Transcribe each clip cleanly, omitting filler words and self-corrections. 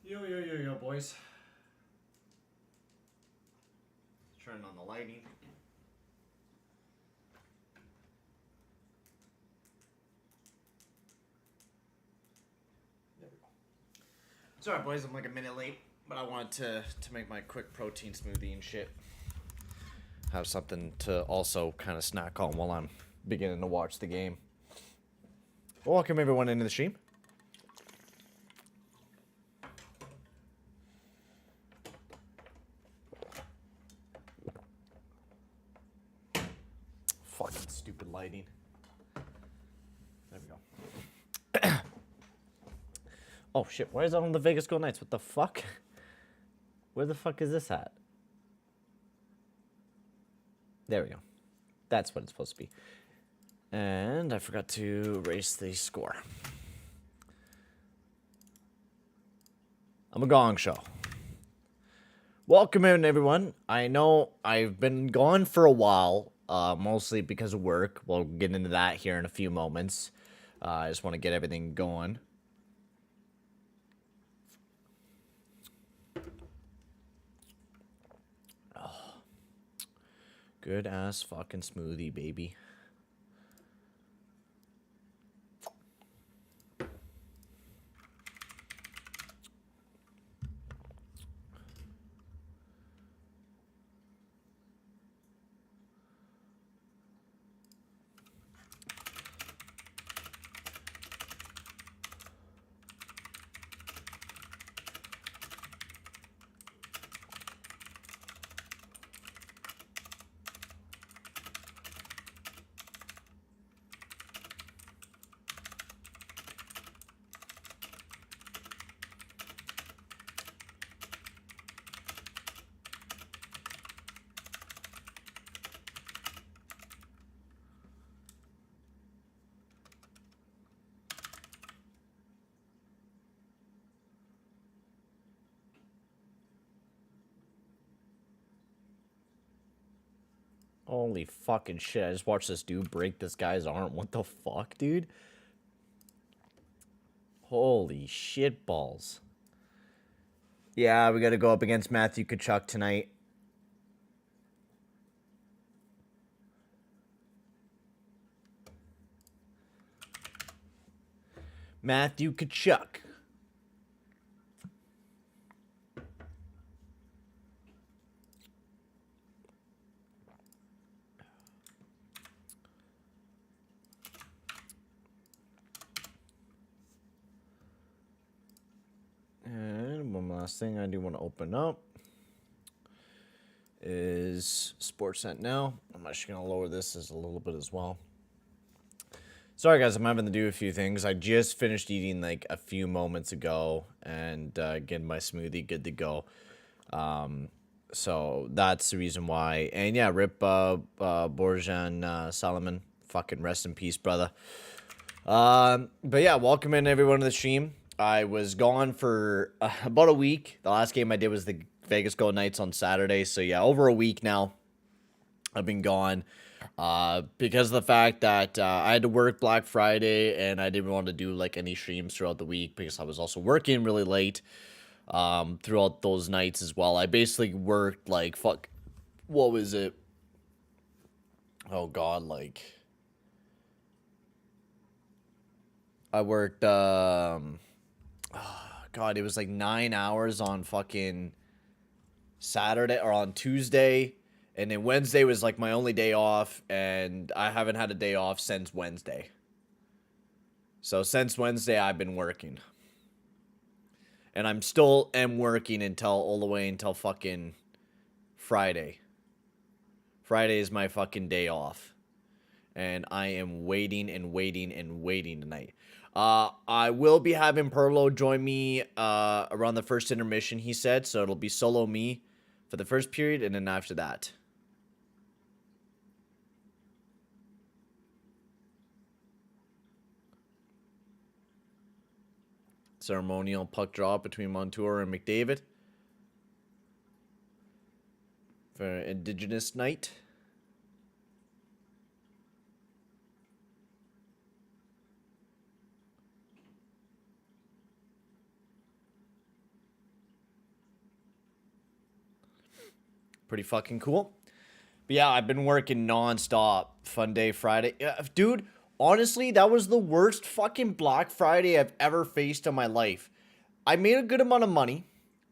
Yo, boys. Turn on the lighting. There we go. Sorry, boys, I'm like a minute late, but I wanted to make my quick protein smoothie and shit. Have something to also kind of snack on while I'm beginning to watch the game. Welcome everyone into the stream. Fucking stupid lighting. There we go. Oh shit, why is that on the Vegas Golden Knights? What the fuck? Where the fuck is this at? There we go. That's what it's supposed to be. And I forgot to erase the score. I'm a gong show. Welcome in, everyone. I know I've been gone for a while, mostly because of work. We'll get into that here in a few moments. I just want to get everything going. Oh, good ass fucking smoothie, baby. Holy fucking shit, I just watched this dude break this guy's arm. What the fuck, dude? Holy shit balls. Yeah, we gotta go up against Matthew Tkachuk tonight. Matthew Tkachuk. And one last thing I do want to open up is Sportsnet now. I'm actually going to lower this as a little bit as well. Sorry, guys, I'm having to do a few things. I just finished eating like a few moments ago and getting my smoothie good to go. So that's the reason why. And yeah, rip Borjan Solomon. Fucking rest in peace, brother. But yeah, welcome in everyone to the stream. I was gone for about a week. The last game I did was the Vegas Golden Knights on Saturday. So yeah, over a week now I've been gone because of the fact that I had to work Black Friday and I didn't want to do like any streams throughout the week because I was also working really late throughout those nights as well. I basically worked like what was it? Oh God, like I worked God, it was like 9 hours on fucking Saturday or on Tuesday. And then Wednesday was like my only day off. And I haven't had a day off since Wednesday. So since Wednesday, I've been working. And I'm still working all the way until fucking Friday. Friday is my fucking day off. And I am waiting tonight. I will be having Perlo join me around the first intermission, he said. So it'll be solo me for the first period and then after that. Ceremonial puck drop between Montour and McDavid for Indigenous Night. Pretty fucking cool. But yeah, I've been working nonstop. Fun day Friday. Yeah, dude, honestly, that was the worst fucking Black Friday I've ever faced in my life. I made a good amount of money,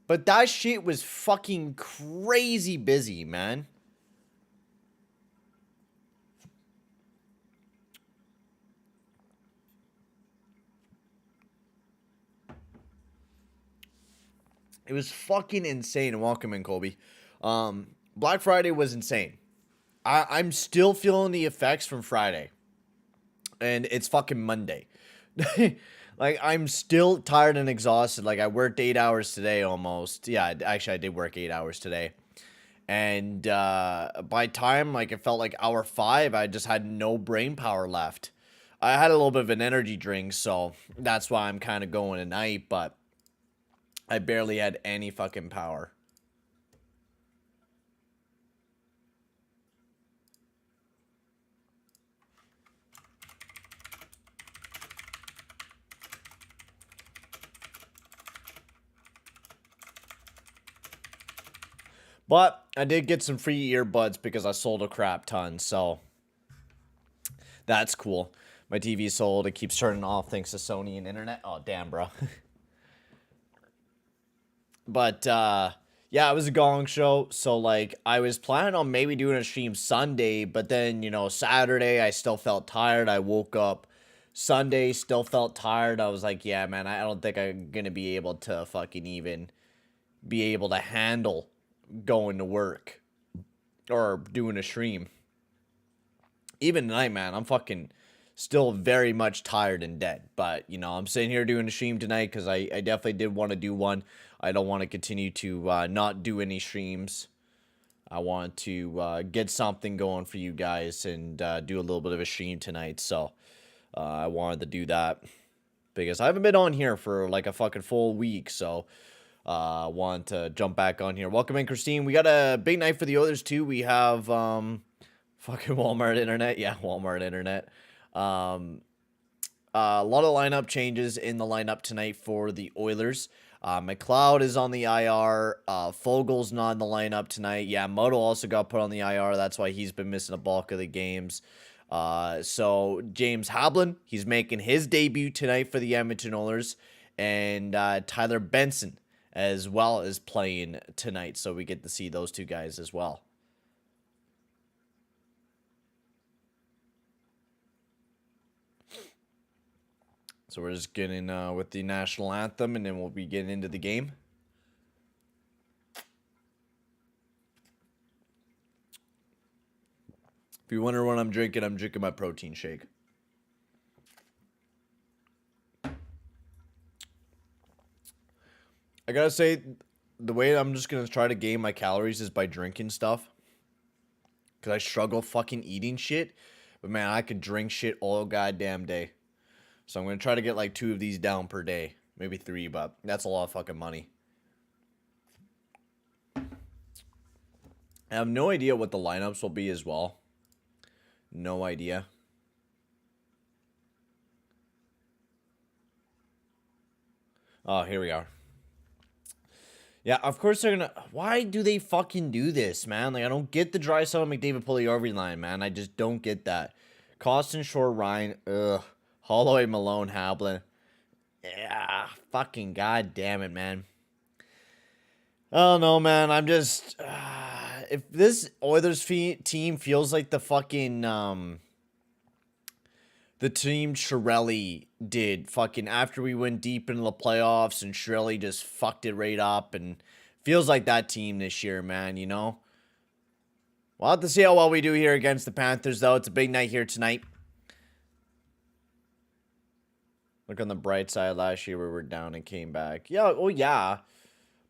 but that shit was fucking crazy busy, man. It was fucking insane. Welcome in, Colby. Black Friday was insane. I'm still feeling the effects from Friday. And it's fucking Monday. Like, I'm still tired and exhausted. Like, I worked 8 hours today almost. Yeah, actually, I did work 8 hours today. And by time, like, it felt like hour 5, I just had no brain power left. I had a little bit of an energy drink, so that's why I'm kind of going tonight, but I barely had any fucking power. But I did get some free earbuds because I sold a crap ton, so that's cool. My TV sold. It keeps turning off thanks to Sony and internet. Oh, damn, bro. But, yeah, it was a gong show. So, like, I was planning on maybe doing a stream Sunday, but then, Saturday, I still felt tired. I woke up Sunday, still felt tired. I was like, yeah, man, I don't think I'm going to be able to fucking even be able to handle going to work or doing a stream. Even tonight, man, I'm fucking still very much tired and dead. But, I'm sitting here doing a stream tonight because I definitely did want to do one. I don't want to continue to not do any streams. I want to get something going for you guys and do a little bit of a stream tonight. So I wanted to do that because I haven't been on here for like a fucking full week. So I want to jump back on here. Welcome in, Christine. We got a big night for the Oilers too. We have fucking Walmart internet. Yeah, Walmart internet. A lot of lineup changes in the lineup tonight for the Oilers. McLeod is on the IR. Fogel's not in the lineup tonight. Yeah, Moto also got put on the IR. That's why he's been missing a bulk of the games. So James Hablin, he's making his debut tonight for the Edmonton Oilers. And Tyler Benson as well is playing tonight. So we get to see those two guys as well. So we're just getting with the national anthem, and then we'll be getting into the game. If you wonder what I'm drinking my protein shake. I gotta say, the way I'm just gonna try to gain my calories is by drinking stuff. Because I struggle fucking eating shit. But man, I could drink shit all goddamn day. So I'm going to try to get like 2 of these down per day. Maybe 3, but that's a lot of fucking money. I have no idea what the lineups will be as well. No idea. Oh, here we are. Yeah, of course they're going to... Why do they fucking do this, man? Like, I don't get the Draisaitl McDavid Puljujärvi line, man. I just don't get that. Costin, Shore, Ryan, ugh. Holloway, Malone, Hablin. Yeah, fucking goddamn it, man. I don't know, man. I'm just... if this Oilers team feels like the fucking... the team Chiarelli did fucking after we went deep into the playoffs and Chiarelli just fucked it right up and feels like that team this year, man, We'll have to see how well we do here against the Panthers, though. It's a big night here tonight. Look on the bright side, last year we were down and came back. Yeah, oh yeah.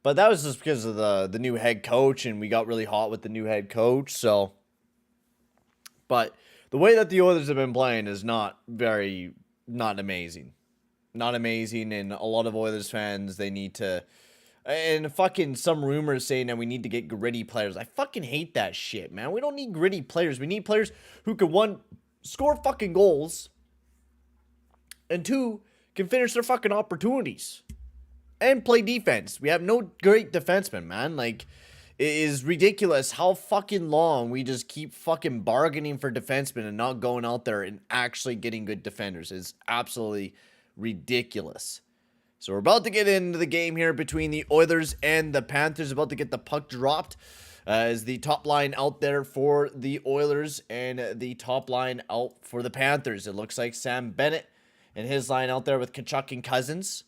But that was just because of the new head coach, and we got really hot with the new head coach, so. But the way that the Oilers have been playing is not amazing. Not amazing, and a lot of Oilers fans, they need to... And fucking some rumors saying that we need to get gritty players. I fucking hate that shit, man. We don't need gritty players. We need players who can, 1, score fucking goals, and 2, can finish their fucking opportunities and play defense. We have no great defensemen, man. Like, It is ridiculous how fucking long we just keep fucking bargaining for defensemen and not going out there and actually getting good defenders. It's absolutely ridiculous. So we're about to get into the game here between the Oilers and the Panthers. About to get the puck dropped. Is the top line out there for the Oilers and the top line out for the Panthers. It looks like Sam Bennett and his line out there with Tkachuk and Cousins.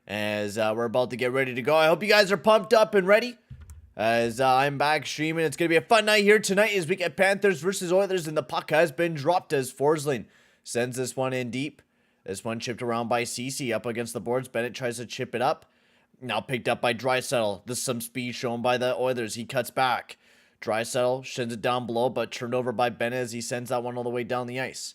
As we're about to get ready to go. I hope you guys are pumped up and ready. As I'm back streaming. It's going to be a fun night here tonight as we get Panthers versus Oilers. And the puck has been dropped as Forsling sends this one in deep. This one chipped around by Ceci up against the boards. Bennett tries to chip it up. Now picked up by Draisaitl. There's some speed shown by the Oilers. He cuts back. Draisaitl sends it down below, but turned over by Bennett as he sends that one all the way down the ice.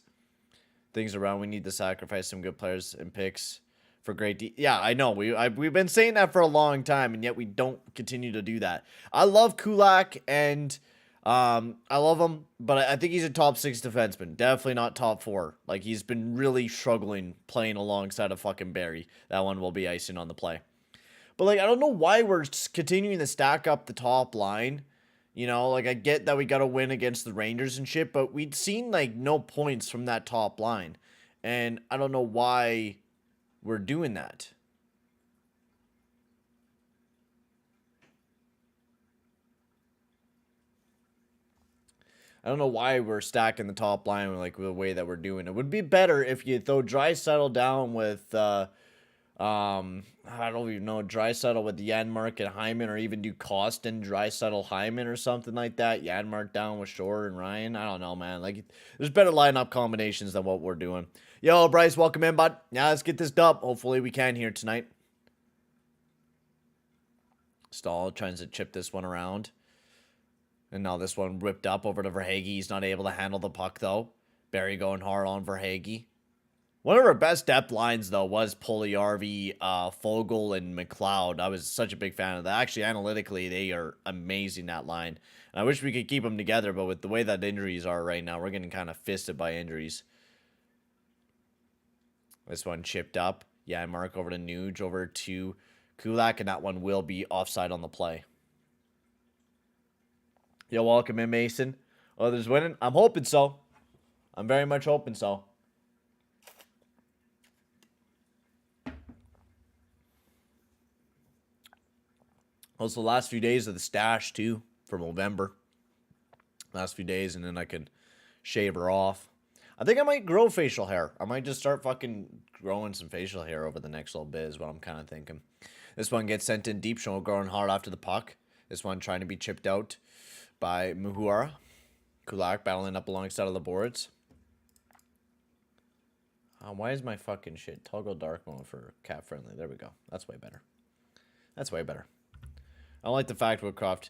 Things around. We need to sacrifice some good players and picks for great. Yeah, I know. We've been saying that for a long time, and yet we don't continue to do that. I love Kulak, and I love him, but I think he's a top 6 defenseman. Definitely not top 4. Like, he's been really struggling playing alongside of fucking Barry. That one will be icing on the play. But, like, I don't know why we're continuing to stack up the top line. You know, like, I get that we got to win against the Rangers and shit, but we'd seen, like, no points from that top line. And I don't know why we're doing that. I don't know why we're stacking the top line like the way that we're doing. It would be better if you throw Draisaitl down with I don't even know, Draisaitl with Janmark and Hyman, or even do Costin, Draisaitl, Hyman or something like that. Janmark down with Shore and Ryan. I don't know, man. Like, there's better lineup combinations than what we're doing. Yo, Bryce, welcome in, bud. Now let's get this dub. Hopefully we can here tonight. Stahl tries to chip this one around. And now this one ripped up over to Verhaeghe. He's not able to handle the puck, though. Barry going hard on Verhaeghe. One of our best depth lines, though, was Puljujarvi, Fogle, and McLeod. I was such a big fan of that. Actually, analytically, they are amazing, that line. And I wish we could keep them together, but with the way that injuries are right now, we're getting kind of fisted by injuries. This one chipped up. Yeah, Mark over to Nuge, over to Kulak, and that one will be offside on the play. Yo, welcome in, Mason. Others winning? I'm hoping so. I'm very much hoping so. Also, the last few days of the stash, too, for November. Last few days, and then I can shave her off. I think I might grow facial hair. I might just start fucking growing some facial hair over the next little bit is what I'm kind of thinking. This one gets sent in deep, show going hard after the puck. This one trying to be chipped out by Muhura. Kulak battling up alongside of the boards. Why is my fucking shit toggle dark mode for cat friendly? There we go. That's way better. That's way better. I don't like the fact Woodcroft.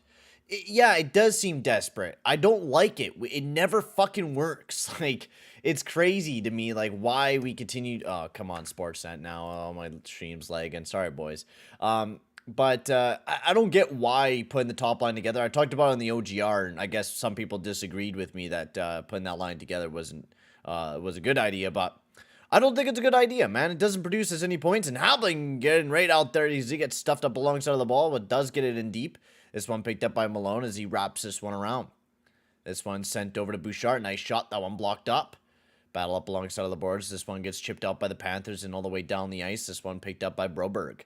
Yeah, it does seem desperate. I don't like it. It never fucking works. Like, it's crazy to me, like, why we continue. Oh, come on, Sportsnet now. Oh, my stream's lagging. Sorry, boys. But I don't get why putting the top line together. I talked about it on the OGR, and I guess some people disagreed with me that putting that line together was a good idea, but I don't think it's a good idea, man. It doesn't produce as any points, and Halbling getting right out there. He gets stuffed up alongside of the ball, but does get it in deep. This one picked up by Malone as he wraps this one around. This one sent over to Bouchard. Nice shot. That one blocked up. Battle up alongside of the boards. This one gets chipped out by the Panthers and all the way down the ice. This one picked up by Broberg.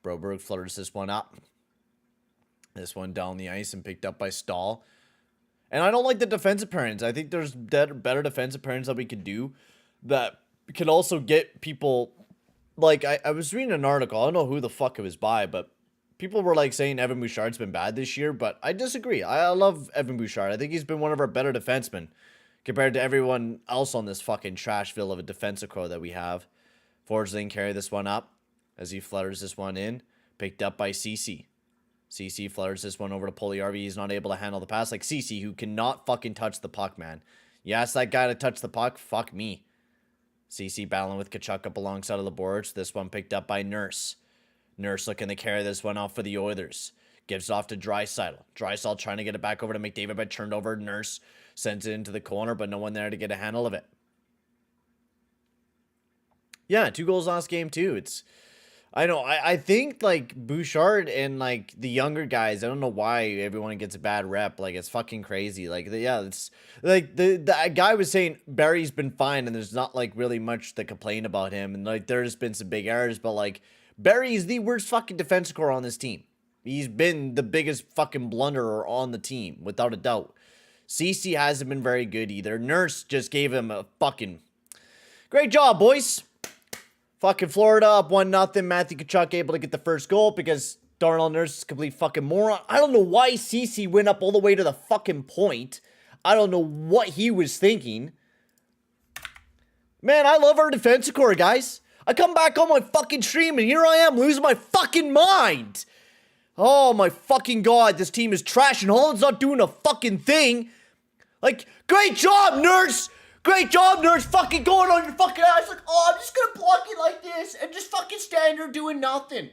Broberg flutters this one up. This one down the ice and picked up by Stahl. And I don't like the defensive pairings. I think there's better defensive pairings that we could do that can also get people. Like, I was reading an article. I don't know who the fuck it was by, but people were like saying Evan Bouchard's been bad this year, but I disagree. I love Evan Bouchard. I think he's been one of our better defensemen compared to everyone else on this fucking trashville of a defensive core that we have. Forsling carry this one up as he flutters this one in. Picked up by Ceci. Ceci flutters this one over to Puljujarvi. He's not able to handle the pass like Ceci, who cannot fucking touch the puck, man. You ask that guy to touch the puck? Fuck me. Ceci battling with Tkachuk up alongside of the boards. This one picked up by Nurse. Nurse looking to carry this one off for the Oilers. Gives off to Draisaitl. Draisaitl trying to get it back over to McDavid, but turned over. Nurse sends it into the corner, but no one there to get a handle of it. Yeah, 2 goals last game, too. It's I know. I think like Bouchard and like the younger guys. I don't know why everyone gets a bad rep. Like it's fucking crazy. Like yeah, it's like the guy was saying Barry's been fine and there's not like really much to complain about him. And like there's been some big errors, but like Barry's the worst fucking defense core on this team. He's been the biggest fucking blunderer on the team without a doubt. CC hasn't been very good either. Nurse just gave him a fucking great job, boys. Fucking Florida up 1-0. Matthew Tkachuk able to get the first goal because Darnell Nurse is a complete fucking moron. I don't know why CC went up all the way to the fucking point. I don't know what he was thinking. Man, I love our defensive core, guys. I come back on my fucking stream and here I am losing my fucking mind. Oh my fucking god, this team is trash and Holland's not doing a fucking thing. Like, great job, Nurse! Great job, Nurse, fucking going on your fucking ass. Like, oh, I'm just gonna block it like this and just fucking stand there doing nothing.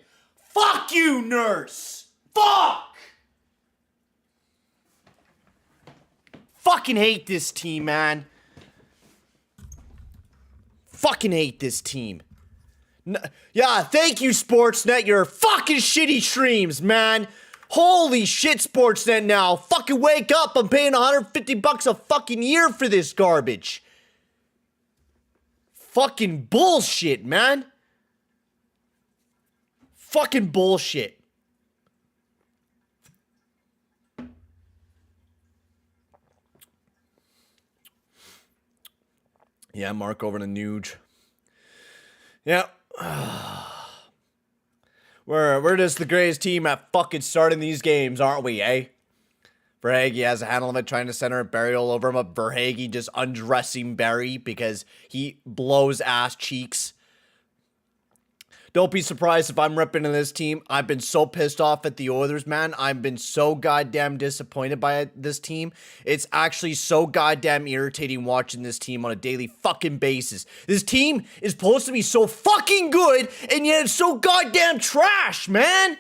Fuck you, Nurse. Fuck! Fucking hate this team, man. Fucking hate this team. Yeah, thank you, Sportsnet. Your fucking shitty streams, man. Holy shit, Sportsnet now. Fucking wake up. I'm paying $150 a fucking year for this garbage. Fucking bullshit, man. Fucking bullshit. Yeah, Mark over to Nuge. Yeah. We're just the greatest team at fucking starting these games, aren't we, eh? Verhaeghe has a handle of it, trying to center a Barry all over him. But Verhaeghe just undressing Barry because he blows ass cheeks. Don't be surprised if I'm ripping in this team. I've been so pissed off at the Oilers, man. I've been so goddamn disappointed by this team. It's actually so goddamn irritating watching this team on a daily fucking basis. This team is supposed to be so fucking good, and yet it's so goddamn trash, man.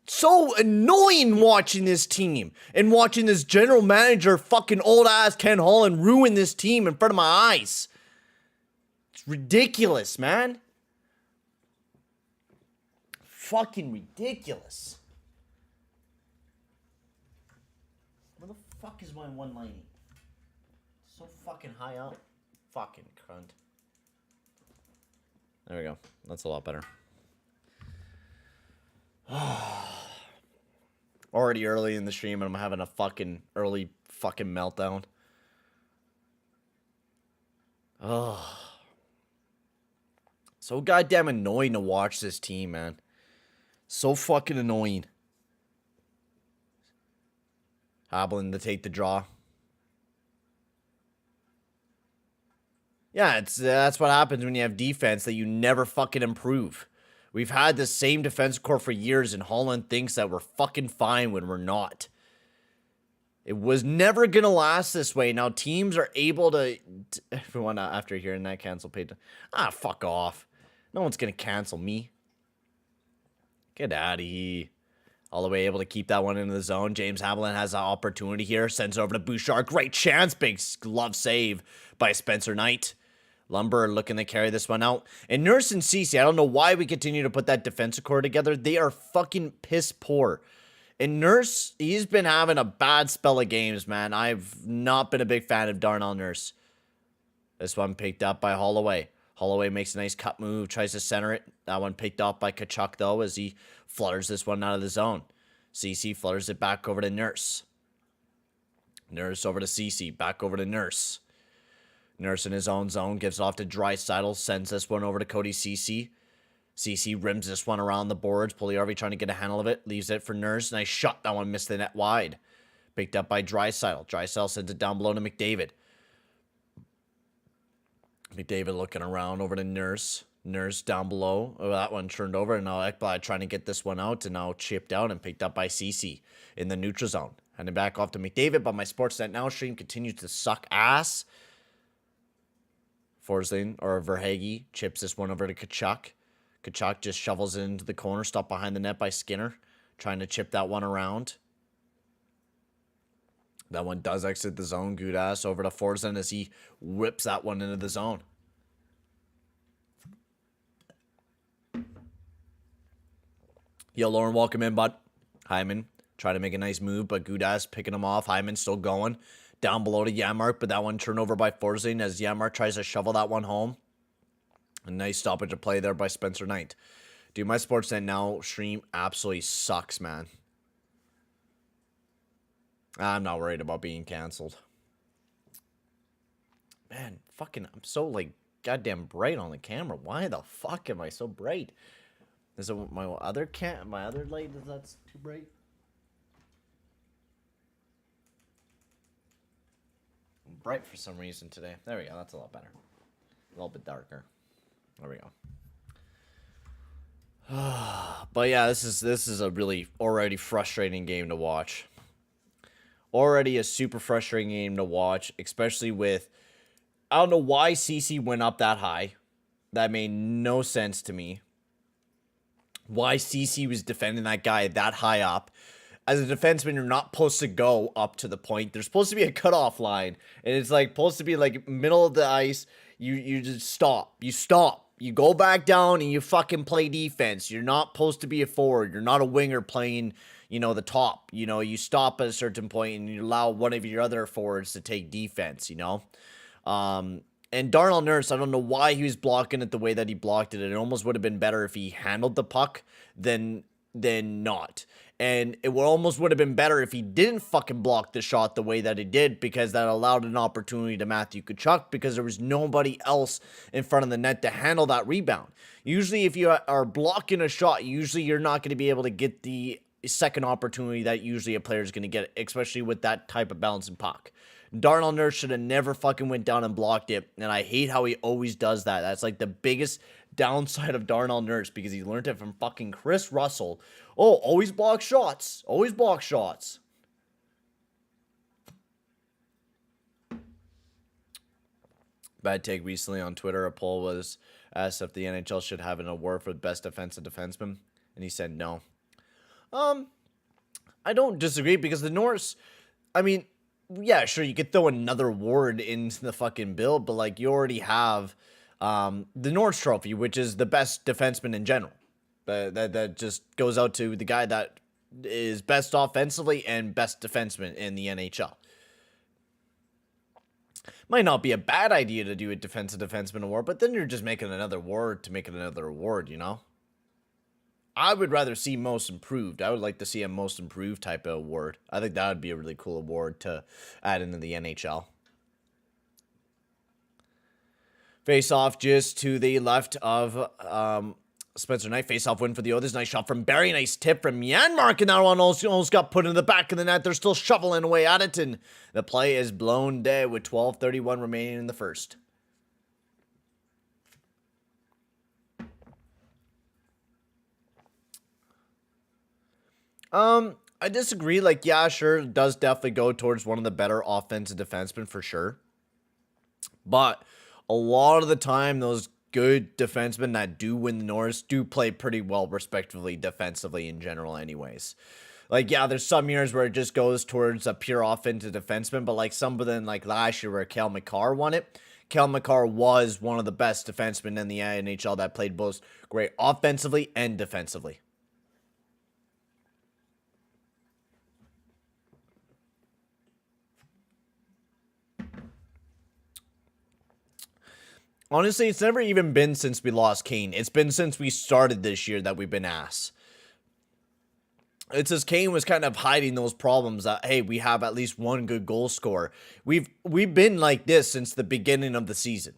So annoying watching this team and watching this general manager fucking old ass Ken Holland ruin this team in front of my eyes. It's ridiculous, man. Fucking ridiculous. Where the fuck is my 190? So fucking high up. Fucking cunt. There we go. That's a lot better. Already early in the stream and I'm having a fucking early fucking meltdown. Oh. So goddamn annoying to watch this team, man. So fucking annoying. Hobbling to take the draw. Yeah, that's what happens when you have defense that you never fucking improve. We've had the same defense core for years, and Holland thinks that we're fucking fine when we're not. It was never gonna last this way. Now teams are able to everyone after hearing that cancel page. Fuck off. No one's gonna cancel me. Get out of here. All the way able to keep that one into the zone. James Hamlin has an opportunity here. Sends it over to Bouchard. Great chance. Big glove save by Spencer Knight. Lumber looking to carry this one out. And Nurse and Cece, I don't know why we continue to put that defensive core together. They are fucking piss poor. And Nurse, he's been having a bad spell of games, man. I've not been a big fan of Darnell Nurse. This one picked up by Holloway. Holloway makes a nice cut move, tries to center it. That one picked off by Tkachuk, though, as he flutters this one out of the zone. CC flutters it back over to Nurse. Nurse over to CC, back over to Nurse. Nurse in his own zone, gives it off to Draisaitl, sends this one over to Cody CC. CC rims this one around the boards. Pugliarvi trying to get a handle of it, leaves it for Nurse. Nice shot, that one missed the net wide. Picked up by Draisaitl. Draisaitl sends it down below to McDavid. McDavid looking around over to Nurse. Nurse down below. Oh, that one turned over. And now Ekblad trying to get this one out. And now chipped out and picked up by CC in the neutral zone. Handing back off to McDavid. But my Sportsnet Now stream continues to suck ass. Forsling or Verhaeghe chips this one over to Tkachuk. Tkachuk just shovels it into the corner. Stopped behind the net by Skinner. Trying to chip that one around. That one does exit the zone. Good ass over to Forsling as he whips that one into the zone. Yo, Lauren, welcome in, bud. Hyman trying to make a nice move, but Gudas picking him off. Hyman still going. Down below to Yamark, but that one turned over by Forsling as Yamark tries to shovel that one home. A nice stoppage of play there by Spencer Knight. Dude, my Sportsnet Now stream absolutely sucks, man. I'm not worried about being canceled. Man, fucking, I'm so, like, goddamn bright on the camera. Why the fuck am I so bright? Is it my other light that's too bright? I'm bright for some reason today. There we go. That's a lot better. A little bit darker. There we go. But yeah, this is a really already frustrating game to watch. Already a super frustrating game to watch, especially with, I don't know why CC went up that high. That made no sense to me. Why CC was defending that guy that high up. As a defenseman, you're not supposed to go up to the point. There's supposed to be a cutoff line. And it's like supposed to be like middle of the ice. You just stop. You stop. You go back down and you fucking play defense. You're not supposed to be a forward. You're not a winger playing, you know, the top. You know, you stop at a certain point and you allow one of your other forwards to take defense, you know. And Darnell Nurse, I don't know why he was blocking it the way that he blocked it. It almost would have been better if he handled the puck than not. And it almost would have been better if he didn't fucking block the shot the way that he did, because that allowed an opportunity to Matthew Tkachuk, because there was nobody else in front of the net to handle that rebound. Usually if you are blocking a shot, usually you're not going to be able to get the second opportunity that usually a player is going to get, especially with that type of balancing puck. Darnell Nurse should have never fucking went down and blocked it, and I hate how he always does that. That's like the biggest downside of Darnell Nurse, because he learned it from fucking Chris Russell. Oh, always block shots. Always block shots. Bad take recently on Twitter. A poll was asked if the NHL should have an award for the best defensive defenseman, and he said no. I don't disagree, because the Norse, I mean, yeah, sure, you could throw another award into the fucking bill, but like you already have the Norris Trophy, which is the best defenseman in general. That just goes out to the guy that is best offensively and best defenseman in the NHL. Might not be a bad idea to do a defensive defenseman award, but then you're just making another award to make it another award, you know? I would rather see most improved. I would like to see a most improved type of award. I think that would be a really cool award to add into the NHL. Face off just to the left of Spencer Knight. Face off win for the Others. Nice shot from Barry. Nice tip from Janmark. And that one almost got put in the back of the net. They're still shoveling away at it. And the play is blown dead with 12:31 remaining in the first. I disagree. Like, yeah, sure, it does definitely go towards one of the better offensive defensemen for sure. But a lot of the time, those good defensemen that do win the Norris do play pretty well, respectively, defensively in general anyways. Like, yeah, there's some years where it just goes towards a pure offensive defenseman, but like some of them, like last year where Cale Makar won it, Cale Makar was one of the best defensemen in the NHL that played both great offensively and defensively. Honestly, it's never even been since we lost Kane. It's been since we started this year that we've been ass. It's as Kane was kind of hiding those problems that, hey, we have at least one good goal scorer. We've been like this since the beginning of the season.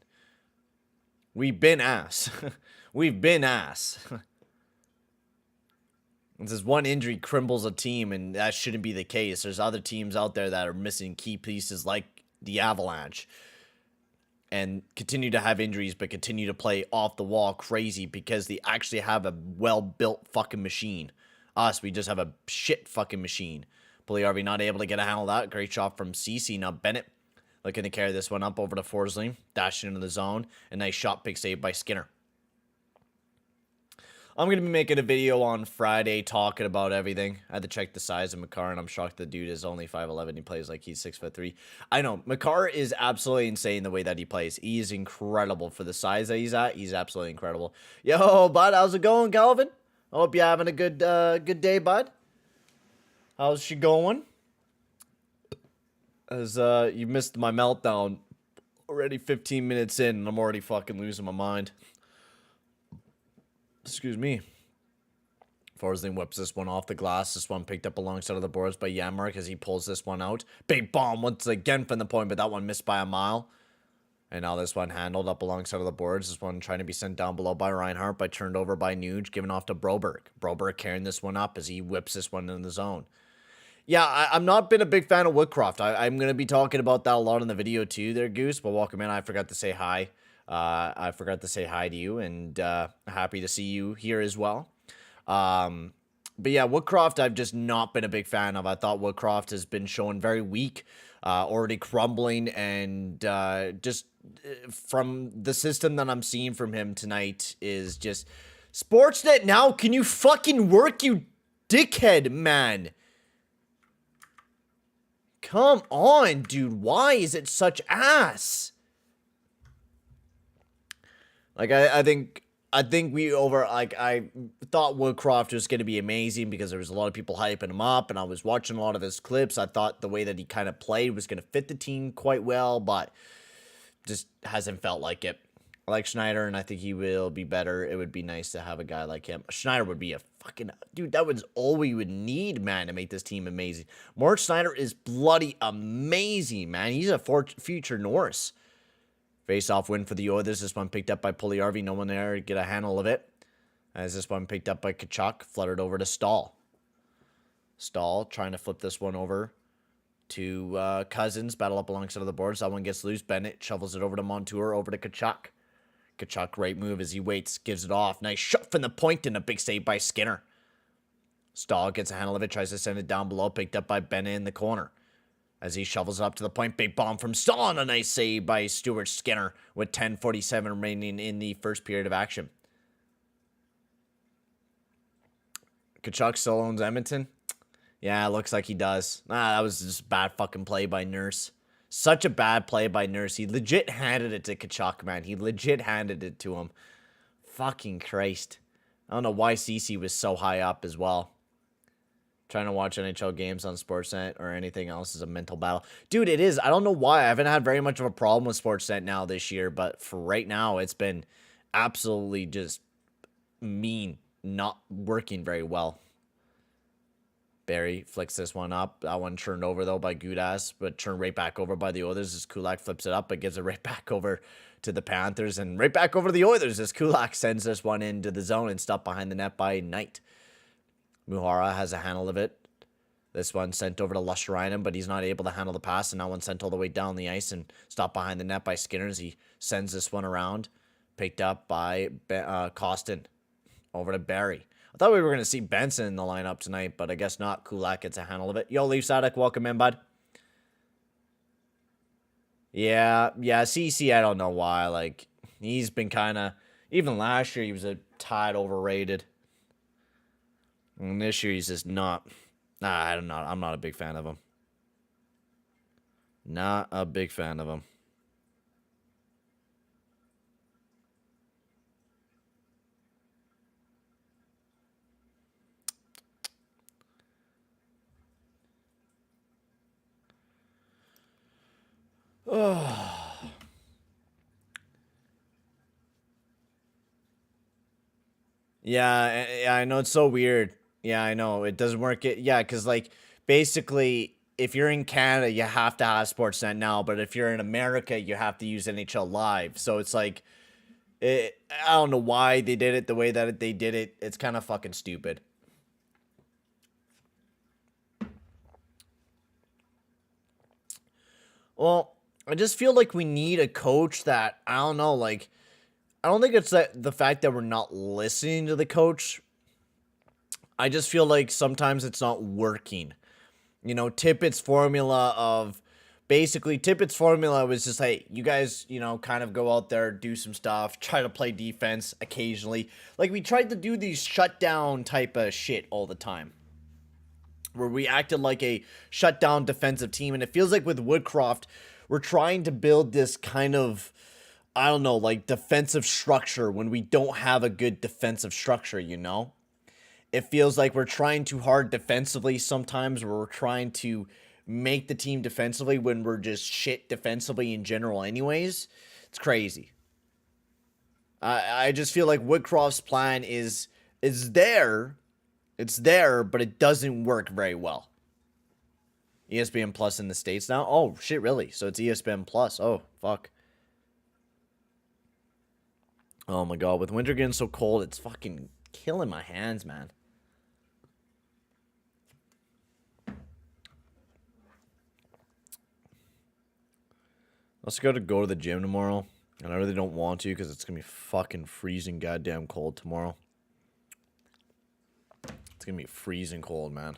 We've been ass. We've been ass. This is one injury crumbles a team, and that shouldn't be the case. There's other teams out there that are missing key pieces like the Avalanche, and continue to have injuries, but continue to play off the wall crazy because they actually have a well-built fucking machine. Us, we just have a shit fucking machine. Pugliarvi not able to get a handle of that. Great shot from CC. Now Bennett looking to carry this one up over to Forsling. Dashing into the zone. A nice shot pick save by Skinner. I'm going to be making a video on Friday talking about everything. I had to check the size of Makar, and I'm shocked the dude is only 5'11". He plays like he's 6'3". I know, Makar is absolutely insane the way that he plays. He is incredible for the size that he's at. He's absolutely incredible. Yo, bud, how's it going, Calvin? I hope you're having a good day, bud. How's she going? As you missed my meltdown. Already 15 minutes in, and I'm already fucking losing my mind. Excuse me. Forsling whips this one off the glass. This one picked up alongside of the boards by Yanmark as he pulls this one out. Big bomb once again from the point, but that one missed by a mile. And now this one handled up alongside of the boards. This one trying to be sent down below by Reinhardt, but turned over by Nuge, given off to Broberg. Broberg carrying this one up as he whips this one in the zone. Yeah, I'm not been a big fan of Woodcroft. I'm going to be talking about that a lot in the video too there, Goose. But welcome in. I forgot to say hi. I forgot to say hi to you, and happy to see you here as well. But yeah, Woodcroft I've just not been a big fan of. I thought Woodcroft has been shown very weak, already crumbling, and just from the system that I'm seeing from him tonight is just... Sportsnet now, can you fucking work, you dickhead, man? Come on, dude. Why is it such ass? Like, I think we I thought Woodcroft was going to be amazing because there was a lot of people hyping him up, and I was watching a lot of his clips. I thought the way that he kind of played was going to fit the team quite well, but just hasn't felt like it. I like Schneider, and I think he will be better. It would be nice to have a guy like him. Schneider would be a fucking... Dude, that was all we would need, man, to make this team amazing. Moritz Schneider is bloody amazing, man. He's a future Norse. Face-off win for the Oilers. This one picked up by Puljujärvi. No one there to get a handle of it. As this one picked up by Tkachuk. Fluttered over to Stahl. Stahl trying to flip this one over to Cousins. Battle up alongside of the boards. That one gets loose. Bennett shovels it over to Montour. Over to Tkachuk. Tkachuk, great move as he waits, gives it off. Nice shot from the point and a big save by Skinner. Stahl gets a handle of it, tries to send it down below, picked up by Bennett in the corner. As he shovels it up to the point, big bomb from Stahl and a nice save by Stuart Skinner with 10:47 remaining in the first period of action. Tkachuk still owns Edmonton? Yeah, it looks like he does. That was just bad fucking play by Nurse. Such a bad play by Nurse. He legit handed it to Tkachuk, man. He legit handed it to him. Fucking Christ. I don't know why CC was so high up as well. Trying to watch NHL games on Sportsnet or anything else is a mental battle. Dude, it is. I don't know why. I haven't had very much of a problem with Sportsnet now this year, but for right now, it's been absolutely just mean. Not working very well. Barry flicks this one up. That one turned over, though, by Gudas, but turned right back over by the Oilers as Kulak flips it up, but gives it right back over to the Panthers, and right back over to the Oilers as Kulak sends this one into the zone and stopped behind the net by Knight. Muhara has a handle of it. This one sent over to Lusharainen, but he's not able to handle the pass, and that one sent all the way down the ice and stopped behind the net by Skinner as he sends this one around. Picked up by Costin. Over to Barry. I thought we were going to see Benson in the lineup tonight, but I guess not. Kulak gets a handle of it. Yo, Leaf Sadek, welcome in, bud. Yeah, CC, I don't know why. Like, he's been kind of... Even last year, he was a tad overrated. And this year, he's just not... I'm not a big fan of him. Not a big fan of him. Oh. Yeah, I know it's so weird. Yeah, I know it doesn't work. Yeah, because like basically, if you're in Canada, you have to have Sportsnet now, but if you're in America, you have to use NHL Live. So it's like, I don't know why they did it the way that they did it. It's kind of fucking stupid. Well, I just feel like we need a coach that, I don't know, like, I don't think it's that the fact that we're not listening to the coach. I just feel like sometimes it's not working. You know, Tippett's formula was just, hey, you guys, you know, kind of go out there, do some stuff, try to play defense occasionally. Like, we tried to do these shutdown type of shit all the time, where we acted like a shutdown defensive team. And it feels like with Woodcroft, we're trying to build this kind of, I don't know, like defensive structure when we don't have a good defensive structure, you know? it feels like we're trying too hard defensively sometimes, where we're trying to make the team defensively when we're just shit defensively in general anyways. It's crazy. I just feel like Woodcroft's plan is there. It's there, but it doesn't work very well. ESPN Plus in the States now? Oh, shit, really? So it's ESPN Plus. Oh, fuck. Oh, my God. With winter getting so cold, it's fucking killing my hands, man. Let's go to the gym tomorrow. And I really don't want to because it's going to be fucking freezing goddamn cold tomorrow. It's going to be freezing cold, man.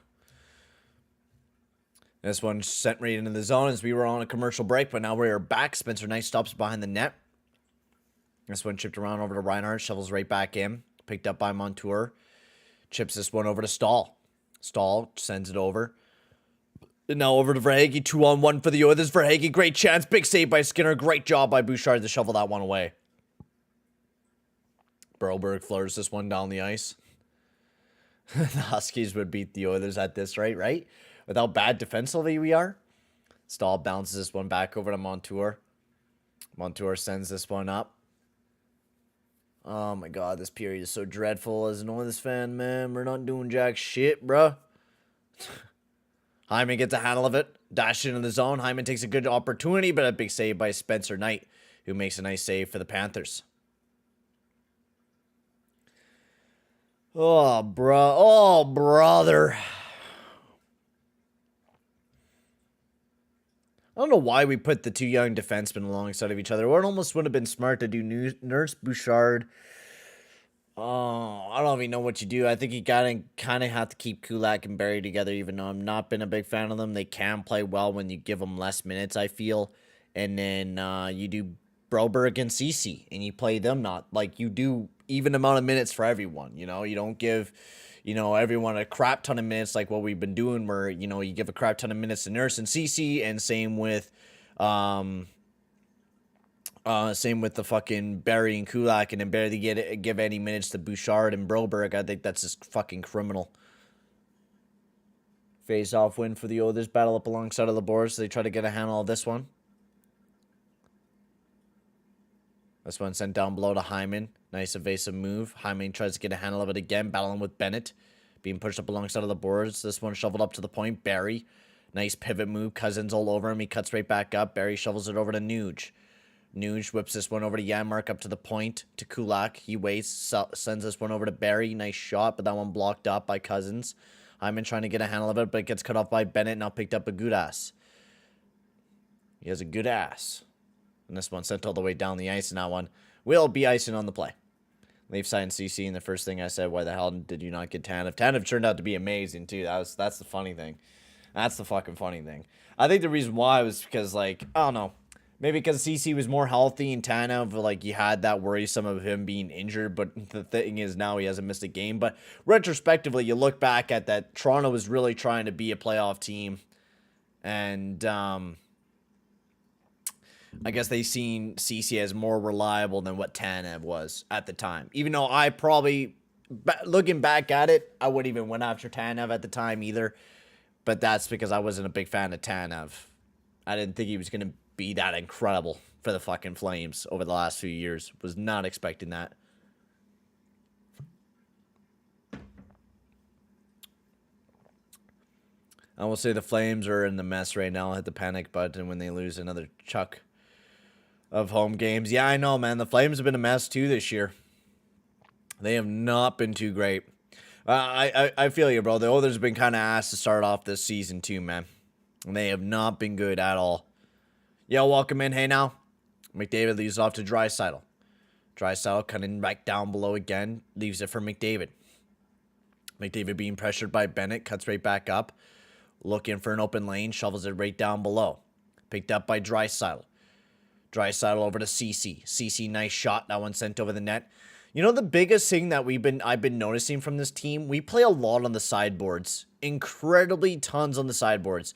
This one sent right into the zone as we were on a commercial break, but now we are back. Spencer Knight stops behind the net. This one chipped around over to Reinhardt, shovels right back in. Picked up by Montour. Chips this one over to Stahl. Stahl sends it over. And now over to Verhaeghe. 2-on-1 for the Oilers. Verhaeghe, great chance. Big save by Skinner. Great job by Bouchard to shovel that one away. Broberg floors this one down the ice. The Huskies would beat the Oilers at this rate, right? With how bad defensively we are. Stahl bounces this one back over to Montour. Montour sends this one up. Oh my God, this period is so dreadful as an Oilers fan, man. We're not doing jack shit, bruh. Hyman gets a handle of it. Dashed into the zone. Hyman takes a good opportunity, but a big save by Spencer Knight, who makes a nice save for the Panthers. Oh, bro. Oh, brother. I don't know why we put the two young defensemen alongside of each other. It almost would have been smart to do Nurse Bouchard. Oh, I don't even know what you do. I think you gotta kind of have to keep Kulak and Barry together, even though I've not been a big fan of them. They can play well when you give them less minutes, I feel. And then you do Broberg and Ceci, and you play them not like you do even amount of minutes for everyone. You know, you don't give, everyone a crap ton of minutes like what we've been doing, where you give a crap ton of minutes to Nurse and Ceci, and same with the fucking Barry and Kulak, and then barely give any minutes to Bouchard and Broberg. I think that's just fucking criminal. Face-off win for the Oilers. Battle up alongside of the boards, so they try to get a handle of this one. This one sent down below to Hyman. Nice evasive move. Hyman tries to get a handle of it again, battling with Bennett. Being pushed up alongside of the boards. This one shoveled up to the point. Barry. Nice pivot move. Cousins all over him. He cuts right back up. Barry shovels it over to Nuge. Nuge whips this one over to Janmark up to the point to Kulak. He waits, sends this one over to Barry. Nice shot, but that one blocked up by Cousins. Hyman trying to get a handle of it, but it gets cut off by Bennett. Now picked up a good ass. He has a good ass. And this one sent all the way down the ice, and that one will be icing on the play. Leaf side and CC, and the first thing I said, why the hell did you not get Tanev? Tanev turned out to be amazing, too. That's the funny thing. That's the fucking funny thing. I think the reason why was because, I don't know. Maybe because CC was more healthy and Tanev, you had that worrisome of him being injured. But the thing is now he hasn't missed a game. But retrospectively, you look back at that, Toronto was really trying to be a playoff team. And I guess they seen CC as more reliable than what Tanev was at the time. Even though I probably, looking back at it, I wouldn't even went after Tanev at the time either. But that's because I wasn't a big fan of Tanev. I didn't think he was going to be that incredible for the fucking Flames over the last few years. Was not expecting that. I will say the Flames are in the mess right now. Hit the panic button when they lose another chuck of home games. Yeah, I know, man. The Flames have been a mess too this year. They have not been too great. I feel you, bro. The Oilers have been kind of asked to start off this season too, man. And they have not been good at all. Yo, welcome in. Hey, now. McDavid leaves off to Draisaitl. Draisaitl cutting back down below again. Leaves it for McDavid. McDavid being pressured by Bennett. Cuts right back up. Looking for an open lane. Shovels it right down below. Picked up by Draisaitl. Draisaitl over to CC. CC, nice shot. That one sent over the net. You know the biggest thing that I've been noticing from this team? We play a lot on the sideboards. Incredibly tons on the sideboards.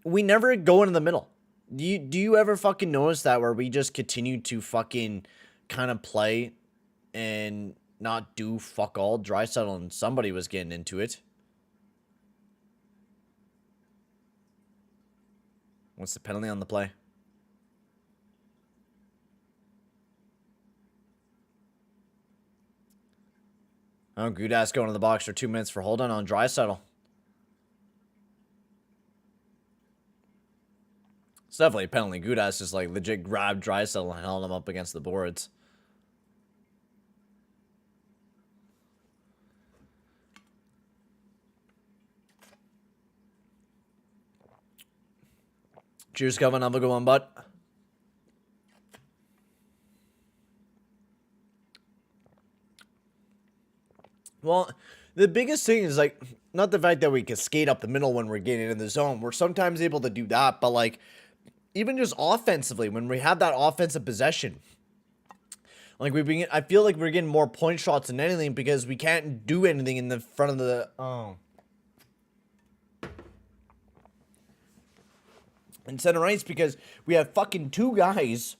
We never go into the middle. Do you ever fucking notice that, where we just continue to fucking kind of play and not do fuck all. Draisaitl and somebody was getting into it. What's the penalty on the play? Oh, Gudas going to the box for 2 minutes for hold on Draisaitl. It's definitely a penalty. Gudas just like legit grabbed Draisaitl and held him up against the boards. Cheers, Kevin. Have a good one, bud. Well, the biggest thing is, like, not the fact that we can skate up the middle when we're getting in the zone. We're sometimes able to do that, but, like, even just offensively, when we have that offensive possession, like, I feel like we're getting more point shots than anything because we can't do anything in the front of the, in center ice because we have fucking 2 guys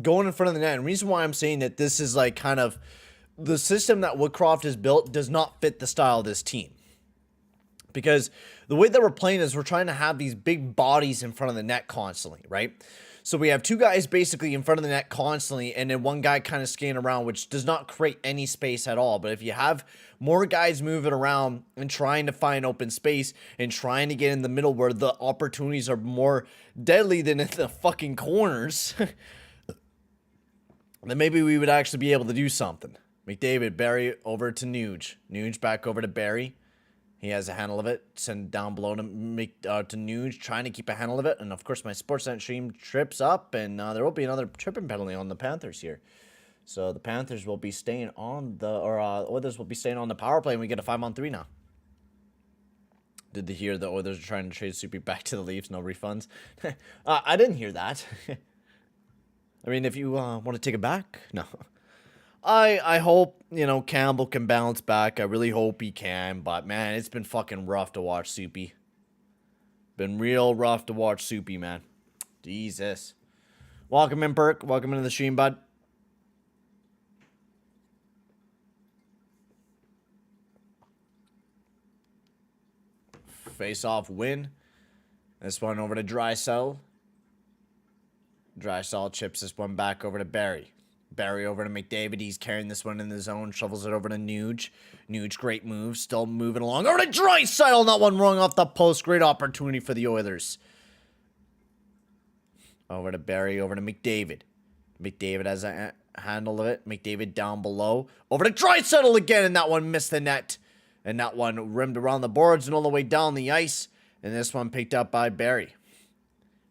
going in front of the net. And the reason why I'm saying that this is, like, kind of the system that Woodcroft has built does not fit the style of this team. Because the way that we're playing is we're trying to have these big bodies in front of the net constantly, right? So we have 2 guys basically in front of the net constantly, and then 1 guy kind of skating around, which does not create any space at all. But if you have more guys moving around and trying to find open space and trying to get in the middle where the opportunities are more deadly than in the fucking corners, then maybe we would actually be able to do something. McDavid, Barry over to Nuge. Nuge back over to Barry. He has a handle of it. Send down below to Nuge, trying to keep a handle of it. And, of course, my Sportsnet stream trips up, and there will be another tripping penalty on the Panthers here. So the Panthers will be staying on the, Oilers will be staying on the power play, and we get a 5-on-3 now. Did you hear the Oilers are trying to trade Soupy back to the Leafs? No refunds? I didn't hear that. I mean, if you want to take it back, no. I hope, you know, Campbell can bounce back. I really hope he can. But, man, it's been fucking rough to watch Soupy. Been real rough to watch Soupy, man. Jesus. Welcome in, Perk. Welcome into the stream, bud. Face-off win. This one over to Draisaitl. Draisaitl chips this one back over to Barry. Barry over to McDavid. He's carrying this one in the zone. Shovels it over to Nuge. Nuge, great move. Still moving along. Over to Draisaitl. Not one wrong off the post. Great opportunity for the Oilers. Over to Barry. Over to McDavid. McDavid has a handle of it. McDavid down below. Over to Draisaitl again. And that one missed the net. And that one rimmed around the boards and all the way down the ice. And this one picked up by Barry.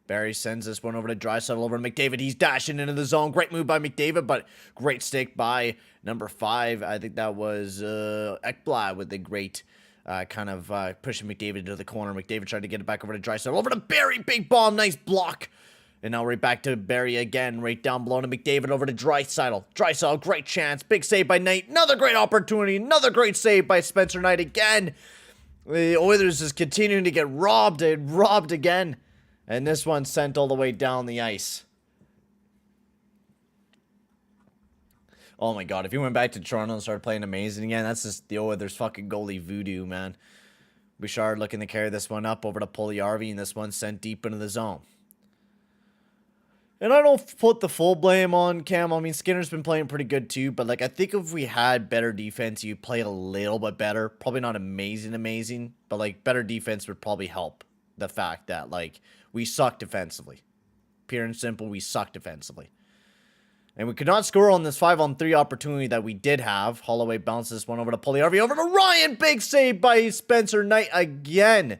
Barry sends this one over to Draisaitl, over to McDavid. He's dashing into the zone. Great move by McDavid, but great stick by number 5. I think that was Ekblad with the great kind of pushing McDavid into the corner. McDavid tried to get it back over to Draisaitl. Over to Barry. Big bomb. Nice block. And now right back to Barry again. Right down below to McDavid. Over to Draisaitl. Draisaitl, great chance. Big save by Knight. Another great opportunity. Another great save by Spencer Knight again. The Oilers is continuing to get robbed and robbed again. And this one sent all the way down the ice. Oh my god, if he went back to Toronto and started playing amazing again, that's just the Oilers fucking goalie voodoo, man. Bouchard looking to carry this one up over to Puljujärvi, and this one sent deep into the zone. And I don't put the full blame on Cam. I mean, Skinner's been playing pretty good too, but like I think if we had better defense, you'd play a little bit better. Probably not amazing, but like better defense would probably help the fact that like we suck defensively. Pure and simple, we suck defensively. And we could not score on this 5-on-3 opportunity that we did have. Holloway bounces this one over to Puljujärvi. Over to Ryan. Big save by Spencer Knight again.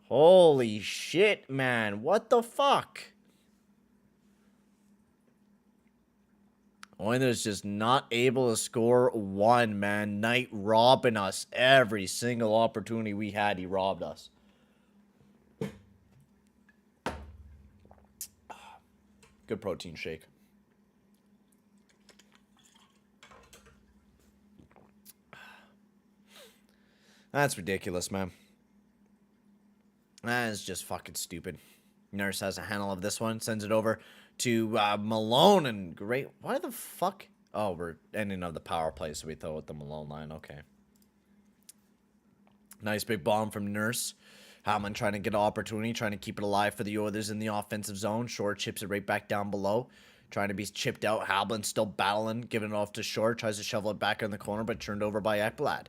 Holy shit, man. What the fuck? Oilers just not able to score one, man. Knight robbing us. Every single opportunity we had, he robbed us. Good protein shake. That's ridiculous, man. That is just fucking stupid. Nurse has a handle of this one. Sends it over to Malone. And great. Why the fuck? Oh, we're ending of the power play, so we throw with them alone line. Okay. Nice big bomb from Nurse. Howman trying to get an opportunity, trying to keep it alive for the Oilers in the offensive zone. Short chips it right back down below. Trying to be chipped out. Hamlin still battling, giving it off to Short. Tries to shovel it back in the corner, but turned over by Ekblad.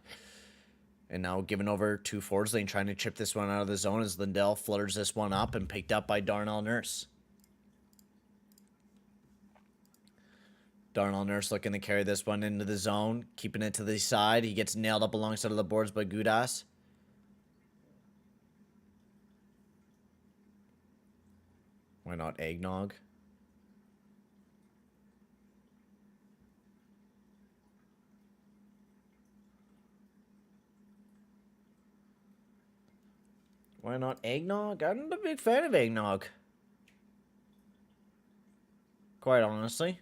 And now giving over to Fords Lane, trying to chip this one out of the zone as Lindell flutters this one up and picked up by Darnell Nurse. Darnell Nurse looking to carry this one into the zone, keeping it to the side. He gets nailed up alongside of the boards by Gudas. Why not eggnog? Why not eggnog? I'm not a big fan of eggnog. Quite honestly.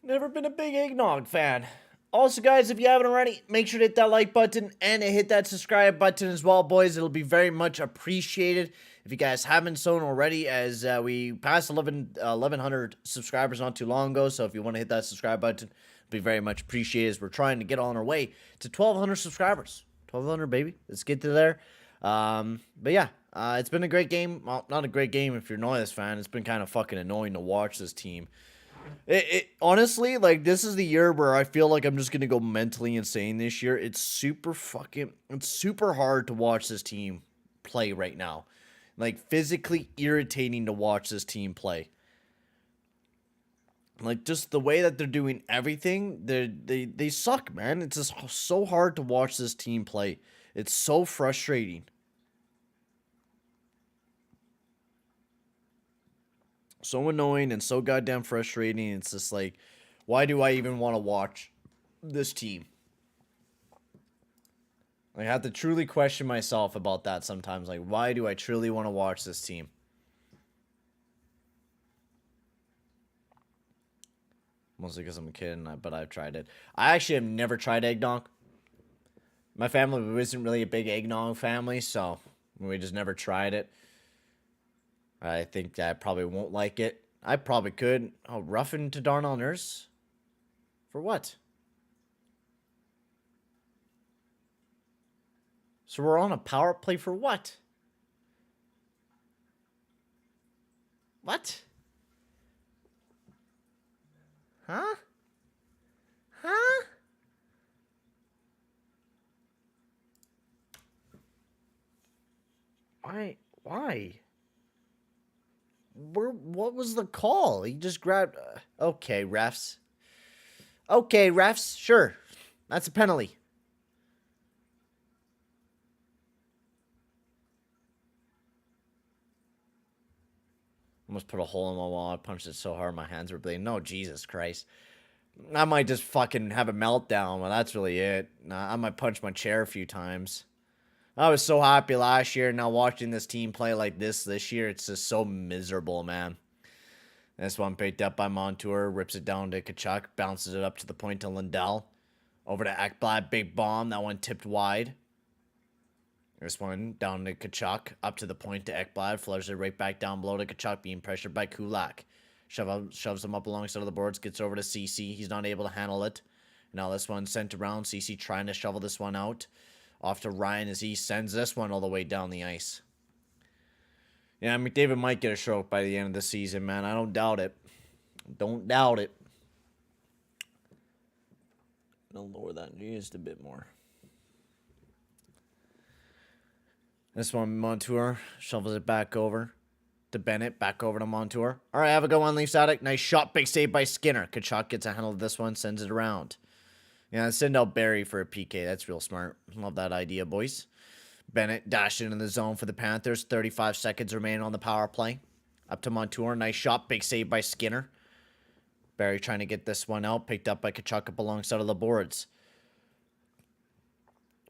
Never been a big eggnog fan. Also, guys, if you haven't already, make sure to hit that like button and hit that subscribe button as well, boys. It'll be very much appreciated. If you guys haven't so already, as we passed 1,100 subscribers not too long ago, so if you want to hit that subscribe button, it'll be very much appreciated as we're trying to get on our way to 1,200 subscribers. 1,200, baby. Let's get to there. But yeah, it's been a great game. Well, not a great game if you're an Oilers fan. It's been kind of fucking annoying to watch this team. Honestly, like, this is the year where I feel like I'm just gonna go mentally insane this year. It's super hard to watch this team play right now. Like, physically irritating to watch this team play. Like, just the way that they're doing everything, they suck, man. It's just so hard to watch this team play. It's so frustrating. So annoying and so goddamn frustrating. It's just like, why do I even want to watch this team? I have to truly question myself about that sometimes. Like, why do I truly want to watch this team? Mostly because I'm a kid, but I've tried it. I actually have never tried eggnog. My family isn't really a big eggnog family, so we just never tried it. I think I probably won't like it. I probably could. Oh, roughen to Darnell Nurse? For what? So we're on a power play for what? What? Huh? Huh? Why? What was the call? He just grabbed... okay, refs. Okay, refs. Sure. That's a penalty. Almost put a hole in my wall. I punched it so hard my hands were bleeding. No, Jesus Christ. I might just fucking have a meltdown. Well, that's really it. I might punch my chair a few times. I was so happy last year. Now watching this team play like this year, it's just so miserable, man. This one picked up by Montour, rips it down to Tkachuk, bounces it up to the point to Lindell. Over to Ekblad, big bomb. That one tipped wide. This one down to Tkachuk, up to the point to Ekblad, flushes it right back down below to Tkachuk, being pressured by Kulak. Shoves him up alongside of the boards, gets over to CC. He's not able to handle it. Now this one sent around. CC trying to shovel this one out. Off to Ryan as he sends this one all the way down the ice. Yeah, McDavid might get a stroke by the end of the season, man. I don't doubt it. Don't doubt it. I'll lower that just a bit more. This one, Montour shovels it back over to Bennett. Back over to Montour. All right, have a go on, Leafs Attic. Nice shot. Big save by Skinner. Tkachuk gets a handle of this one. Sends it around. Yeah, send out Barry for a PK. That's real smart. Love that idea, boys. Bennett dashed into the zone for the Panthers. 35 seconds remaining on the power play. Up to Montour. Nice shot. Big save by Skinner. Barry trying to get this one out. Picked up by Tkachuk up alongside of the boards.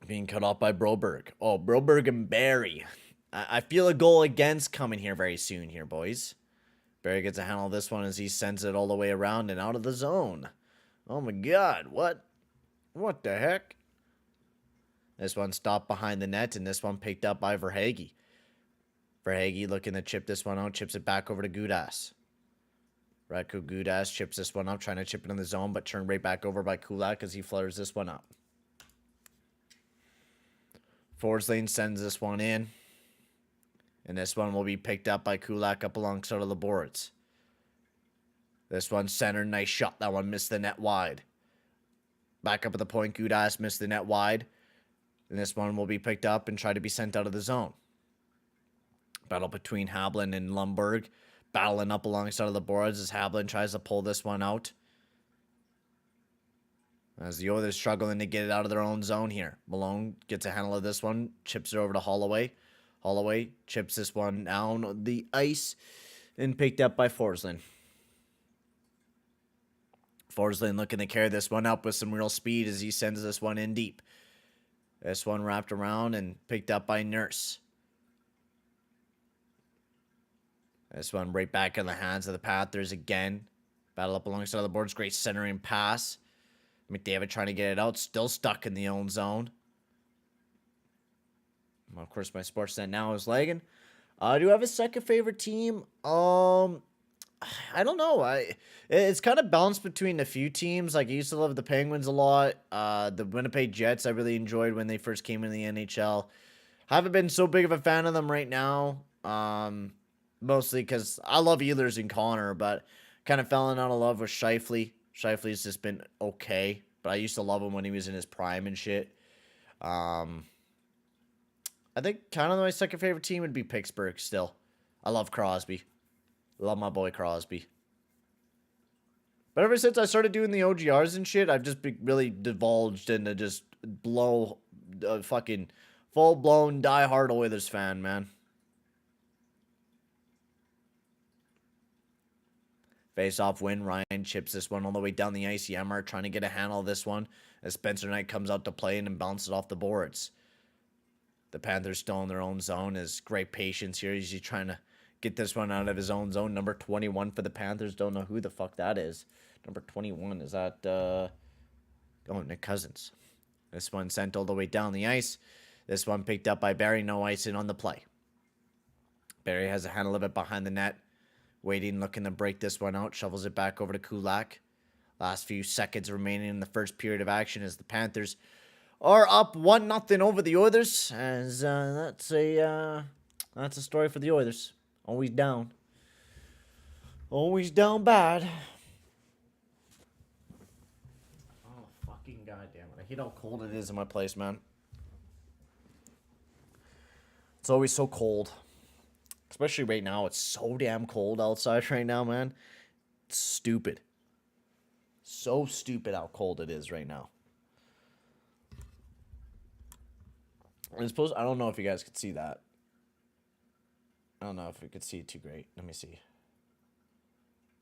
Being cut off by Broberg. Oh, Broberg and Barry. I feel a goal against coming here very soon here, boys. Barry gets a handle of this one as he sends it all the way around and out of the zone. Oh my god, what? What the heck? This one stopped behind the net, and this one picked up by Verhaeghe. Verhaeghe looking to chip this one out. Chips it back over to Gudas. Radko Gudas chips this one up. Trying to chip it in the zone, but turned right back over by Kulak as he flutters this one up. Forwards lane sends this one in. And this one will be picked up by Kulak up alongside of the boards. This one centered. Nice shot. That one missed the net wide. Back up at the point. Gudas missed the net wide. And this one will be picked up and try to be sent out of the zone. Battle between Hablin and Lundberg. Battling up alongside of the boards as Hablin tries to pull this one out. As the Oilers struggling to get it out of their own zone here. Malone gets a handle of this one. Chips it over to Holloway. Holloway chips this one down the ice. And picked up by Forsland. Forsland looking to carry this one up with some real speed as he sends this one in deep. This one wrapped around and picked up by Nurse. This one right back in the hands of the Panthers again. Battle up alongside the boards. Great centering pass. McDavid trying to get it out. Still stuck in the own zone. Well, of course, my Sportsnet now is lagging. Do I have a second favorite team? I don't know. It's kind of balanced between a few teams. Like, I used to love the Penguins a lot. The Winnipeg Jets I really enjoyed when they first came in the NHL. Haven't been so big of a fan of them right now. Mostly because I love Ehlers and Connor, but kind of fell out of love with Scheifele. Scheifele's just been okay, but I used to love him when he was in his prime and shit. I think kind of my second favorite team would be Pittsburgh still. I love Crosby. Love my boy Crosby. But ever since I started doing the OGRs and shit, I've just really divulged into just fucking full-blown die-hard Oilers fan, man. Face-off win. Ryan chips this one all the way down the ice. Yammer trying to get a handle of this one as Spencer Knight comes out to play and bounces it off the boards. The Panthers still in their own zone. Is great patience here. He's trying to get this one out of his own zone. Number 21 for the Panthers. Don't know who the fuck that is. Number 21. Is that, Nick Cousins. This one sent all the way down the ice. This one picked up by Barry. No icing on the play. Barry has a handle of it behind the net. Waiting, looking to break this one out. Shovels it back over to Kulak. Last few seconds remaining in the first period of action as the Panthers are up 1-0 over the Oilers. As that's a story for the Oilers. Always down. Always down bad. Oh, fucking goddamn it. I hate how cold it is in my place, man. It's always so cold. Especially right now. It's so damn cold outside right now, man. It's stupid. So stupid how cold it is right now. I don't know if you guys could see that. I don't know if you could see it too great. Let me see.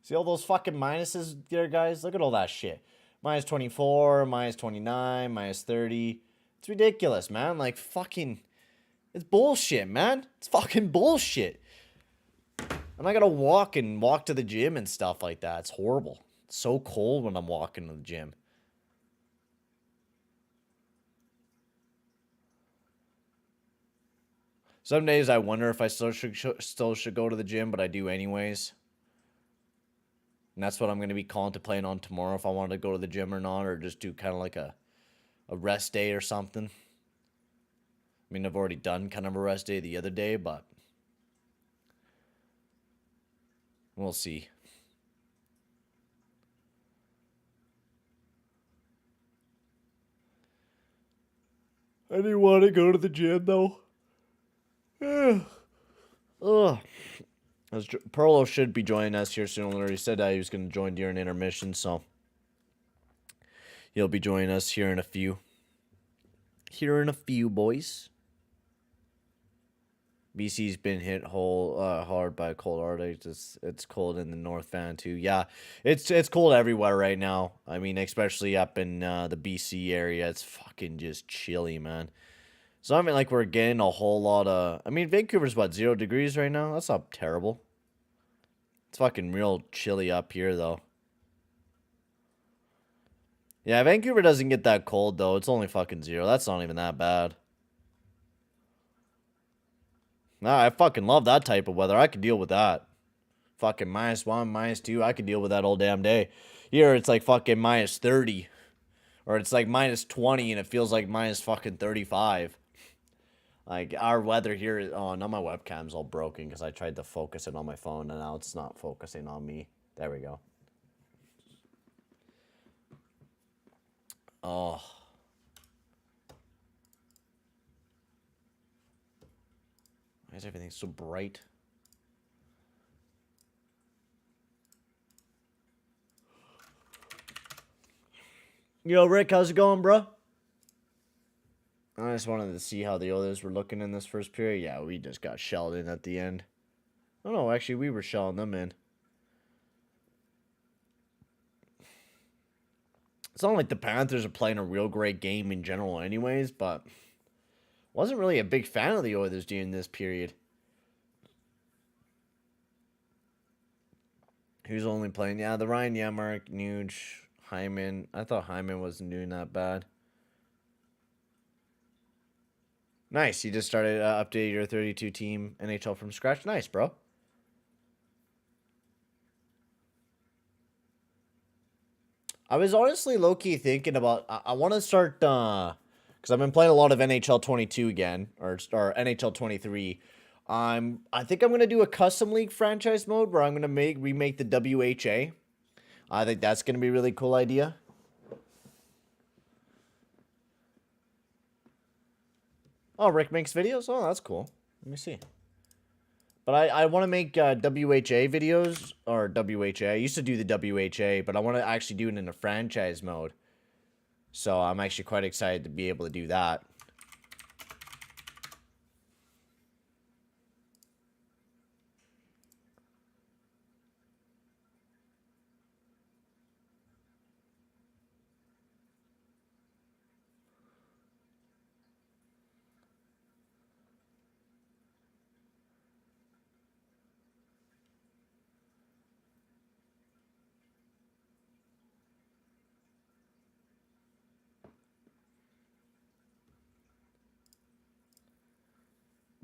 See all those fucking minuses there, guys? Look at all that shit. Minus 24, minus 29, minus 30. It's ridiculous, man. Like, fucking... It's bullshit, man. It's fucking bullshit. I'm not gonna walk to the gym and stuff like that. It's horrible. It's so cold when I'm walking to the gym. Some days I wonder if I still should go to the gym, but I do anyways. And that's what I'm going to be contemplating on tomorrow, if I want to go to the gym or not, or just do kind of like a rest day or something. I mean, I've already done kind of a rest day the other day, but we'll see. I didn't want to go to the gym, though. Ugh. Perlo should be joining us here soon. He said he was going to join during intermission, so he'll be joining us here in a few. Here in a few, boys. BC's been hit hard by a cold Arctic. It's cold in the North Van too. Yeah, it's cold everywhere right now. I mean, especially up in the BC area. It's fucking just chilly, man. So I mean, like, we're getting a whole lot of... I mean, Vancouver's, 0 degrees right now? That's not terrible. It's fucking real chilly up here, though. Yeah, Vancouver doesn't get that cold, though. It's only fucking 0. That's not even that bad. Nah, I fucking love that type of weather. I could deal with that. Fucking -1, -2. I could deal with that all damn day. Here, it's like fucking -30. Or it's like -20 and it feels like minus fucking 35. Like, our weather here is... Oh, now my webcam's all broken because I tried to focus it on my phone and now it's not focusing on me. There we go. Oh. Why is everything so bright? Yo, Rick, how's it going, bro? I just wanted to see how the others were looking in this first period. Yeah, we just got shelled in at the end. Oh, no, actually, we were shelling them in. It's not like the Panthers are playing a real great game in general anyways, but wasn't really a big fan of the Oilers during this period. Who's only playing? Yeah, the Ryan Yamark, Nuge, Hyman. I thought Hyman wasn't doing that bad. Nice. You just started updating your 32 team NHL from scratch. Nice, bro. I was honestly low-key thinking about... I want to start... Because I've been playing a lot of NHL 22 again. Or NHL 23. I think I'm going to do a custom league franchise mode where I'm going to remake the WHA. I think that's going to be a really cool idea. Oh, Rick makes videos? Oh, that's cool. Let me see. But I want to make WHA videos, or WHA. I used to do the WHA, but I want to actually do it in a franchise mode. So I'm actually quite excited to be able to do that.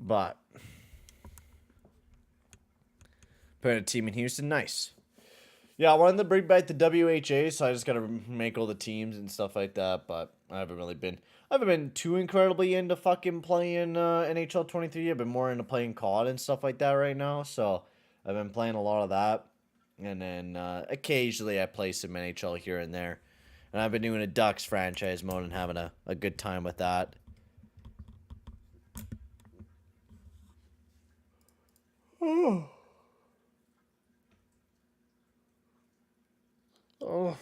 But putting a team in Houston, nice. Yeah, I wanted to bring back the WHA, so I just gotta make all the teams and stuff like that. But I haven't been too incredibly into fucking playing NHL 23. I've been more into playing COD and stuff like that right now. So I've been playing a lot of that, and then occasionally I play some NHL here and there. And I've been doing a Ducks franchise mode and having a good time with that. Oh. Oh.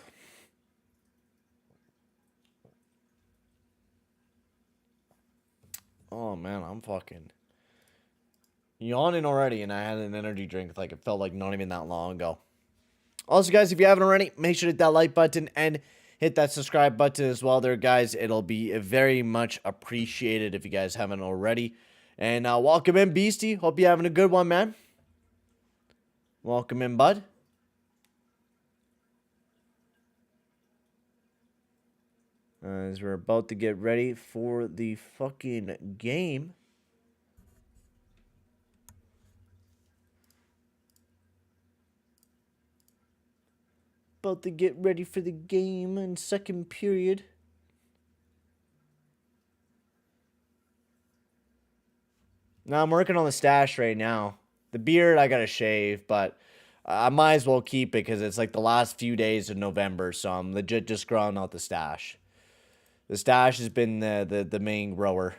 Oh, man, I'm fucking yawning already, and I had an energy drink like it felt like not even that long ago. Also, guys, if you haven't already, make sure to hit that like button and hit that subscribe button as well there, guys. It'll be very much appreciated if you guys haven't already. And welcome in, Beastie. Hope you're having a good one, man. Welcome in, bud. As we're about to get ready for the fucking game. About to get ready for the game in second period. Now I'm working on the stash right now. The beard I gotta shave, but I might as well keep it because it's like the last few days of November, so I'm legit just growing out the stash. The stash has been the main grower.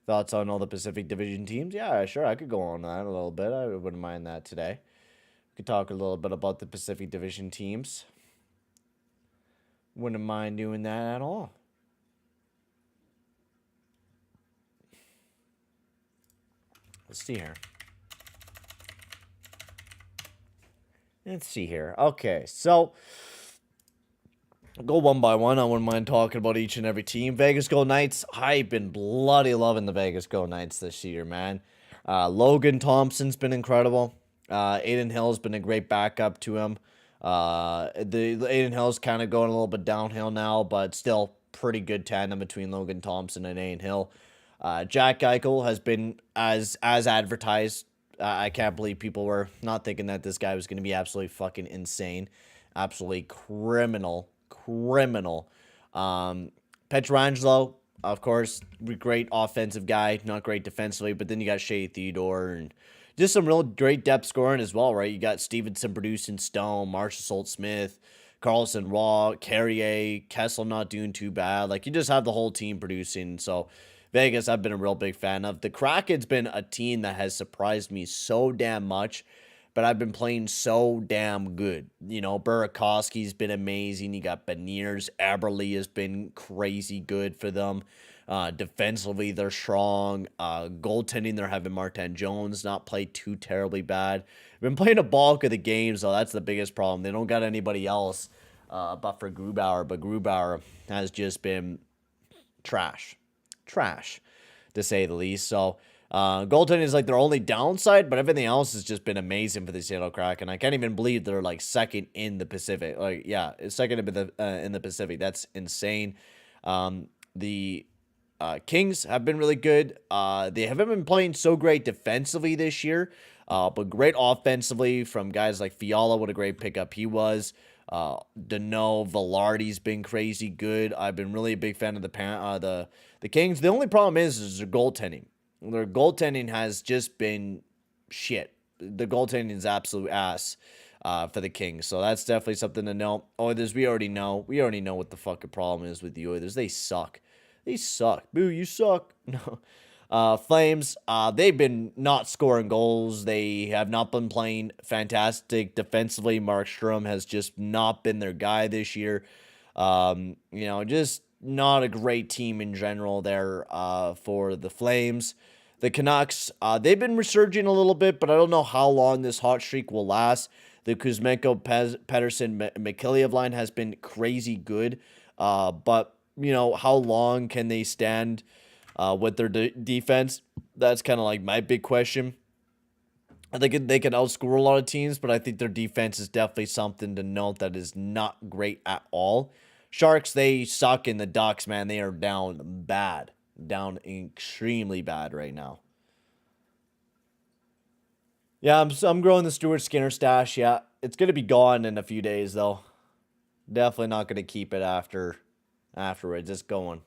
Thoughts on all the Pacific Division teams? Yeah, sure, I could go on that a little bit. I wouldn't mind that today. We could talk a little bit about the Pacific Division teams. Wouldn't mind doing that at all. Let's see here. Let's see here. Okay, so I'll go one by one. I wouldn't mind talking about each and every team. Vegas Golden Knights. I've been bloody loving the Vegas Golden Knights this year, man. Logan Thompson's been incredible. Aiden Hill's been a great backup to him. The Aiden Hill's kind of going a little bit downhill now, but still pretty good tandem between Logan Thompson and Ian Hill. Jack Eichel has been as advertised. I can't believe people were not thinking that this guy was going to be absolutely fucking insane. Absolutely criminal. Pietrangelo, of course, great offensive guy, not great defensively, but then you got Shea Theodore and just some real great depth scoring as well, right? You got Stevenson producing, Stone, Marshall Salt-Smith, Carlson Raw, Carrier, Kessel not doing too bad. Like, you just have the whole team producing. So, Vegas, I've been a real big fan of. The Kraken's been a team that has surprised me so damn much, but I've been playing so damn good. You know, Burakovsky's been amazing. You got Beniers. Eberle has been crazy good for them. Defensively, they're strong. Goaltending, they're having Martin Jones not play too terribly bad. Been playing a bulk of the games, though. That's the biggest problem. They don't got anybody else but for Grubauer. But Grubauer has just been trash, to say the least. So goaltending is like their only downside, but everything else has just been amazing for the Seattle Kraken. I can't even believe they're like second in the Pacific. Like, yeah, it's second in the Pacific. That's insane. The Kings have been really good. They haven't been playing so great defensively this year, but great offensively from guys like Fiala. What a great pickup he was. Dano, Velarde's been crazy good. I've been really a big fan of the Kings. The only problem is their goaltending. Their goaltending has just been shit. The goaltending is absolute ass for the Kings. So that's definitely something to know. Oilers, we already know. We already know what the fucking problem is with the Oilers. They suck. They suck. Boo, you suck. No. Flames, they've been not scoring goals. They have not been playing fantastic defensively. Mark Strom has just not been their guy this year. Just not a great team in general there for the Flames. The Canucks, they've been resurging a little bit, but I don't know how long this hot streak will last. The Kuzmenko, Pedersen, Mikheyev line has been crazy good, but how long can they stand with their defense? That's kind of like my big question. I think they can outscore a lot of teams, but I think their defense is definitely something to note that is not great at all. Sharks, they suck, in the Ducks, man. They are down bad. Down extremely bad right now. Yeah, I'm growing the Stuart Skinner stash. Yeah, it's going to be gone in a few days, though. Definitely not going to keep it afterwards. It's going.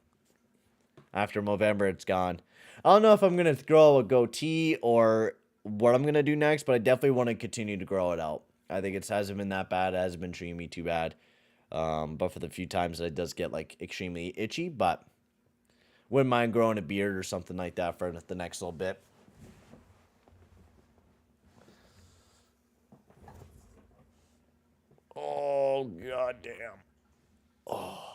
After November, it's gone. I don't know if I'm going to grow a goatee or what I'm going to do next, but I definitely want to continue to grow it out. I think it hasn't been that bad. It hasn't been treating me too bad. But for the few times that it does get like extremely itchy, but wouldn't mind growing a beard or something like that for the next little bit. Oh, goddamn. Oh.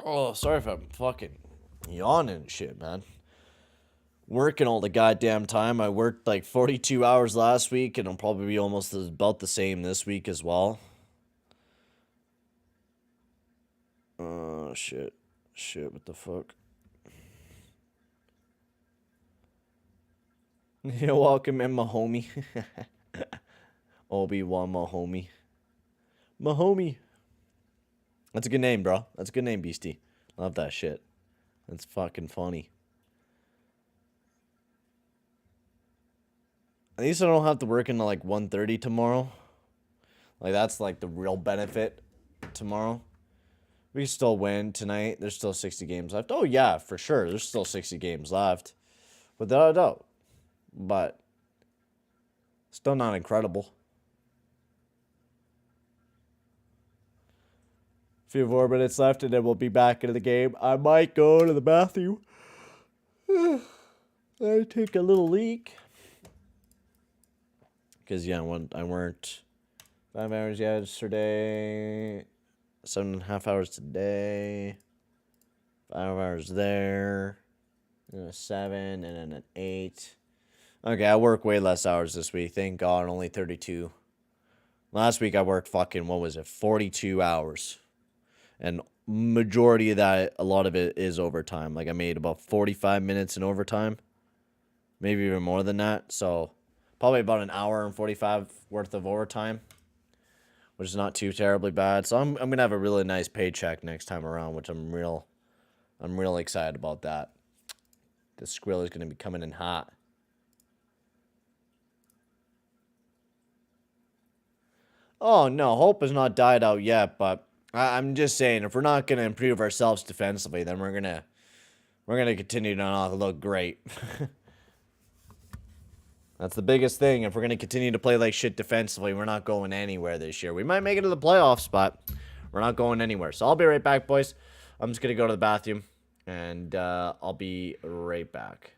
Oh, sorry if I'm fucking yawning and shit, man. Working all the goddamn time. I worked like 42 hours last week, and I'll probably be almost about the same this week as well. Oh, shit. Shit, what the fuck? You're welcome in, my homie. Obi-Wan, my homie. My homie. That's a good name, bro. That's a good name, Beastie. Love that shit. That's fucking funny. At least I don't have to work until like 1:30 tomorrow. Like, that's like the real benefit tomorrow. We can still win tonight. There's still 60 games left. Oh, yeah, for sure. There's still 60 games left. Without a doubt. But still not incredible. A few more minutes left, and then we'll be back into the game. I might go to the bathroom. I take a little leak. Because, yeah, I worked 5 hours yesterday, 7.5 hours today, 5 hours there, 7, and then an 8. Okay, I work way less hours this week. Thank God, only 32. Last week I worked 42 hours. And majority of that, a lot of it is overtime. Like I made about 45 minutes in overtime, maybe even more than that. So probably about an hour and 45 worth of overtime, which is not too terribly bad. So I'm gonna have a really nice paycheck next time around, which I'm real excited about that. The squirrel is gonna be coming in hot. Oh no, hope has not died out yet, but I'm just saying if we're not gonna improve ourselves defensively, then we're gonna continue to not look great. That's the biggest thing. If we're gonna continue to play like shit defensively, we're not going anywhere this year. We might make it to the playoffs, but we're not going anywhere. So I'll be right back, boys. I'm just gonna go to the bathroom, and I'll be right back.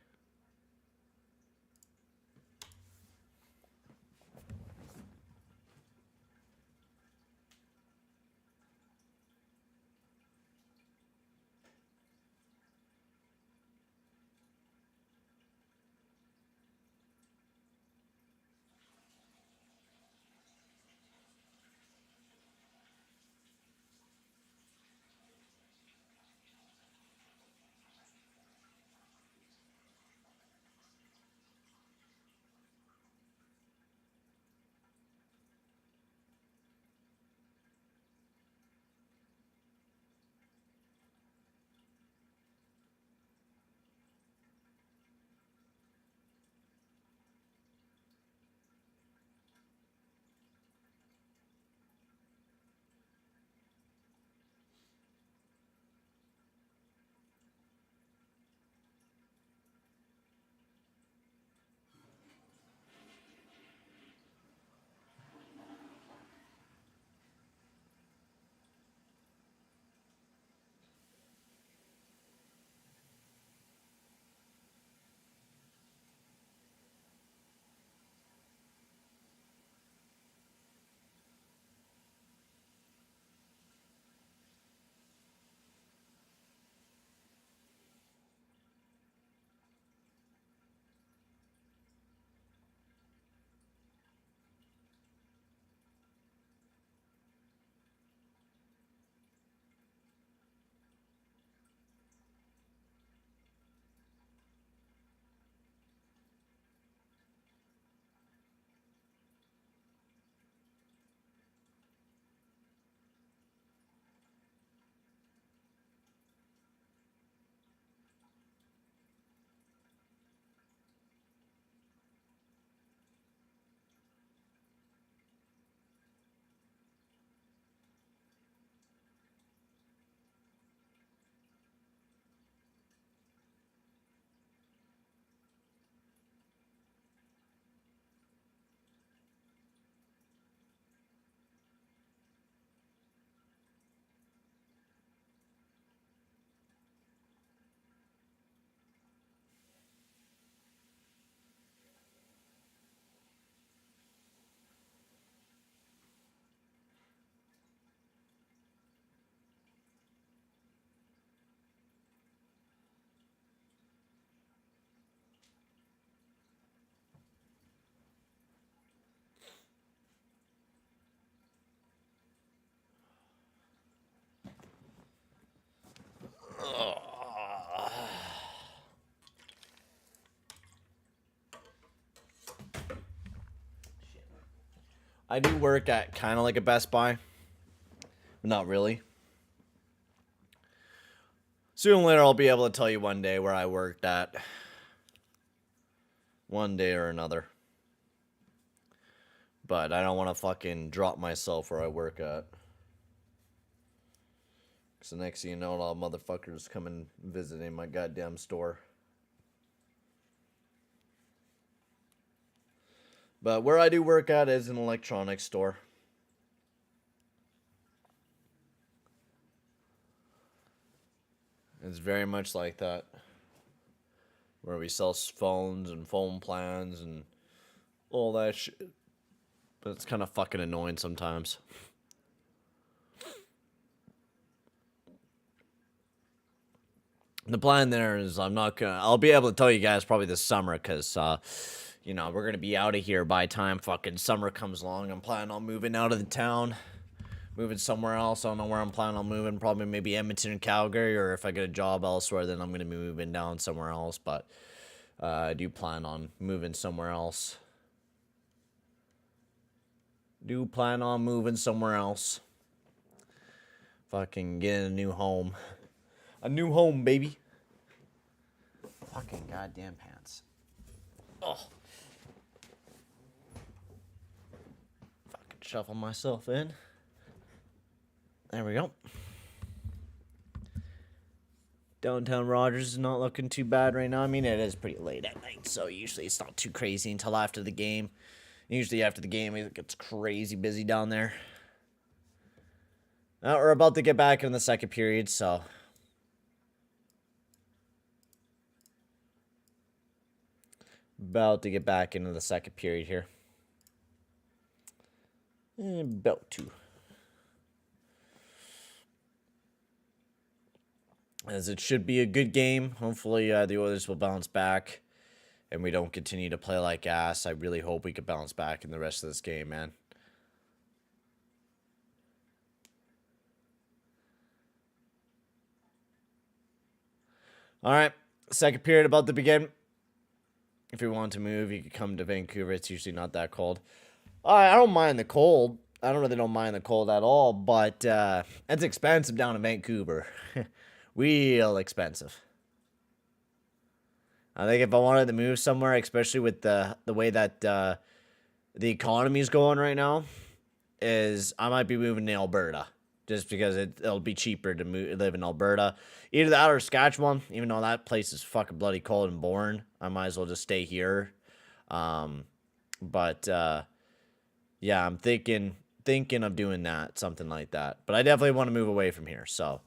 I do work at kind of like a Best Buy, but not really. Sooner or later, I'll be able to tell you one day where I worked at. One day or another. But I don't want to fucking drop myself where I work at. Because the next thing you know, all motherfuckers coming visiting my goddamn store. But where I do work at is an electronics store. It's very much like that. Where we sell phones and phone plans and all that shit. But it's kind of fucking annoying sometimes. The plan there is I'll be able to tell you guys probably this summer because, we're going to be out of here by the time fucking summer comes along. I'm planning on moving out of the town, moving somewhere else. I don't know where I'm planning on moving. Probably maybe Edmonton and Calgary, or if I get a job elsewhere, then I'm going to be moving down somewhere else. But I do plan on moving somewhere else. Do plan on moving somewhere else. Fucking get a new home. A new home, baby. Fucking goddamn pants. Oh. Fucking shuffle myself in. There we go. Downtown Rogers is not looking too bad right now. I mean, it is pretty late at night, so usually it's not too crazy until after the game. Usually after the game, it gets crazy busy down there. Now we're about to get back in the second period, so... About to get back into the second period here. About to. As it should be a good game. Hopefully the Oilers will bounce back and we don't continue to play like ass. I really hope we could bounce back in the rest of this game, man. All right, second period about to begin. If you want to move, you could come to Vancouver. It's usually not that cold. I don't mind the cold. I don't mind the cold at all, but it's expensive down in Vancouver. Real expensive. I think if I wanted to move somewhere, especially with the way that the economy is going right now, is I might be moving to Alberta. Just because it'll be cheaper to live in Alberta. Either that or Saskatchewan, even though that place is fucking bloody cold and boring. I might as well just stay here. Yeah, I'm thinking of doing that, something like that. But I definitely want to move away from here, so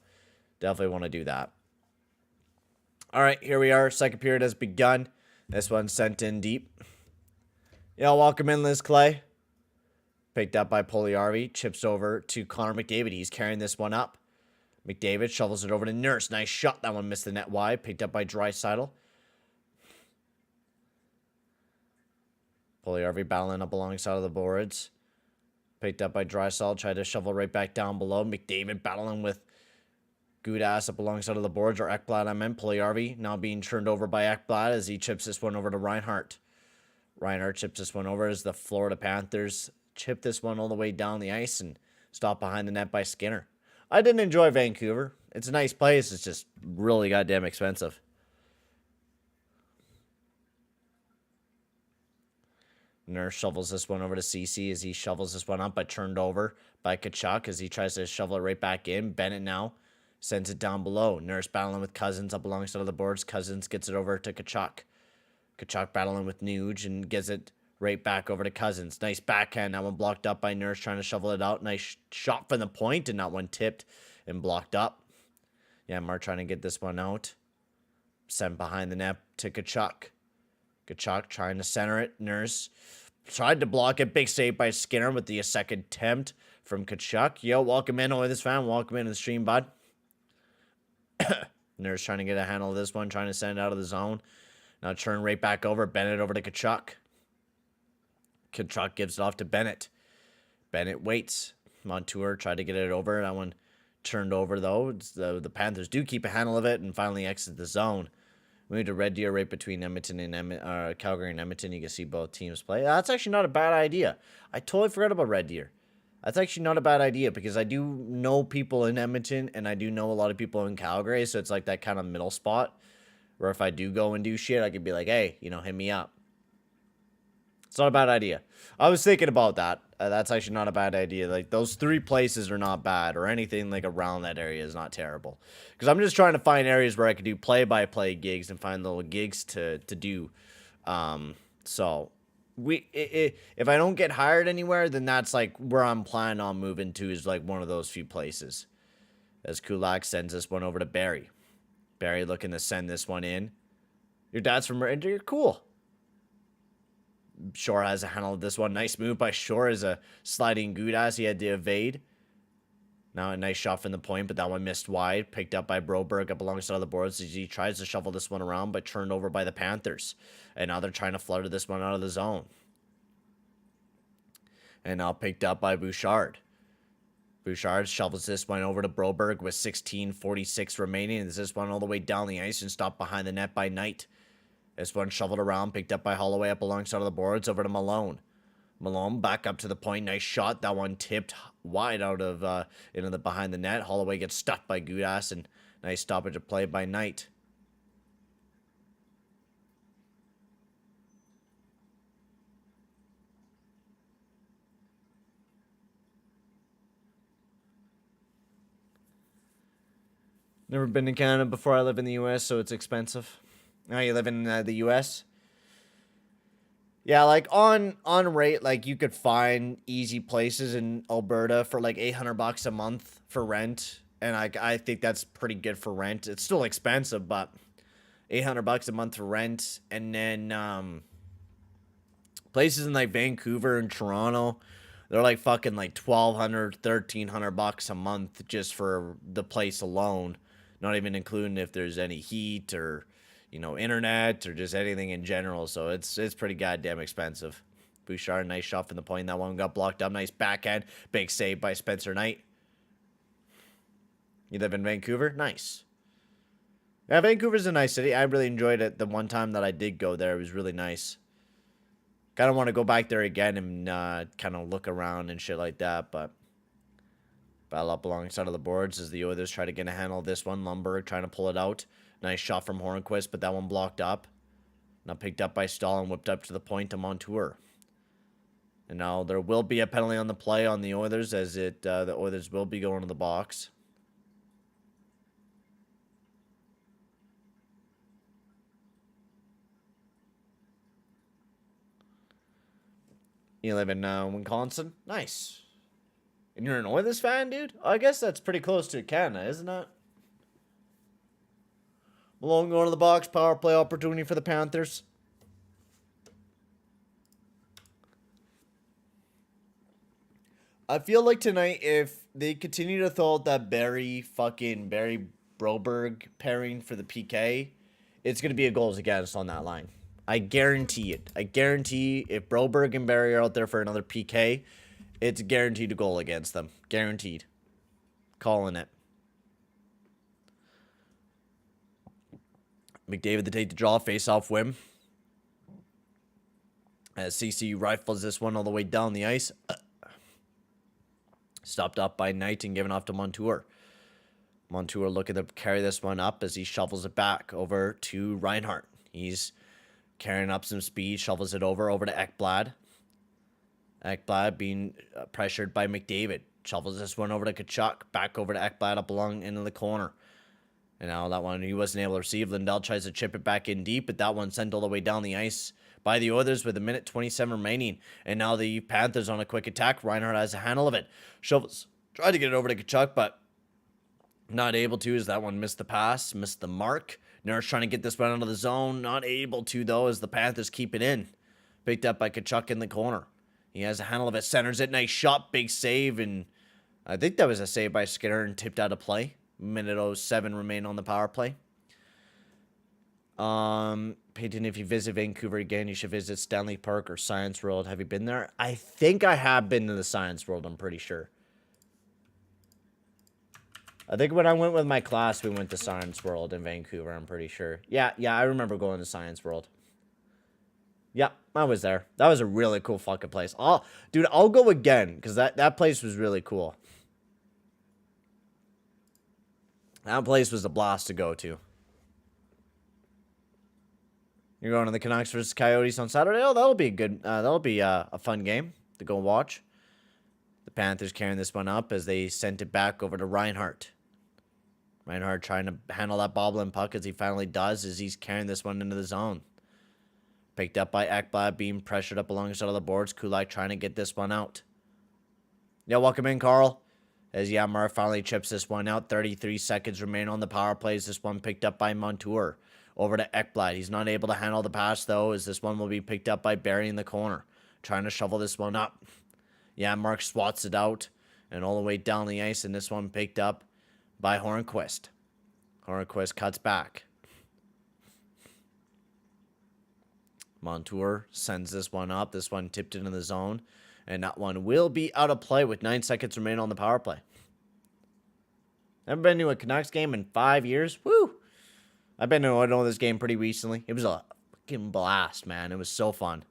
definitely want to do that. All right, here we are. Second period has begun. This one sent in deep. Yeah, welcome in, Liz Clay. Picked up by Puljujärvi. Chips over to Connor McDavid. He's carrying this one up. McDavid shovels it over to Nurse. Nice shot. That one missed the net wide. Picked up by Draisaitl. Puljujärvi battling up alongside of the boards. Picked up by Draisaitl. Tried to shovel right back down below. McDavid battling with Gudas up alongside of the boards. Or Ekblad, I meant. Puljujärvi now being turned over by Ekblad as he chips this one over to Reinhart. Reinhart chips this one over as the Florida Panthers chip this one all the way down the ice and stop behind the net by Skinner. I didn't enjoy Vancouver. It's a nice place. It's just really goddamn expensive. Nurse shovels this one over to CC as he shovels this one up, but turned over by Tkachuk as he tries to shovel it right back in. Bennett now sends it down below. Nurse battling with Cousins up alongside of the boards. Cousins gets it over to Tkachuk. Tkachuk battling with Nuge and gets it right back over to Cousins. Nice backhand. That one blocked up by Nurse trying to shovel it out. Nice shot from the point, and that one tipped and blocked up. Yeah, Mark trying to get this one out. Sent behind the net to Tkachuk. Tkachuk trying to center it. Nurse tried to block it. Big save by Skinner with the second attempt from Tkachuk. Yo, welcome in, Oilers fan. Welcome into the stream, bud. Nurse trying to get a handle of this one. Trying to send it out of the zone. Now turn right back over. Bennett over to Tkachuk. Tkachuk gives it off to Bennett. Bennett waits. Montour tried to get it over. That one turned over, though. The Panthers do keep a handle of it and finally exit the zone. We need a Red Deer right between Edmonton and Calgary and Edmonton. You can see both teams play. That's actually not a bad idea. I totally forgot about Red Deer. That's actually not a bad idea because I do know people in Edmonton and I do know a lot of people in Calgary. So it's like that kind of middle spot where if I do go and do shit, I could be like, hey, hit me up. It's not a bad idea. I was thinking about that. That's actually not a bad idea. Like, those three places are not bad, or anything like around that area is not terrible. Because I'm just trying to find areas where I could do play-by-play gigs and find little gigs to do. So, if I don't get hired anywhere, then that's like where I'm planning on moving to, is like one of those few places. As Kulak sends this one over to Barry. Barry looking to send this one in. Your dad's from Red Deer? Cool. Shore has a handle of this one. Nice move by Shore as a sliding Gudas. He had to evade. Now a nice shot from the point, but that one missed wide. Picked up by Broberg up alongside of the boards as he tries to shovel this one around, but turned over by the Panthers. And now they're trying to flutter this one out of the zone. And now picked up by Bouchard. Bouchard shovels this one over to Broberg with 16:46 remaining. And this one all the way down the ice and stopped behind the net by Knight. This one shoveled around, picked up by Holloway up alongside of the boards over to Malone. Malone back up to the point. Nice shot. That one tipped wide out of into the behind the net. Holloway gets stuck by Gudas, and nice stoppage of play by Knight. Never been to Canada before. I live in the U.S., so it's expensive. Now you live in the U.S.? Yeah, like on rate, like you could find easy places in Alberta for like $800 a month for rent, and I think that's pretty good for rent. It's still expensive, but $800 a month for rent, and then places in like Vancouver and Toronto, they're like fucking like $1,200, $1,300 a month just for the place alone. Not even including if there's any heat or, you know, internet or just anything in general. So it's pretty goddamn expensive. Bouchard, nice shot from the point. That one got blocked up. Nice backhand. Big save by Spencer Knight. You live in Vancouver? Nice. Yeah, Vancouver's a nice city. I really enjoyed it the one time that I did go there. It was really nice. Kind of want to go back there again and kind of look around and shit like that, but battle up alongside of the boards as the Oilers try to get a handle of this one. Lundberg trying to pull it out. Nice shot from Hornquist, but that one blocked up. Now picked up by Stahl and whipped up to the point to Montour. And now there will be a penalty on the play on the Oilers as the Oilers will be going to the box. You live in Wisconsin? Nice. And you're an Oilers fan, dude? I guess that's pretty close to Canada, isn't it? Malone going to the box. Power play opportunity for the Panthers. I feel like tonight, if they continue to throw out that Barry Broberg pairing for the PK, it's going to be a goals against on that line. I guarantee it. I guarantee if Broberg and Barry are out there for another PK, it's guaranteed a goal against them. Guaranteed. Calling it. McDavid to take the draw, face-off win. As CC rifles this one all the way down the ice. Stopped up by Knight and given off to Montour. Montour looking to carry this one up as he shovels it back over to Reinhart. He's carrying up some speed, shovels it over to Ekblad. Ekblad being pressured by McDavid. Shovels this one over to Tkachuk. Back over to Ekblad up along into the corner. And now that one he wasn't able to receive. Lindell tries to chip it back in deep, but that one sent all the way down the ice by the Oilers with 1:27 remaining. And now the Panthers on a quick attack. Reinhart has a handle of it. Shovels. Tried to get it over to Tkachuk, but not able to as that one missed the pass, missed the mark. Nurse trying to get this one out of the zone. Not able to, though, as the Panthers keep it in. Picked up by Tkachuk in the corner. He has a handle of it, centers it, nice shot, big save, and I think that was a save by Skinner and tipped out of play. 1:07 remain on the power play. Peyton, if you visit Vancouver again, you should visit Stanley Park or Science World. Have you been there? I think I have been to the Science World, I'm pretty sure. I think when I went with my class, we went to Science World in Vancouver, I'm pretty sure. Yeah, I remember going to Science World. Yeah, I was there. That was a really cool fucking place. Dude, I'll go again, because that place was really cool. That place was a blast to go to. You're going to the Canucks versus Coyotes on Saturday? Oh, that'll be a good, that'll be a fun game to go watch. The Panthers carrying this one up as they sent it back over to Reinhart. Reinhart trying to handle that bobbling puck as he finally does as he's carrying this one into the zone. Picked up by Ekblad, being pressured up alongside of the boards. Kulak trying to get this one out. Yeah, welcome in, Carl. As Yamar finally chips this one out. 33 seconds remain on the power plays. This one picked up by Montour. Over to Ekblad. He's not able to handle the pass, though, as this one will be picked up by Barry in the corner. Trying to shovel this one up. Yeah, Mark swats it out. And all the way down the ice. And this one picked up by Hornquist. Hornquist cuts back. Montour sends this one up. This one tipped into the zone. And that one will be out of play with 9 seconds remaining on the power play. Haven't been to a Canucks game in 5 years. Woo! I've been to this game pretty recently. It was a fucking blast, man. It was so fun.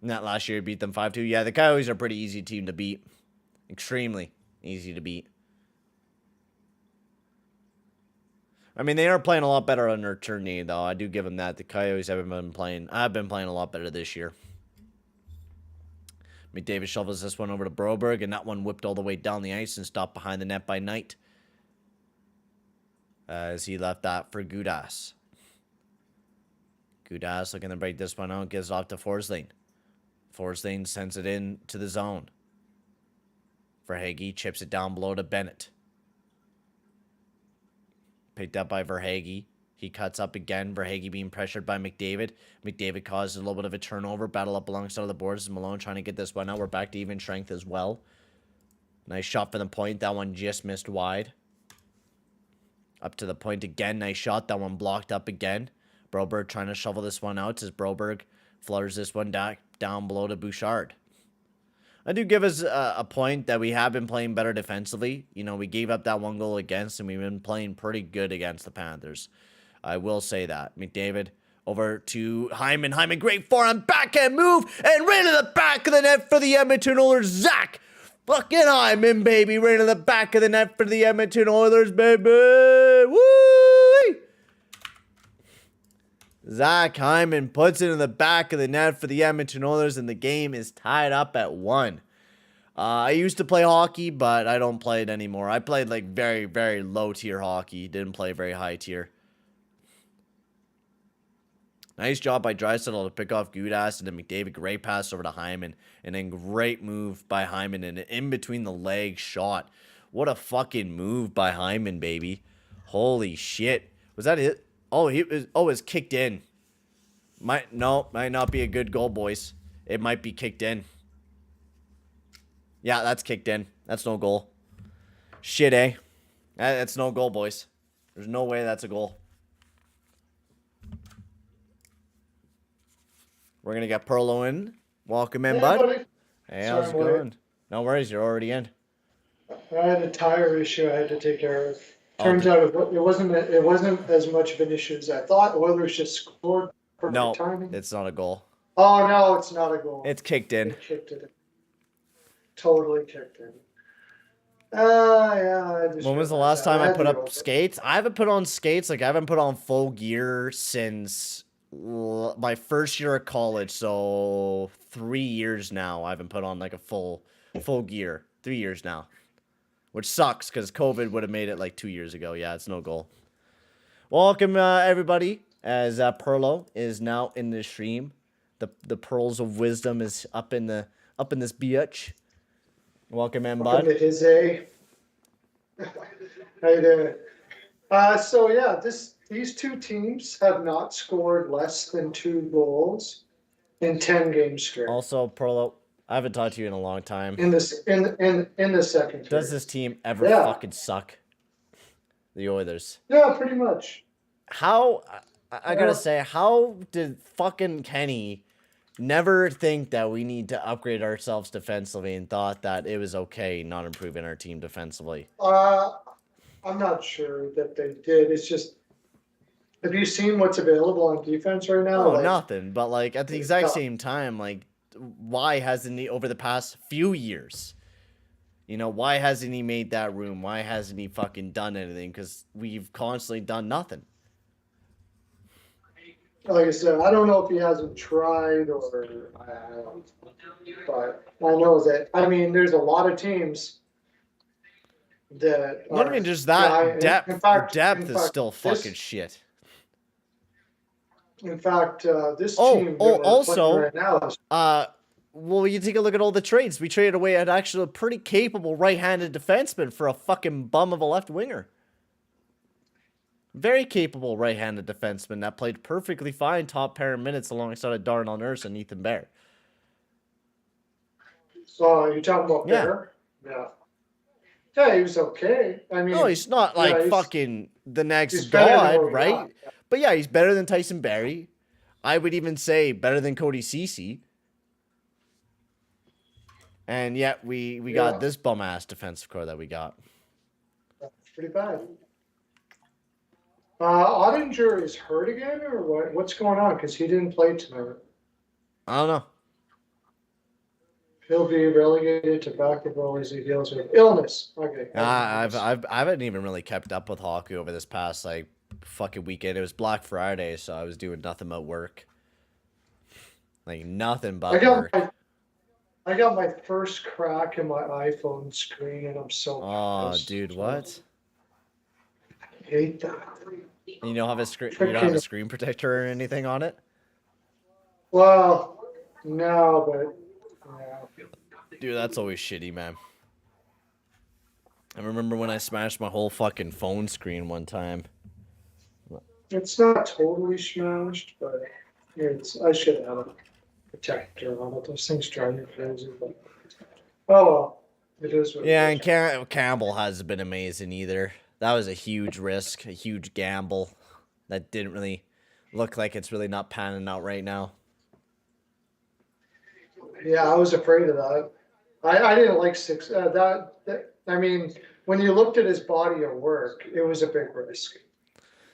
And that last year, beat them 5-2. Yeah, the Coyotes are a pretty easy team to beat. Extremely easy to beat. I mean, they are playing a lot better under Tourney, though. I do give them that. The Coyotes haven't been playing. I've been playing a lot better this year. McDavid shovels this one over to Broberg, and that one whipped all the way down the ice and stopped behind the net by Knight. As he left that for Gudas. Gudas looking to break this one out, gives it off to Forsling. Forsling sends it in to the zone. Verhaeghe chips it down below to Bennett. Picked up by Verhaeghe. He cuts up again. Verhaeghe being pressured by McDavid. McDavid causes a little bit of a turnover. Battle up alongside of the boards. Malone trying to get this one out. We're back to even strength as well. Nice shot for the point. That one just missed wide. Up to the point again. Nice shot. That one blocked up again. Broberg trying to shovel this one out as Broberg flutters this one down below to Bouchard. I do give us a point that we have been playing better defensively. You know, we gave up that one goal against, and we've been playing pretty good against the Panthers. I will say that. McDavid over to Hyman. Hyman, great forehand, backhand move, and right to the back of the net for the Edmonton Oilers. Zach fucking Hyman, baby. Right to the back of the net for the Edmonton Oilers, baby. Woo! Zach Hyman puts it in the back of the net for the Edmonton Oilers, and the game is tied up at 1. I used to play hockey, but I don't play it anymore. I played like very, very low tier hockey. Didn't play very high tier. Nice job by Draisaitl to pick off Gudas, and then McDavid, great pass over to Hyman, and then great move by Hyman, and an in between the legs shot. What a fucking move by Hyman, baby. Holy shit. Was that it? Oh, it's kicked in. Might not be a good goal, boys. It might be kicked in. Yeah, that's kicked in. That's no goal. Shit, eh? That's no goal, boys. There's no way that's a goal. We're going to get Perlo in. Welcome in, bud. Buddy. Hey, how's it going? No worries, you're already in. I had a tire issue I had to take care of. Turns out it wasn't as much of an issue as I thought. Oilers just scored. Perfect timing. It's not a goal. Oh no, it's not a goal. It's kicked in. It kicked it. Totally kicked in. Yeah. When was the last time I put up skates? I haven't put on skates. Like I haven't put on full gear since my first year of college. So 3 years now. I haven't put on like a full gear. 3 years now. Which sucks because COVID would have made it like 2 years ago. Yeah, it's no goal. Welcome everybody, as Perlo is now in the stream. The pearls of wisdom is up in this bitch. Welcome in, bud. Welcome to his A. How you doing? So yeah, these two teams have not scored less than 2 goals in 10 games straight. Also, Perlo, I haven't talked to you in a long time. In the second. Does this team ever fucking suck? The Oilers. Yeah, pretty much. How I gotta say, how did fucking Kenny never think that we need to upgrade ourselves defensively and thought that it was okay not improving our team defensively? I'm not sure that they did. It's just, have you seen what's available on defense right now? Oh, nothing. But like at the exact same time, like why hasn't he over the past few years? You know, why hasn't he made that room? Why hasn't he fucking done anything? Because we've constantly done nothing. Like I said, I don't know if he hasn't tried or, but I know that, I mean, there's a lot of teams that. Not even just that, depth is still fucking shit. In fact, this team also, right now is, well, you take a look at all the trades. We traded away an actually pretty capable right-handed defenseman for a fucking bum of a left winger. Very capable right-handed defenseman that played perfectly fine top pair minutes alongside of Darnell Nurse and Ethan Bear. So you're talking about Bear? Yeah. Yeah, he was okay. I mean, no, he's not like fucking the next god, right? But yeah, he's better than Tyson Barrie. I would even say better than Cody Ceci. And yet we got this bum ass defensive core that we got. That's pretty bad. Ottinger is hurt again, or what? What's going on? Because he didn't play tonight. I don't know. He'll be relegated to basketball as he deals with illness. Okay. I haven't even really kept up with hockey over this past like fucking weekend. It was Black Friday, so I was doing nothing but work. Like nothing but work. I got my first crack in my iPhone screen, and I'm so. Oh, dude, what? I hate that. You don't have a screen. You don't have a screen protector or anything on it. Well, no, but. Yeah. Dude, that's always shitty, man. I remember when I smashed my whole fucking phone screen one time. It's not totally smashed, but I should have a protector on it. Those things drive me crazy. But, oh well, it is what yeah, it is. and Campbell hasn't been amazing either. That was a huge risk, a huge gamble that didn't really look like it's really not panning out right now. Yeah, I was afraid of that. I didn't like six. I mean, when you looked at his body of work, it was a big risk.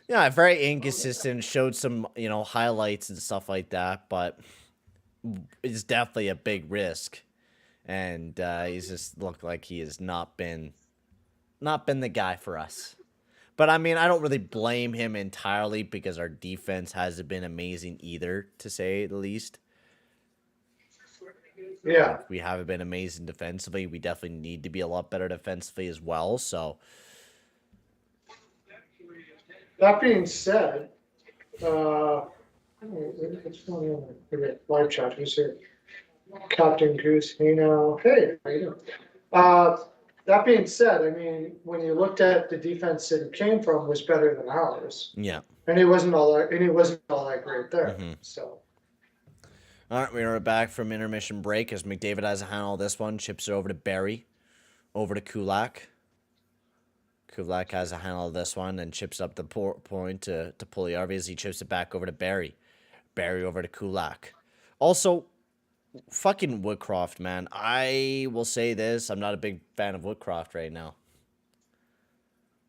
Yeah, very inconsistent. Showed some, highlights and stuff like that, but it's definitely a big risk. And he's just looked like he has not been the guy for us. But I mean, I don't really blame him entirely because our defense hasn't been amazing either, to say the least. Yeah. Like, we haven't been amazing defensively. We definitely need to be a lot better defensively as well. So, that being said, live chat, who's here? Captain Goose, hey now. Hey, how you doing? That being said, I mean, when you looked at the defense that he came from was better than ours. yeah. And he wasn't all that great there. Mm-hmm. So. All right, we are back from intermission break as McDavid has a handle this one, chips it over to Barry, over to Kulak. Kulak has a handle of this one and chips up the point to Puljujärvi as he chips it back over to Barry. Barry over to Kulak. Also, fucking Woodcroft, man. I will say this, I'm not a big fan of Woodcroft right now.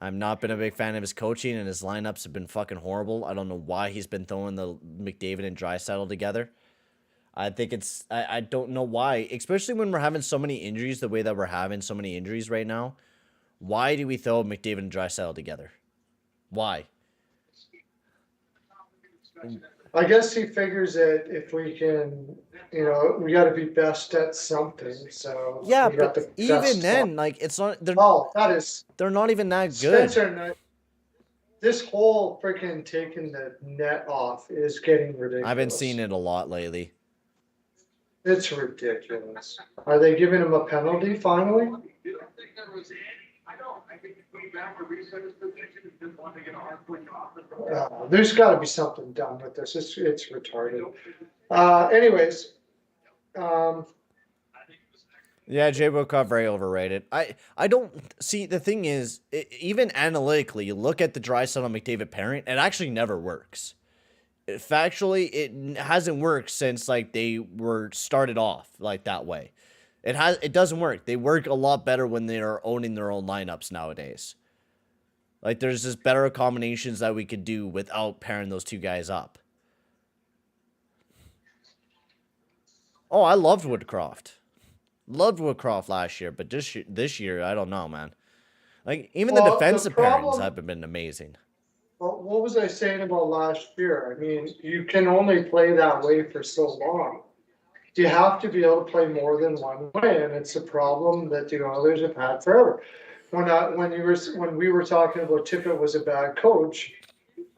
I've not been a big fan of his coaching, and his lineups have been fucking horrible. I don't know why he's been throwing the McDavid and Draisaitl together. I think I don't know why, especially when we're having so many injuries the way that we're having so many injuries right now. Why do we throw McDavid and Draisaitl together? Why? I guess he figures that if we can, we got to be best at something. So yeah, but even then, like it's not. They're not even that good. Spencer, this whole freaking taking the net off is getting ridiculous. I've been seeing it a lot lately. It's ridiculous. Are they giving him a penalty finally? There's got to be something done with this. It's retarded. Anyways. Yeah, J-Bokov very overrated. I don't see, the thing is, even analytically, you look at the Draisaitl and McDavid pairing, it actually never works. Factually, it hasn't worked since like they were started off like that way. It doesn't work. They work a lot better when they are owning their own lineups nowadays. Like there's just better combinations that we could do without pairing those two guys up. Oh, I loved Woodcroft. Loved Woodcroft last year, but this year, I don't know, man. Like even the defensive pairings have been amazing. Well, what was I saying about last year? I mean, you can only play that way for so long. You have to be able to play more than one way, and it's a problem that the Oilers have had forever. When we were talking about Tippett was a bad coach,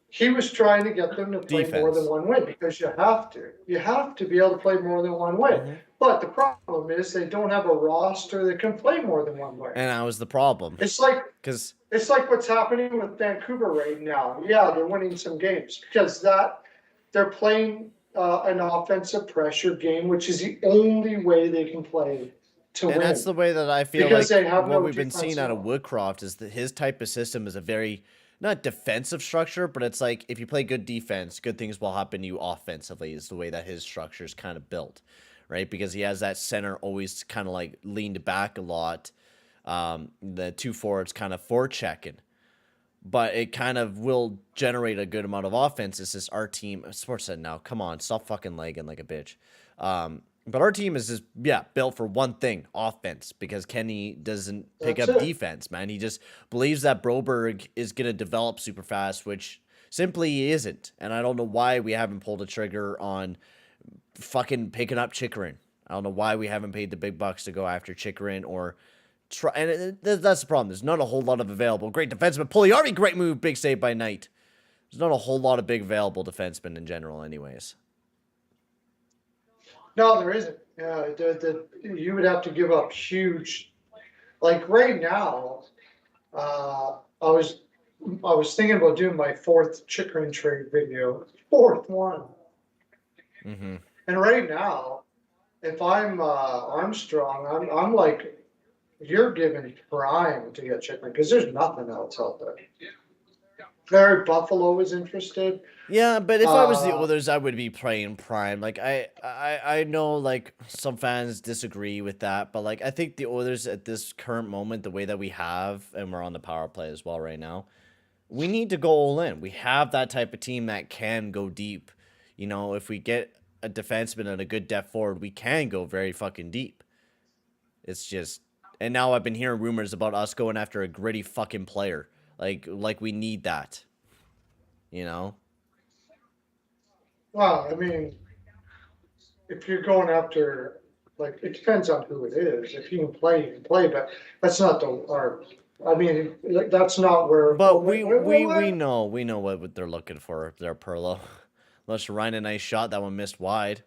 he was trying to get them to play more than one way because you have to. You have to be able to play more than one way. Mm-hmm. But the problem is they don't have a roster that can play more than one way. And that was the problem. It's like what's happening with Vancouver right now. Yeah, they're winning some games because they're playing an offensive pressure game, which is the only way they can play to win. And that's the way that I feel because like what we've been seeing out of Woodcroft is that his type of system is a very not defensive structure, but it's like if you play good defense, good things will happen to you offensively is the way that his structure is kind of built, right? Because he has that center always kind of like leaned back a lot. The two forwards kind of forechecking, but it kind of will generate a good amount of offense. It's just our team. Sportsnet now, come on, stop fucking lagging like a bitch. But our team is just built for one thing, offense, because Kenny doesn't pick That's up it. defense, man. He just believes that Broberg is gonna develop super fast, which simply he isn't. And I don't know why we haven't pulled a trigger on fucking picking up Chikrin. I don't know why we haven't paid the big bucks to go after Chikrin or try. And that's the problem. There's not a whole lot of available great defenseman. Pugliarvi, great move, big save by Knight. There's not a whole lot of big available defensemen in general, anyways. No, there isn't. Yeah, you would have to give up huge. Like right now, I was thinking about doing my fourth chicken trade video, fourth one. Mm-hmm. And right now, if I'm Armstrong, I'm like, you're giving prime to get chicken because there's nothing else out there. Very Buffalo is interested. Yeah, but if I was the Oilers, I would be playing prime. Like I know like some fans disagree with that, but like I think the Oilers at this current moment, the way that we have, and we're on the power play as well right now, we need to go all in. We have that type of team that can go deep. You know, if we get a defenseman and a good depth forward, we can go very fucking deep. It's just, and now I've been hearing rumors about us going after a gritty fucking player. Like we need that. You know? Well, I mean, if you're going after, like, it depends on who it is. If you can play, you can play, but that's not I mean, that's not where. But we know what they're looking for. Their Perlo. Unless Ryan a nice shot, that one missed wide.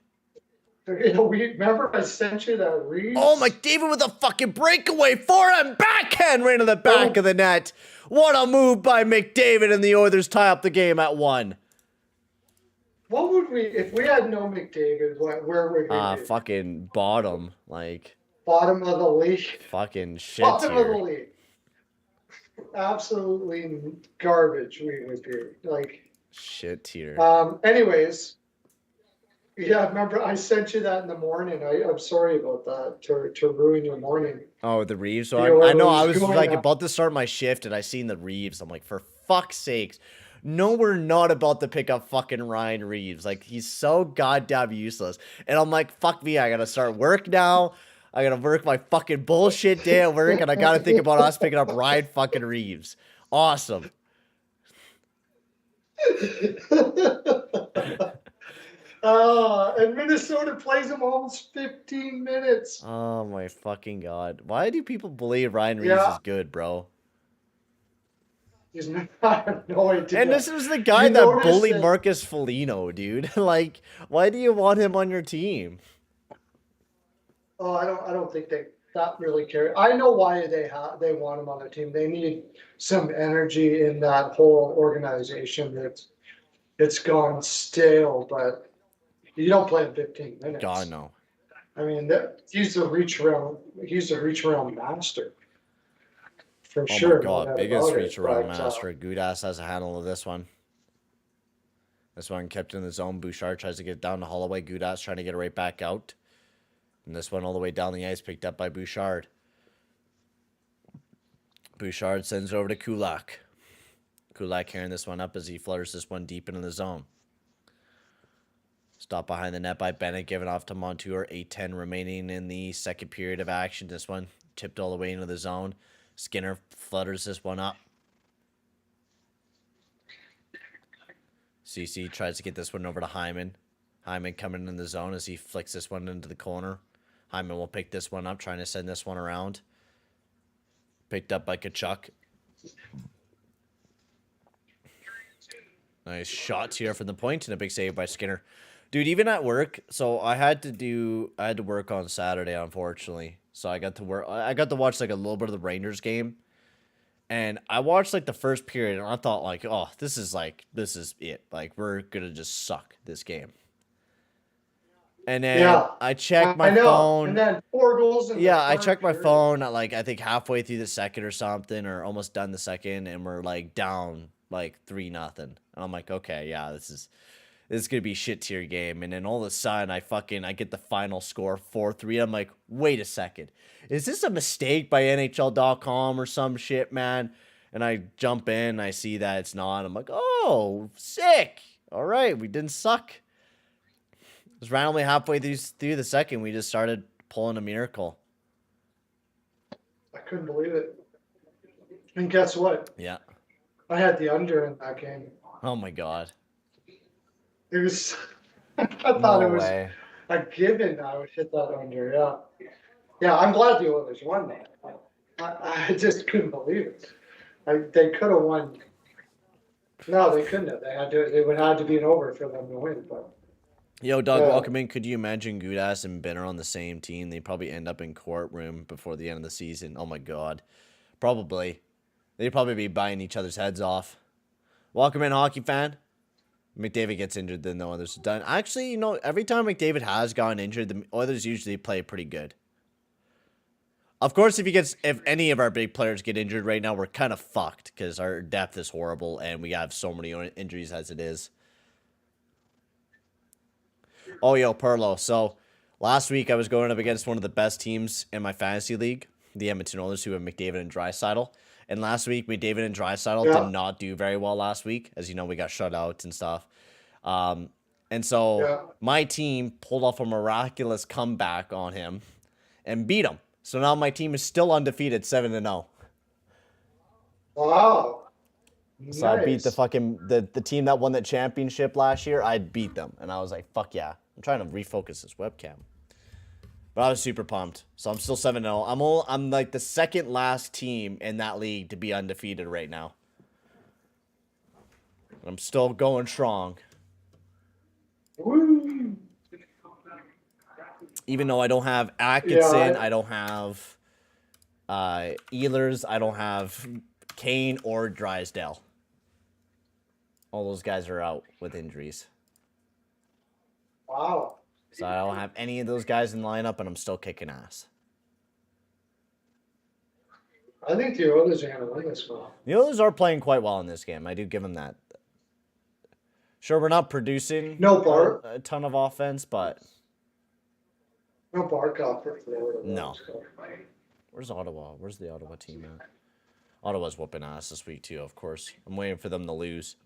Remember I sent you that read. Oh, McDavid with a fucking breakaway forehand backhand right into the back of the net. What a move by McDavid, and the Oilers tie up the game at 1. What would we, if we had no McDavid, where would we be? Fucking bottom, like Bottom of the league. fucking shit Bottom of the tier. league. Absolutely garbage we would be. Like, Shit tier. anyways, yeah, remember I sent you that in the morning. I'm sorry about that to ruin your morning. Oh, the Reeves. So You know, I know it I was was going like up. about to start my shift, and I seen the Reeves. I'm like, for fuck's sakes. No, we're not about to pick up fucking Ryan Reeves. Like, he's so goddamn useless. And I'm like, fuck me, I gotta start work now. I gotta work my fucking bullshit day at work, and I gotta think about us picking up Ryan fucking Reeves. Awesome. And Minnesota plays him almost 15 minutes. Oh my fucking god. Why do people believe Ryan Reeves Yeah. is good, bro? He's not, I have no idea. And this was the guy You that notice bullied that- Marcus Foligno, dude. Like, why do you want him on your team? Oh, I don't think they that really care. I know why they want him on their team. They need some energy in that whole organization. It's gone stale, but you don't play in 15 minutes. God, no. I mean, he's a reach around master. For Oh sure. my god, no doubt biggest about it, reach around but, master. Gudas has a handle of this one. This one kept in the zone. Bouchard tries to get it down to Holloway. Gudas trying to get it right back out. And this one all the way down the ice, picked up by Bouchard. Bouchard sends it over to Kulak. Kulak carrying this one up as he flutters this one deep into the zone. Stop behind the net by Bennett, giving off to Montour. 8:10 remaining in the second period of action. This one tipped all the way into the zone. Skinner flutters this one up. CC tries to get this one over to Hyman. Hyman coming in the zone as he flicks this one into the corner. Hyman will pick this one up, trying to send this one around. Picked up by Kachuk. Nice shots here from the point, and a big save by Skinner. Dude, even at work, so I had to work on Saturday, unfortunately. So I got to watch like a little bit of the Rangers game. And I watched like the first period, and I thought like, oh, this is it. Like, we're gonna just suck this game. And then I checked my phone. And then 4 goals. I checked my phone at like I think halfway through the second or something, or almost done the second, and we're like down like 3-0. And I'm like, okay, yeah, this is gonna be a shit tier game. And then all of a sudden I get the final score 4-3. I'm like, wait a second. Is this a mistake by NHL.com or some shit, man? And I jump in, I see that it's not. I'm like, oh, sick. All right, we didn't suck. Just randomly halfway through the second, we just started pulling a miracle. I couldn't believe it. And guess what? Yeah. I had the under in that game. Oh my god. It was. I thought No it was way. a given. I would hit that under. Yeah. Yeah. I'm glad the Oilers won that. I just couldn't believe it. They could have won. No, they couldn't have. They had to. It would have to be an over for them to win. But Yo, Doug, welcome in. Could you imagine Gudas and Benner on the same team? They'd probably end up in courtroom before the end of the season. Oh my god. Probably. They'd probably be buying each other's heads off. Welcome in, hockey fan. McDavid gets injured, then the Oilers are done. Actually, every time McDavid has gotten injured, the Oilers usually play pretty good. Of course, if any of our big players get injured right now, we're kind of fucked because our depth is horrible and we have so many injuries as it is. Oh, yo, Perlo. So, last week I was going up against one of the best teams in my fantasy league, the Edmonton Oilers, who have McDavid and Draisaitl. And last week, McDavid and Draisaitl did not do very well last week. As you know, we got shut out and stuff. And so my team pulled off a miraculous comeback on him and beat him. So now my team is still undefeated, 7-0. wow. So I beat the team that won the championship last year. I beat them, and I was like, "Fuck yeah!" I'm trying to refocus this webcam, but I was super pumped. So I'm still 7-0. I'm like the second last team in that league to be undefeated right now. I'm still going strong. Woo. Even though I don't have Atkinson, I don't have Ehlers, I don't have Kane or Drysdale. All those guys are out with injuries. Wow. So I don't have any of those guys in the lineup, and I'm still kicking ass. I think the Oilers are going to win this one. The Oilers are playing quite well in this game. I do give them that. Sure, we're not producing a ton of offense, but... No Barkov for Florida. No. Where's Ottawa? Where's the Ottawa team at? Ottawa's whooping ass this week, too, of course. I'm waiting for them to lose.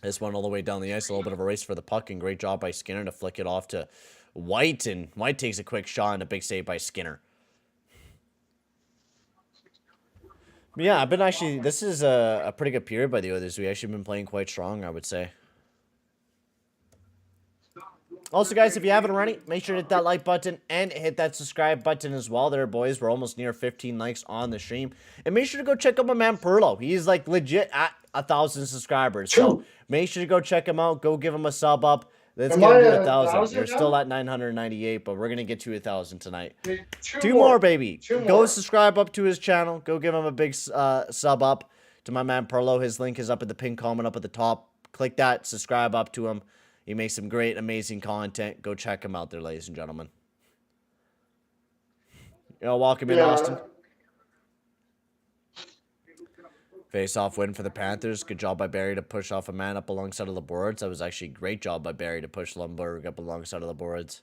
This one all the way down the ice, a little bit of a race for the puck, and great job by Skinner to flick it off to White, and White takes a quick shot and a big save by Skinner. But yeah, I've been actually, this is a pretty good period by the Oilers. We've actually been playing quite strong, I would say. Also, guys, if you haven't already, make sure to hit that like button and hit that subscribe button as well there, boys. We're almost near 15 likes on the stream. And make sure to go check out my man Perlo. He's, like, legit at 1,000 subscribers. So make sure to go check him out. Go give him a sub up. Let's get him to 1,000. We're still at 998, but we're going to get to 1,000 tonight. Two more, baby. Go subscribe up to his channel. Go give him a big sub up to my man Perlo. His link is up at the pinned comment up at the top. Click that. Subscribe up to him. He makes some great, amazing content. Go check him out there, ladies and gentlemen. Welcome in, Austin. Face-off win for the Panthers. Good job by Barry to push off a man up alongside of the boards. That was actually a great job by Barry to push Lundberg up alongside of the boards.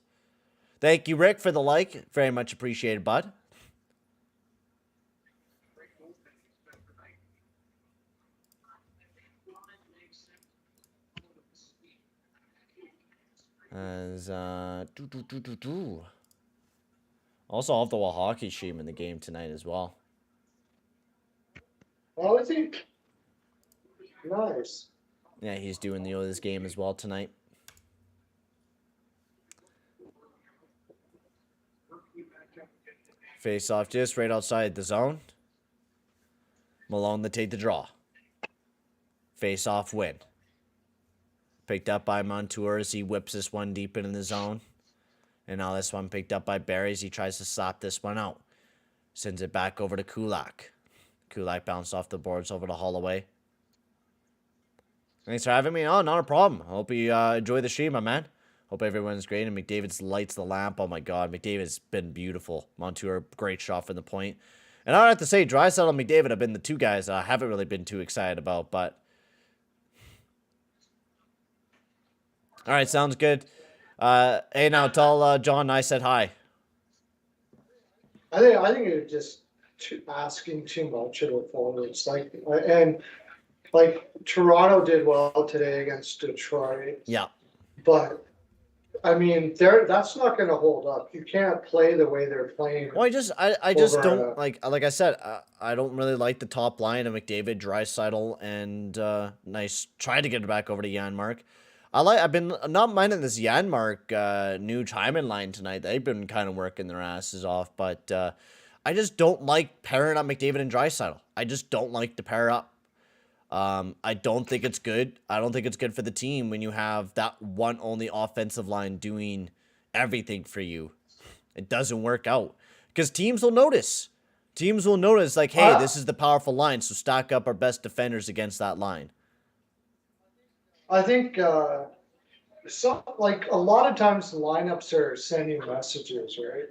Thank you, Rick, for the like. Very much appreciated, bud. As also off the wall hockey stream in the game tonight as well. Oh, is he? Nice. Yeah, he's doing the Oilers game as well tonight. Face off just right outside the zone. Malone to take the draw. Face off win. Picked up by Montour as he whips this one deep into the zone. And now this one picked up by Barry as he tries to slap this one out. Sends it back over to Kulak. Kulak bounced off the boards over to Holloway. Thanks for having me on. Not a problem. I hope you enjoy the stream, my man. Hope everyone's great. And McDavid's lights the lamp. Oh, my God. McDavid's been beautiful. Montour, great shot from the point. And I don't have to say, Draisaitl and McDavid have been the two guys I haven't really been too excited about, but... All right, sounds good. Hey, now tell John I said hi. I think it's just asking too much of the forwards. Like Toronto did well today against Detroit, Yeah. but I mean, that's not going to hold up. You can't play the way they're playing. Well, I just don't like I said, I don't really like the top line of McDavid, Draisaitl, and nice try to get it back over to Janmark. I've been not minding this Janmark new Hyman line tonight. They've been kind of working their asses off, but I just don't like pairing up McDavid and Draisaitl. I just don't like to pair up. I don't think it's good. I don't think it's good for the team when you have that one only offensive line doing everything for you. It doesn't work out because teams will notice. Teams will notice like, hey, this is the powerful line, so stack up our best defenders against that line. I think like a lot of times the lineups are sending messages, right?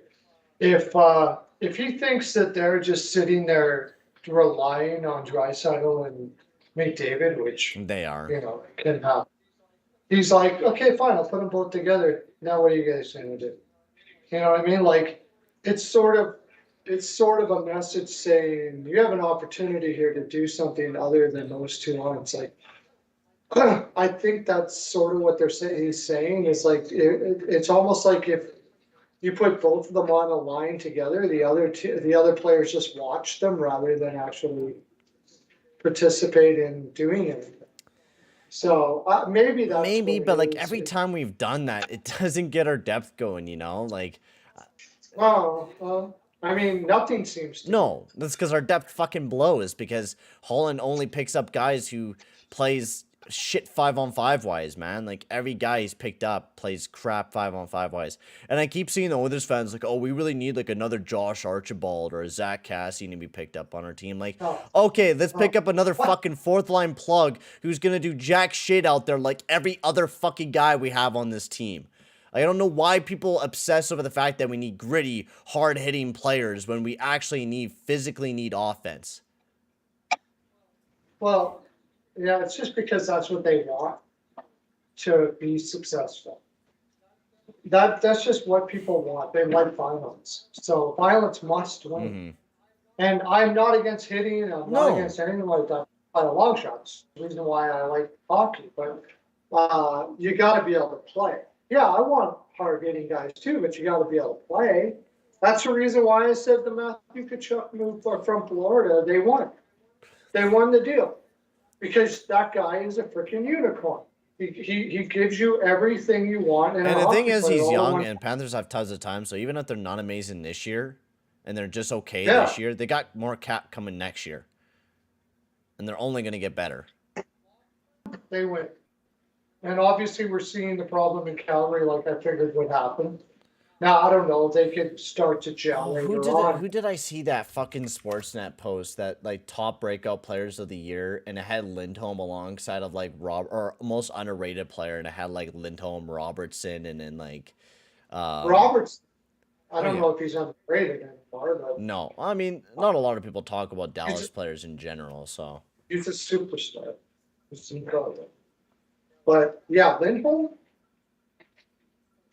If he thinks that they're just sitting there relying on Draisaitl and McDavid, which they are, can happen. He's like, okay, fine, I'll put them both together. Now what are you guys going to do? You know what I mean? Like it's sort of a message saying you have an opportunity here to do something other than those two lines. Like I think that's sort of what he's saying is like it's almost like if you put both of them on a line together, the other players just watch them rather than actually participate in doing anything. So maybe but like every time we've done that, it doesn't get our depth going. Like. Oh, I mean, nothing seems to. No, that's because our depth fucking blows because Holland only picks up guys who plays shit 5-on-5 wise, man. Like every guy he's picked up plays crap 5-on-5 wise. And I keep seeing the Oilers fans like, oh, we really need like another Josh Archibald or a Zach Cassian to be picked up on our team. Like, okay, let's pick up another fucking fourth line plug who's gonna do jack shit out there like every other fucking guy we have on this team. I don't know why people obsess over the fact that we need gritty, hard-hitting players when we actually physically need offense. Well, yeah, it's just because that's what they want to be successful. That's just what people want. They like violence. So violence must win. Mm-hmm. And I'm not against hitting. I'm not against anything like that by the long shots. The reason why I like hockey. But you got to be able to play. Yeah, I want hard-hitting guys too, but you got to be able to play. That's the reason why I said the Matthew Tkachuk move from Florida. They won. They won the deal because that guy is a freaking unicorn. He gives you everything you want. And the thing is, he's young, and Panthers have tons of time. So even if they're not amazing this year, and they're just okay this year, they got more cap coming next year, and they're only going to get better. They win. And obviously, we're seeing the problem in Calgary, like I figured would happen. Now, I don't know if they could start to gel later on. Who did I see that fucking Sportsnet post that, like, top breakout players of the year, and it had Lindholm alongside of, like, or most underrated player, and it had, like, Lindholm, Robertson, and then, like... Robertson. I don't know if he's underrated anymore, but... No. I mean, not a lot of people talk about Dallas players in general, so... He's a superstar. He's incredible. But, yeah, Lindholm?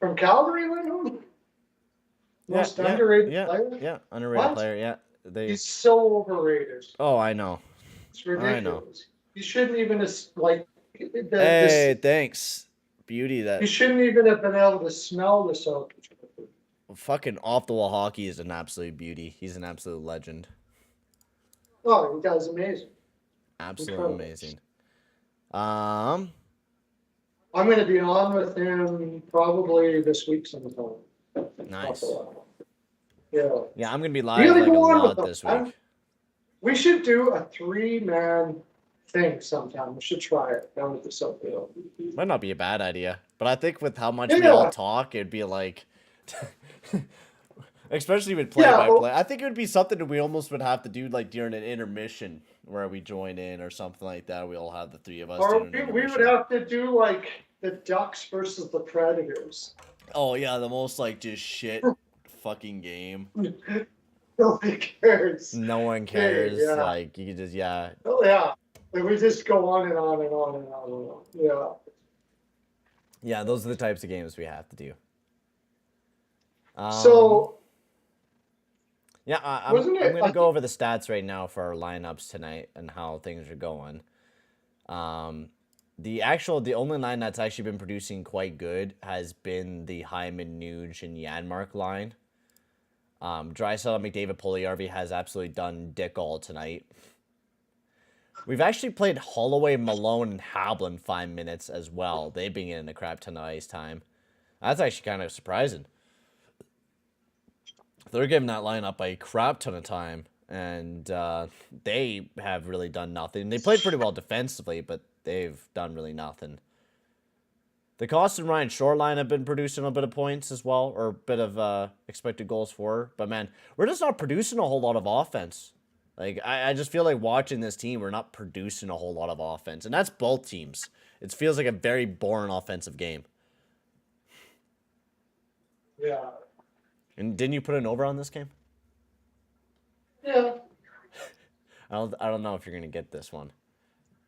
From Calgary, Lindholm? Most underrated player? Yeah, underrated player, yeah. He's so overrated. Oh, I know. It's ridiculous. I know. He shouldn't even have, like... Hey, thanks. Beauty that... He shouldn't even have been able to smell the soap. Fucking off-the-wall hockey is an absolute beauty. He's an absolute legend. Oh, he does amazing. Absolutely amazing. I'm going to be on with him probably this week sometime. Nice. Yeah. Yeah, I'm going to be live like a lot this week. We should do a 3-man thing sometime. We should try it down at the Soapville. Might not be a bad idea. But I think with how much we all talk, it'd be like... Especially with play-by-play. I think it would be something that we almost would have to do like during an intermission where we join in or something like that. We all have the three of us. Or we would have to do like the Ducks versus the Predators. Oh, yeah, the most like just shit fucking game. Nobody cares. No one Okay, cares. yeah. Like you could just Oh yeah. Like, we just go on and on and on and on and on. Yeah. yeah. Those are the types of games we have to do. So Yeah, wasn't I'm it? gonna go over the stats right now for our lineups tonight and how things are going. Um, the only line that's actually been producing quite good has been the Hyman, Nuge, and Yanmark line. Draisaitl, McDavid, Puljujärvi has absolutely done dick all tonight. We've actually played Holloway, Malone, and Hablin 5 minutes as well. They've been getting a crap ton of ice time. That's actually kind of surprising. They're giving that lineup a crap ton of time, and they have really done nothing. They played pretty well defensively, but they've done really nothing. The Cost and Ryan Shore line have been producing a bit of points as well, or a bit of expected goals for. But man, we're just not producing a whole lot of offense. Like I just feel like watching this team, we're not producing a whole lot of offense, and that's both teams. It feels like a very boring offensive game. Yeah. And didn't you put an over on this game? Yeah. I don't know if you're gonna get this one.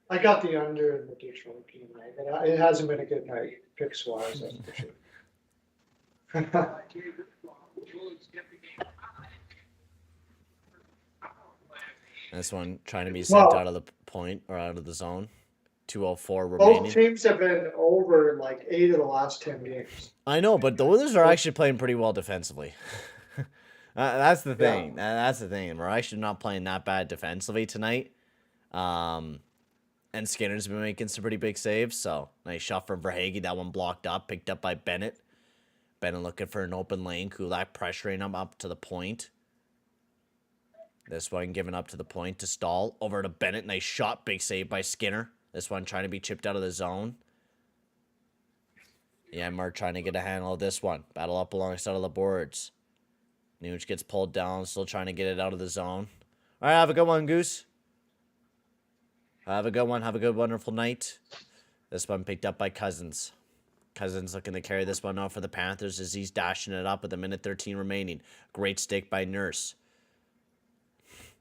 I got the under in the Detroit game night, and it hasn't been a good night picks wise, that's for sure. This one trying to be sent Well, out of the point or out of the zone. 2:04 both remaining. teams have been over like 8 of the last 10 games. I know, but the Oilers are actually playing pretty well defensively. That's the thing. Yeah. That's the thing. We're actually not playing that bad defensively tonight. And Skinner's been making some pretty big saves. So nice shot from Verhaeghe. That one blocked up, picked up by Bennett. Bennett looking for an open lane. Kulak pressuring him up to the point. This one given up to the point to Stahl. Over to Bennett. Nice shot. Big save by Skinner. This one trying to be chipped out of the zone. Yeah, Mark trying to get a handle of this one. Battle up alongside of the boards. Nuge gets pulled down. Still trying to get it out of the zone. All right, have a good one, Goose. Have a good one. Have a good, wonderful night. This one picked up by Cousins. Cousins looking to carry this one out for the Panthers as he's dashing it up with a minute 13 remaining. Great stick by Nurse.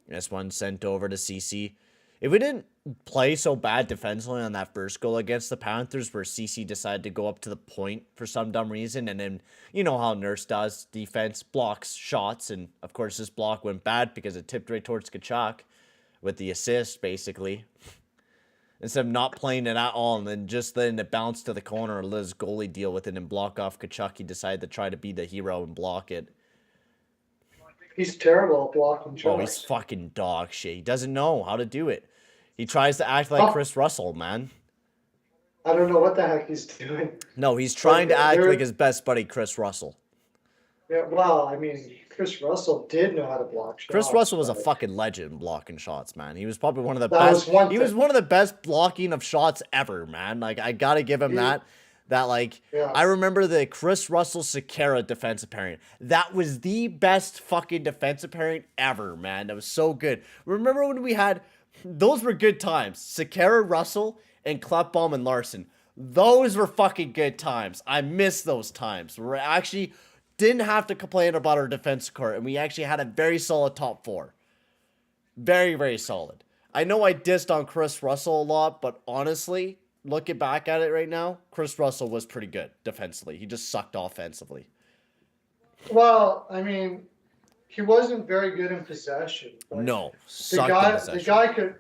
This one sent over to CC. If we didn't play so bad defensively on that first goal against the Panthers where CC decided to go up to the point for some dumb reason, and then you know how Nurse does, defense blocks shots, and of course this block went bad because it tipped right towards Tkachuk with the assist, basically. Instead of not playing it at all and then just letting it bounce to the corner and let his goalie deal with it and block off Tkachuk, he decided to try to be the hero and block it. He's terrible at blocking shots. Oh, he's fucking dog shit. He doesn't know how to do it. He tries to act like Chris Russell, man. I don't know what the heck he's doing. No, he's trying to act like his best buddy, Chris Russell. Yeah, well, I mean, Chris Russell did know how to block shots. Chris Russell was a fucking legend blocking shots, man. He was probably one of the That was best. one He was one of the best blocking of shots ever, man. Like I gotta give him that. Yeah. I remember the Chris Russell Sekera defensive pairing. That was the best fucking defensive pairing ever, man. That was so good. Remember when we had those were good times. Sekera, Russell, and Klefbom and Larson. Those were fucking good times. I miss those times. We actually didn't have to complain about our defensive core, and we actually had a very solid top four. Very, very solid. I know I dissed on Chris Russell a lot, but honestly, looking back at it right now, Chris Russell was pretty good defensively. He just sucked offensively. Well, I mean, he wasn't very good in possession. No, sucked in possession.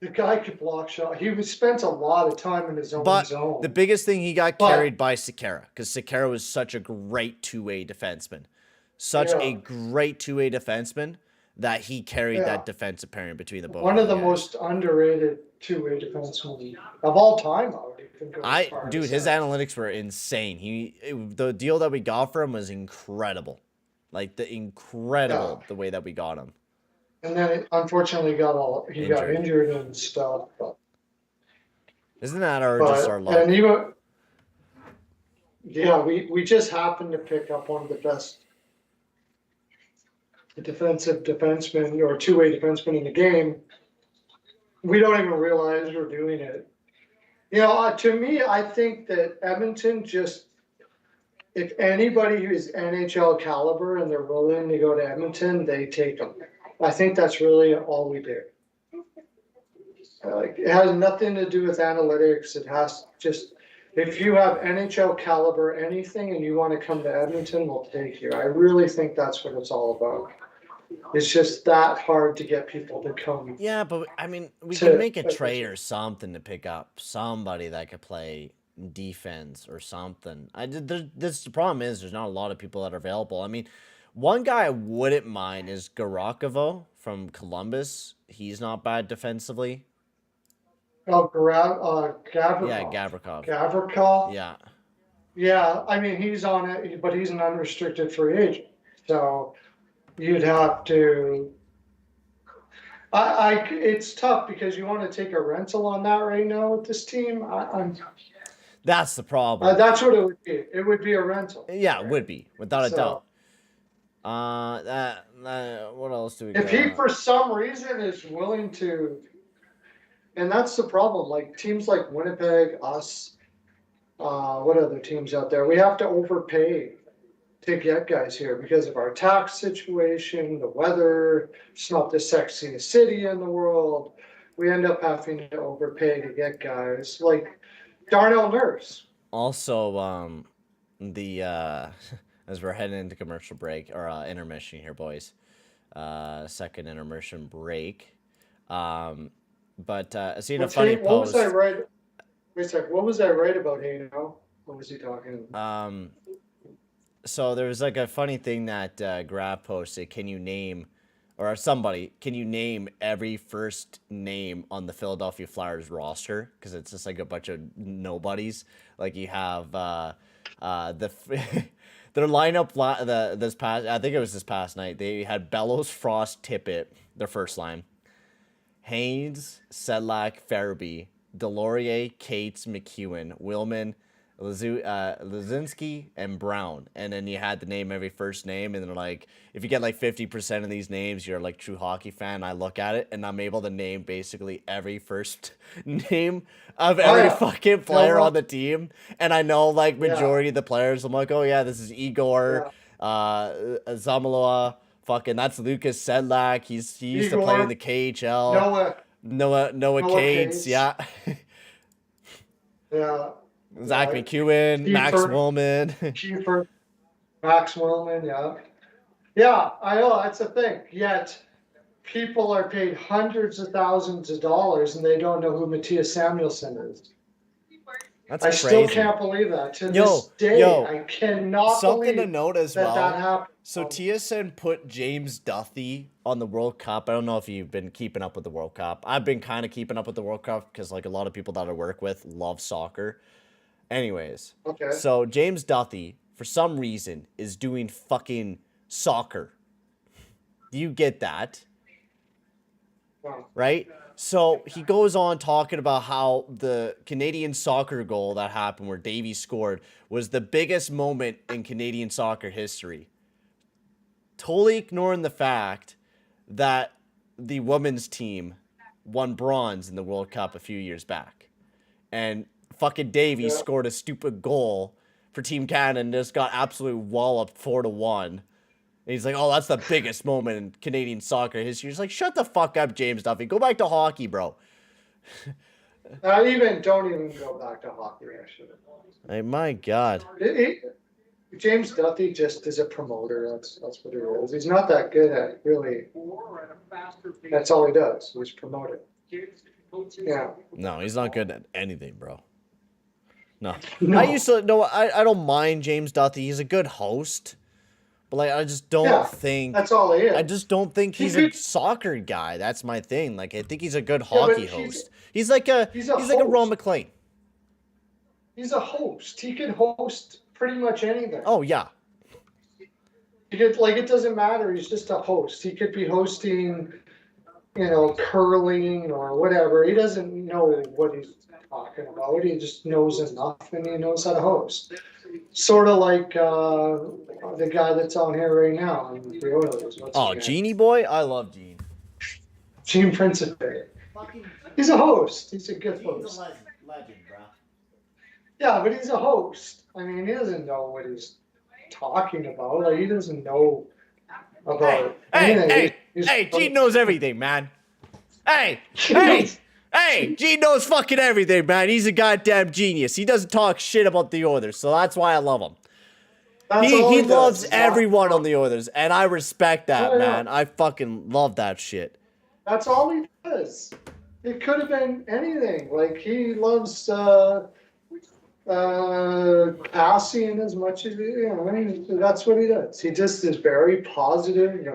The guy could block shot. He spent a lot of time in his own zone. The biggest thing, he got carried by Sekera, because Sekera was such a great two-way defenseman. Such a great two-way defenseman that he carried that defensive pairing between the both. One of the most underrated two-way defensemen of all time, I would think. His analytics were insane. The deal that we got for him was incredible. Like the way that we got him. And then unfortunately he got injured and stuff. But isn't that just our luck? And we just happened to pick up one of the best defensive defensemen or two-way defensemen in the game. We don't even realize we're doing it. You know, to me, I think that Edmonton just if anybody who is NHL caliber and they're willing to go to Edmonton, they take them. I think that's really all we do. Like, it has nothing to do with analytics. It has just, if you have NHL caliber anything and you want to come to Edmonton, we'll take you. I really think that's what it's all about. It's just that hard to get people to come. Yeah, but I mean, we can make a trade or something to pick up somebody that could play defense or something. The problem is there's not a lot of people that are available. I mean, one guy I wouldn't mind is Garakovo from Columbus. He's not bad defensively. Oh, Gavrikov. Yeah, Gavrikov. Gavrikov. Yeah. Yeah, I mean, he's on it, but he's an unrestricted free agent. So you'd have to. It's tough because you want to take a rental on that right now with this team. That's the problem. That's what it would be. It would be a rental. Yeah, it would be without a doubt. What else do we? If he for some reason is willing to, and that's the problem. Like teams like Winnipeg, us. What other teams out there? We have to overpay to get guys here because of our tax situation, the weather. It's not the sexiest city in the world. We end up having to overpay to get guys like Darnell Nurse. Also, as we're heading into commercial break or intermission here, boys. Second intermission break. But I seen a funny post. What was I right? Wait a sec. What was I right about Hayno? What was he talking about? So there was like a funny thing that Grab posted. Can you name every first name on the Philadelphia Flyers roster? Because it's just like a bunch of nobodies. Like you have their lineup this past. I think it was this past night. They had Bellows, Frost, Tippett, their first line. Haynes, Sedlak, Farabee, Delorier, Cates, McEwen, Willman, Lazinski, and Brown. And then you had to name every first name. And then, like, if you get like 50% of these names, you're like true hockey fan. I look at it and I'm able to name basically every first name of every fucking player on the team. And I know like majority of the players. I'm like, oh yeah, this is Igor, Zamaloa. Fucking, that's Lucas Sedlak. He used to play in the KHL. Noah Cates, yeah. Yeah. Zach McEwen, Max Willman. Kiefer, Max Willman, yeah. Yeah, I know, that's the thing. Yet, people are paid hundreds of thousands of dollars and they don't know who Matthias Samuelsson is. That's I crazy. Still can't believe that. To this day, I cannot something believe to note as that happened. So TSN put James Duthie on the World Cup. I don't know if you've been keeping up with the World Cup. I've been kind of keeping up with the World Cup because like a lot of people that I work with love soccer. Anyways, okay. So James Duthie, for some reason, is doing fucking soccer. Do you get that? Wow. Right? So he goes on talking about how the Canadian soccer goal that happened where Davey scored was the biggest moment in Canadian soccer history. Totally ignoring the fact that the women's team won bronze in the World Cup a few years back. And fucking Davey scored a stupid goal for Team Canada and just got absolutely walloped 4-1. And he's like, oh, that's the biggest moment in Canadian soccer history. He's like, shut the fuck up, James Duthie. Go back to hockey, bro. Don't even go back to hockey, actually. Hey, my God. James Duthie just is a promoter. That's what he is. He's not that good at really. That's all he does. He's promoting. Yeah. No, he's not good at anything, bro. No. I don't mind James Duthie. He's a good host. But like, I just don't think that's all he is. I just don't think he's a soccer guy. That's my thing. Like, I think he's a good hockey host. He's like a Ron McLean. He's a host. He can host pretty much anything. Oh yeah. It doesn't matter. He's just a host. He could be hosting, curling or whatever. He doesn't know what he's talking about. He just knows enough and he knows how to host. Sort of like the guy that's on here right now in the Oilers. Genie Boy? I love Gene. Gene Principe. He's a host. He's a good host. He's a legend, bro. Yeah, but he's a host. I mean, he doesn't know what he's talking about. Like, he doesn't know about anything. Hey, Gene knows everything, man. Hey, Gene knows fucking everything, man. He's a goddamn genius. He doesn't talk shit about the Oilers, so that's why I love him. He loves everyone on the Oilers, and I respect that, man. I fucking love that shit. That's all he does. It could have been anything. Like, he loves passing as much as, I mean, that's what he does. He just is very positive.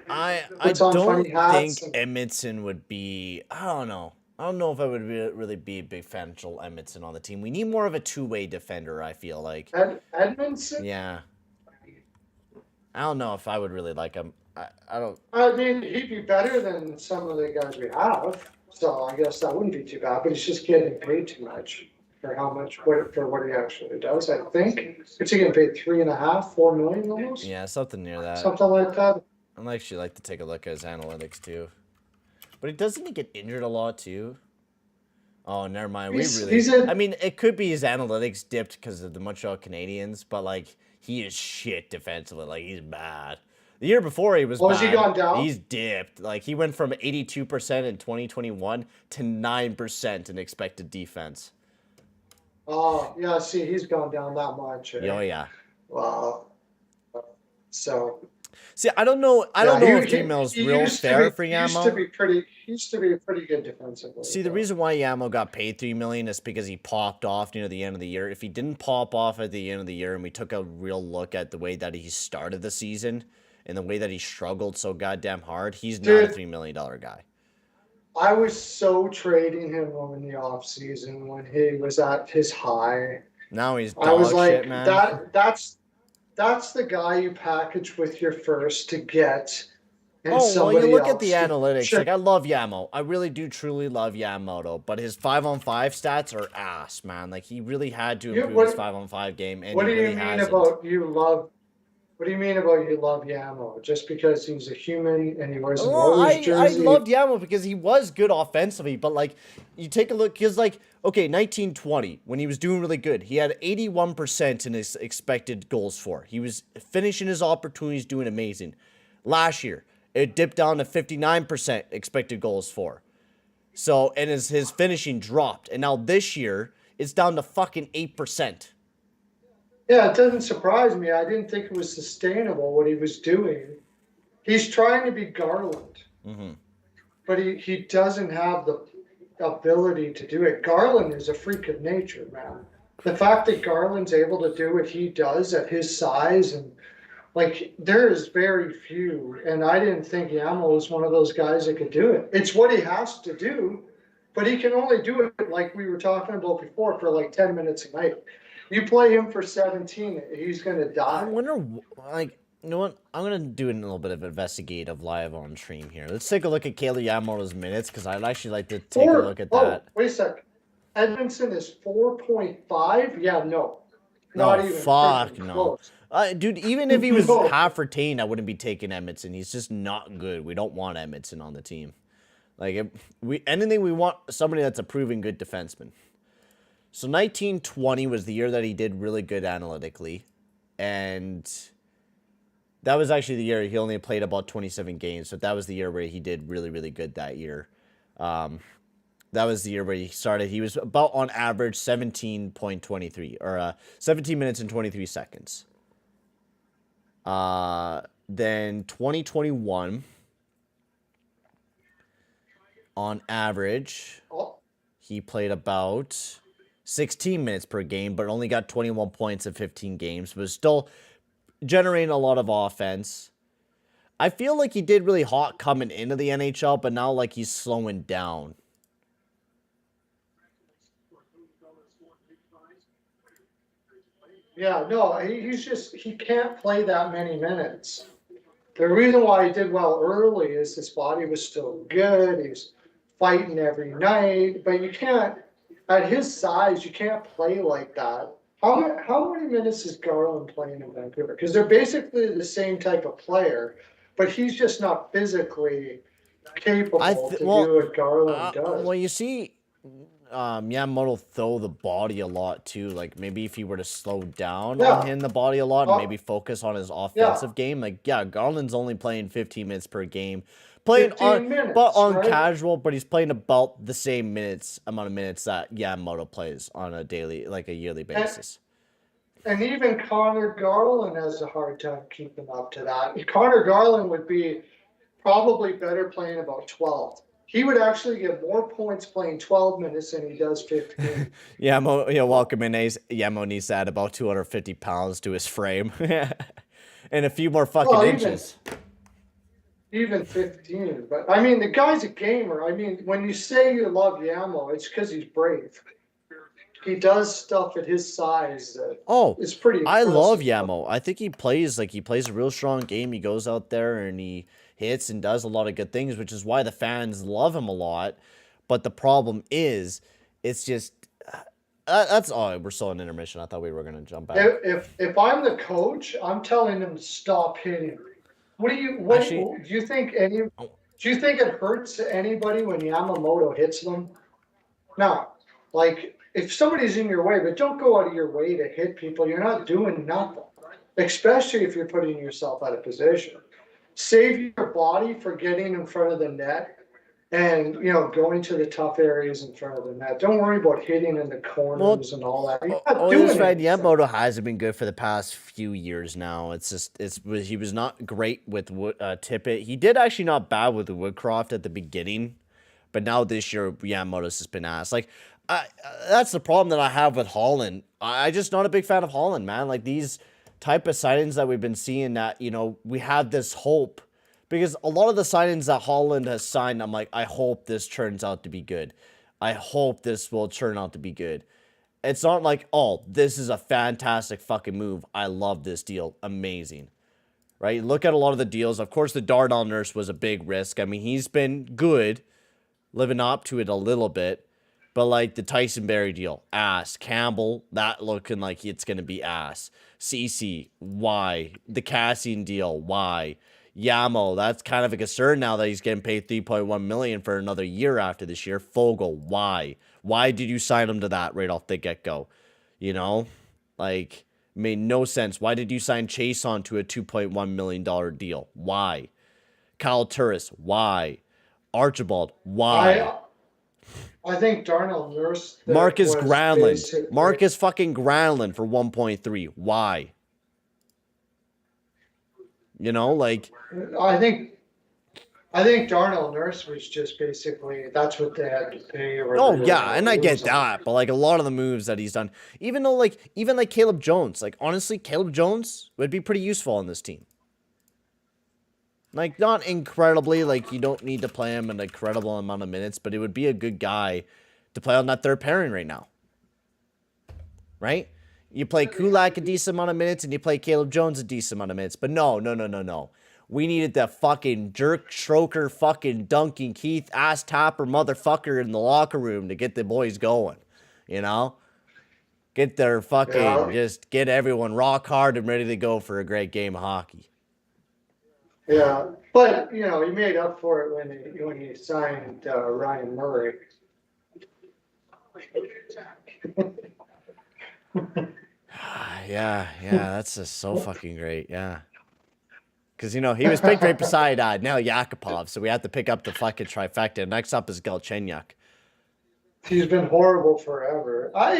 I don't think Edmonton would be, I don't know. I don't know if I would really be a big fan of Joel Edmondson on the team. We need more of a two-way defender, I feel like. Edmondson? Yeah. I don't know if I would really like him. I don't. I mean, he'd be better than some of the guys we have. So I guess that wouldn't be too bad. But he's just getting paid too much for what he actually does. I think. Is he getting paid $3.5, $4 million almost? Yeah, something near that. Something like that. I'd actually like to take a look at his analytics too. But doesn't he get injured a lot too? Oh, never mind. I mean, it could be his analytics dipped because of the Montreal Canadiens, but like he is shit defensively. Like he's bad. The year before he was bad. Has he gone down? He's dipped. Like he went from 82% in 2021 to 9% in expected defense. Oh, yeah. See, he's gone down that much. Oh yeah. Wow. So. See, I don't know. I don't know if Jamel's real fair for Yamo. He used to be a pretty good defensive player. See, the reason why Yamo got paid $3 million is because he popped off near the end of the year. If he didn't pop off at the end of the year, and we took a real look at the way that he started the season and the way that he struggled so goddamn hard, he's not a $3 million guy. I was so trading him in the offseason when he was at his high. Now he's dog shit, man. That's the guy you package with your first to get. And well, you look at the analytics. Sure. Like, I love Yamo. I really do truly love Yamamoto. But his 5-on-5 stats are ass, man. Like, he really had to improve his 5-on-5 game. And what do you mean about you love Yamo? Just because he's a human and he wears an Oilers jersey? I loved Yamo because he was good offensively. But, like, you take a look. Because, like, okay, 1920, when he was doing really good, he had 81% in his expected goals for. He was finishing his opportunities, doing amazing. Last year, it dipped down to 59% expected goals for. So, and his finishing dropped. And now this year, it's down to fucking 8%. Yeah, it doesn't surprise me. I didn't think it was sustainable what he was doing. He's trying to be Garland. Mm-hmm. But he doesn't have the ability to do it. Garland is a freak of nature, man. The fact that Garland's able to do what he does at his size, and like, there is very few, and I didn't think Yamo was one of those guys that could do it. It's what he has to do, but he can only do it, like we were talking about before, for like 10 minutes a night. You play him for 17, he's going to die. I wonder, like, you know what? I'm going to do a little bit of investigative live on stream here. Let's take a look at Kayla Yamamoto's minutes, because I'd actually like to take a look at that. Wait a sec. Edmonton is 4.5? Yeah, no. Not even. Fuck no. Dude, even if he was half retained, I wouldn't be taking Edmonton. He's just not good. We don't want Edmonton on the team. Like, anything we want, somebody that's a proven good defenseman. So 1920 was the year that he did really good analytically. And that was actually the year he only played about 27 games. So that was the year where he did really, really good that year. That was the year where he started. He was about, on average, 17.23, or 17 minutes and 23 seconds. Then 2021, on average, he played about 16 minutes per game, but only got 21 points in 15 games, but was still generating a lot of offense. I feel like he did really hot coming into the NHL, but now, like, he's slowing down. Yeah, no, he can't play that many minutes. The reason why he did well early is his body was still good. He's fighting every night, but you can't, at his size, you can't play like that. How many minutes is Garland playing in Vancouver? Because they're basically the same type of player, but he's just not physically capable to do what Garland does. Well, you see, Yamamoto throw the body a lot too. Like maybe if he were to slow down Yeah. on hitting the body a lot and maybe focus on his offensive game. Like yeah, Garland's only playing 15 minutes per game, playing 15 on minutes, but on right? casual, but he's playing about the same amount of minutes that Yamamoto plays on a daily, like a yearly basis. And even Connor Garland has a hard time keeping up to that. Connor Garland would be probably better playing about 12. He would actually get more points playing 12 minutes than he does 15. Welcome in. Yamo needs to add about 250 pounds to his frame. And a few more fucking inches. Even 15. But, I mean, the guy's a gamer. I mean, when you say you love Yamo, it's because he's brave. He does stuff at his size that it's pretty impressive. I love Yamo. I think he plays a real strong game. He goes out there and he hits and does a lot of good things, which is why the fans love him a lot. But the problem is, it's just that's we're still in intermission. I thought we were gonna jump back. If I'm the coach, I'm telling him to stop hitting. Do you think it hurts anybody when Yamamoto hits them? No. Like, if somebody's in your way, but don't go out of your way to hit people. You're not doing nothing, especially if you're putting yourself out of position. Save your body for getting in front of the net and, going to the tough areas in front of the net. Don't worry about hitting in the corners and all that. Yamamoto hasn't been good for the past few years now. He was not great with Tippett. He did actually not bad with Woodcroft at the beginning, but now this year, Yamamoto's just been asked. Like, that's the problem that I have with Holland. I'm just not a big fan of Holland, man. Like, these type of signings that we've been seeing that, we have this hope. Because a lot of the signings that Holland has signed, I'm like, I hope this turns out to be good. I hope this will turn out to be good. It's not like, oh, this is a fantastic fucking move. I love this deal. Amazing. Right? Look at a lot of the deals. Of course, the Darnell Nurse was a big risk. I mean, he's been good, living up to it a little bit. But, like, the Tyson Berry deal, ass. Campbell, that looking like it's going to be ass. CC, why? The Cassian deal, why? Yamo, that's kind of a concern now that he's getting paid $3.1 million for another year after this year. Fogle, why? Why did you sign him to that right off the get-go? Like, made no sense. Why did you sign Chase on to a $2.1 million deal? Why? Kyle Turris, why? Archibald, why? I think Darnell Nurse. Marcus Granlund. Marcus fucking Granlund for 1.3. Why? I think Darnell Nurse was just basically that's what they had to pay. And I get that, but like a lot of the moves that he's done, even Caleb Jones, like honestly, Caleb Jones would be pretty useful on this team. Like, not incredibly, like, you don't need to play him an incredible amount of minutes, but it would be a good guy to play on that third pairing right now. Right? You play Kulak a decent amount of minutes, and you play Caleb Jones a decent amount of minutes. But no. We needed that fucking jerk, stroker, fucking dunking, Keith, ass tapper motherfucker in the locker room to get the boys going. Get their fucking, just get everyone rock hard and ready to go for a great game of hockey. Yeah, but he made up for it when he signed Ryan Murray. Yeah, that's just so fucking great. Yeah, because he was picked right beside Nel Yakupov, so we have to pick up the fucking trifecta. Next up is Galchenyuk. He's been horrible forever. I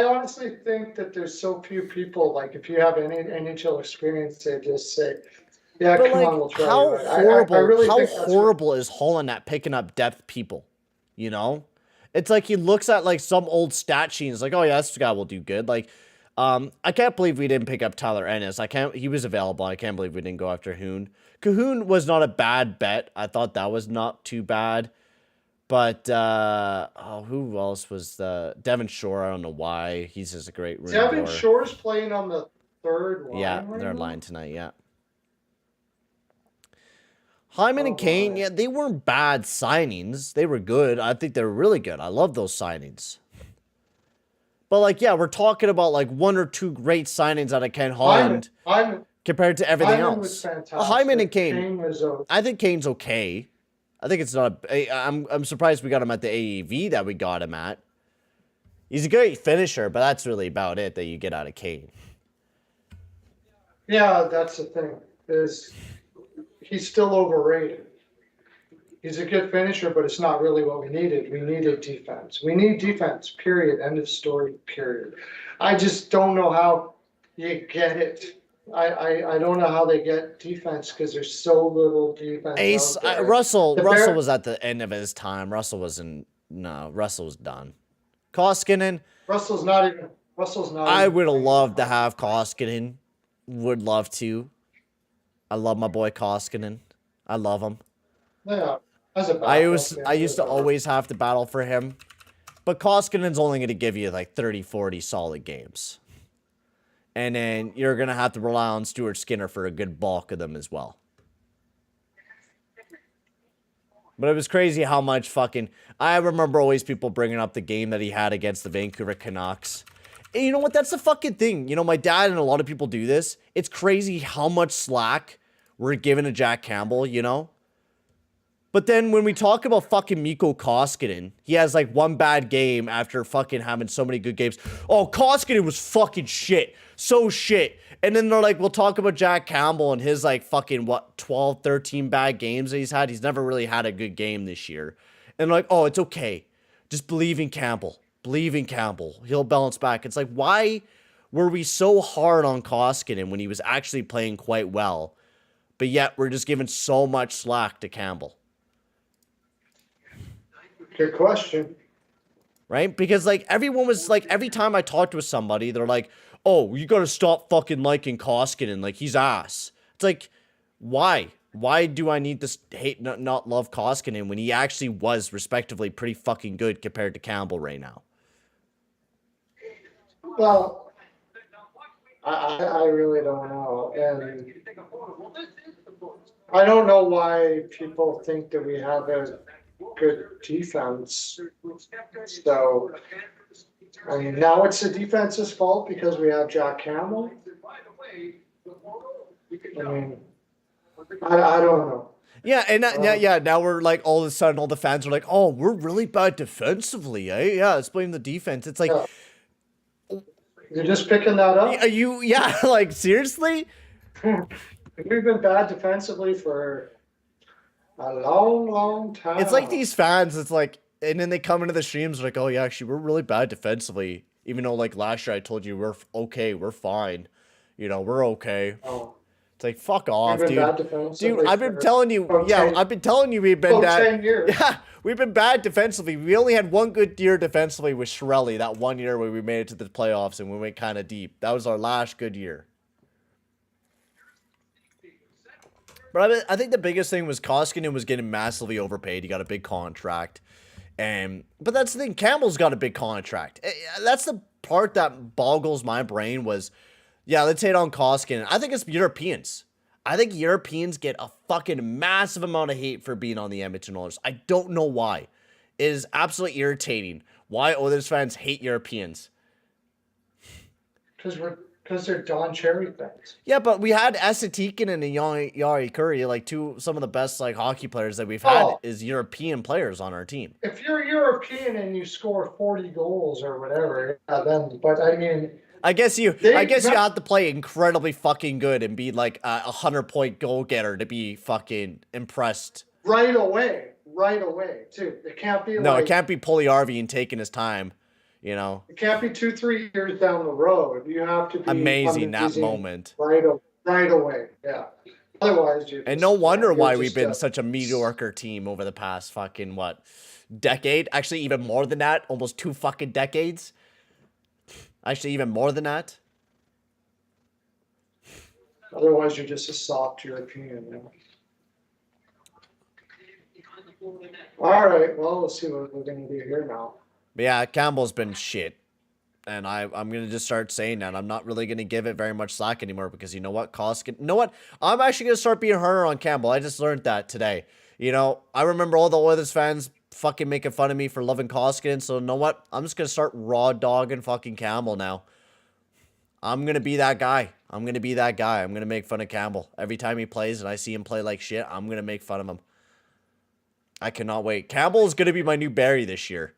honestly think that there's so few people, like, if you have any NHL experience, they just say, yeah, but come like, on, we'll try. How horrible? How horrible what... is Holland at picking up depth people? It's like he looks at like some old stat sheet and is like, oh yeah, this guy will do good. Like, I can't believe we didn't pick up Tyler Ennis. He was available. I can't believe we didn't go after Hoon. Cahoon was not a bad bet. I thought that was not too bad. But who else was Devin Shore? I don't know why. He's just a great room. Devin Shore's playing on the third line. Yeah, third line tonight. Yeah. Hyman and Kane, yeah, they weren't bad signings. They were good. I think they were really good. I love those signings. But, like, yeah, we're talking about, like, one or two great signings out of Ken Holland compared to everything else. Was fantastic. Hyman and Kane, Kane was okay. I think Kane's okay. I think it's not. I'm surprised we got him at the AAV that we got him at. He's a great finisher, but that's really about it that you get out of Kane. Yeah, that's the thing. Is he's still overrated. He's a good finisher, but it's not really what we needed. We needed defense. We need defense, period. End of story, period. I just don't know how you get it. I don't know how they get defense because there's so little defense out there. Russell was at the end of his time. Russell was done. Koskinen. Russell's not. I would have loved to have Koskinen. Would love to. I love my boy Koskinen. I love him. Yeah. I used to always have to battle for him. But Koskinen's only going to give you like 30, 40 solid games. And then you're going to have to rely on Stuart Skinner for a good bulk of them as well. But it was crazy how much I remember always people bringing up the game that he had against the Vancouver Canucks. And you know what? That's the fucking thing. You know, my dad and a lot of people do this. It's crazy how much slack we're giving to Jack Campbell, you know? But then when we talk about fucking Mikko Koskinen, he has like one bad game after fucking having so many good games. Oh, Koskinen was fucking shit. So shit. And then they're like, we'll talk about Jack Campbell and his like fucking, 12, 13 bad games that he's had. He's never really had a good game this year. And they're like, oh, it's okay. Just believe in Campbell. Believe in Campbell. He'll bounce back. It's like, why were we so hard on Koskinen when he was actually playing quite well? But yet we're just giving so much slack to Campbell. Good question. Right? Because, like, everyone was, like, every time I talked with somebody, they're like, oh, you gotta stop fucking liking Koskinen. Like, he's ass. It's like, why? Why do I need to not love Koskinen when he actually was, respectively, pretty fucking good compared to Campbell right now? Well, I really don't know. And I don't know why people think that we have a good defense. So, I mean, now it's the defense's fault because we have Jack Campbell. I mean, I don't know. Yeah, and now we're like, all of a sudden, all the fans are like, oh, we're really bad defensively, eh? Yeah, let's blame the defense. It's like, Yeah. You're just picking that up? Like, seriously? We've been bad defensively for a long, long time. It's like these fans, it's like, and then they come into the streams like, oh yeah, actually, we're really bad defensively. Even though, like, last year I told you we're okay, we're fine. You know, we're okay. Oh. It's like, fuck off, dude. Dude, I've been telling you, I've been telling you we've been bad. 10 years. Yeah, we've been bad defensively. We only had one good year defensively with Shirelli, that 1 year where we made it to the playoffs and we went kind of deep. That was our last good year. But I think the biggest thing was Koskinen was getting massively overpaid. He got a big contract. But that's the thing. Campbell's got a big contract. That's the part that boggles my brain was, yeah, let's hate on Koskinen. I think it's Europeans. I think Europeans get a fucking massive amount of hate for being on the Edmonton Oilers. I don't know why. It is absolutely irritating why Oilers fans hate Europeans. Because they're Don Cherry fans. Yeah, but we had Esatikin and Yari Curry, like some of the best like hockey players that we've had is European players on our team. If you're European and you score 40 goals or whatever, then. But I mean, I guess you have to play incredibly fucking good and be like a 100-point goal getter to be fucking impressed. Right away, too. It can't be. No, it can't be Puljujärvi and taking his time. You know, it can't be 2-3 years down the road. You have to be amazing that moment. Right away. Yeah. Otherwise, and no wonder why we've been such a mediocre team over the past fucking decade? Actually, even more than that. Almost 2 fucking decades. Actually, even more than that. Otherwise, you're just a soft European. You know? All right. Well, let's see what we're gonna do here now. But yeah, Campbell's been shit. And I'm going to just start saying that. I'm not really going to give it very much slack anymore because you know what? You know what? I'm actually going to start being harder on Campbell. I just learned that today. You know, I remember all the Oilers fans fucking making fun of me for loving Koskinen. So you know what? I'm just going to start raw dogging fucking Campbell now. I'm going to be that guy. I'm going to make fun of Campbell. Every time he plays and I see him play like shit, I'm going to make fun of him. I cannot wait. Campbell is going to be my new Barry this year.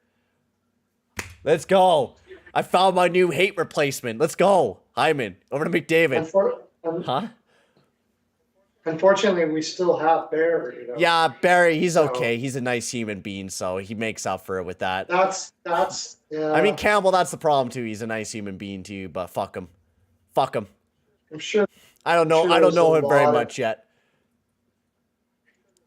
Let's go. I found my new hate replacement. Let's go. Hyman, over to McDavid. Huh? Unfortunately, we still have Barry. You know? Yeah, Barry, he's okay. He's a nice human being, so he makes up for it with that. Yeah. I mean, Campbell, that's the problem too. He's a nice human being too, but fuck him. Fuck him. I'm sure. I don't know him very much yet.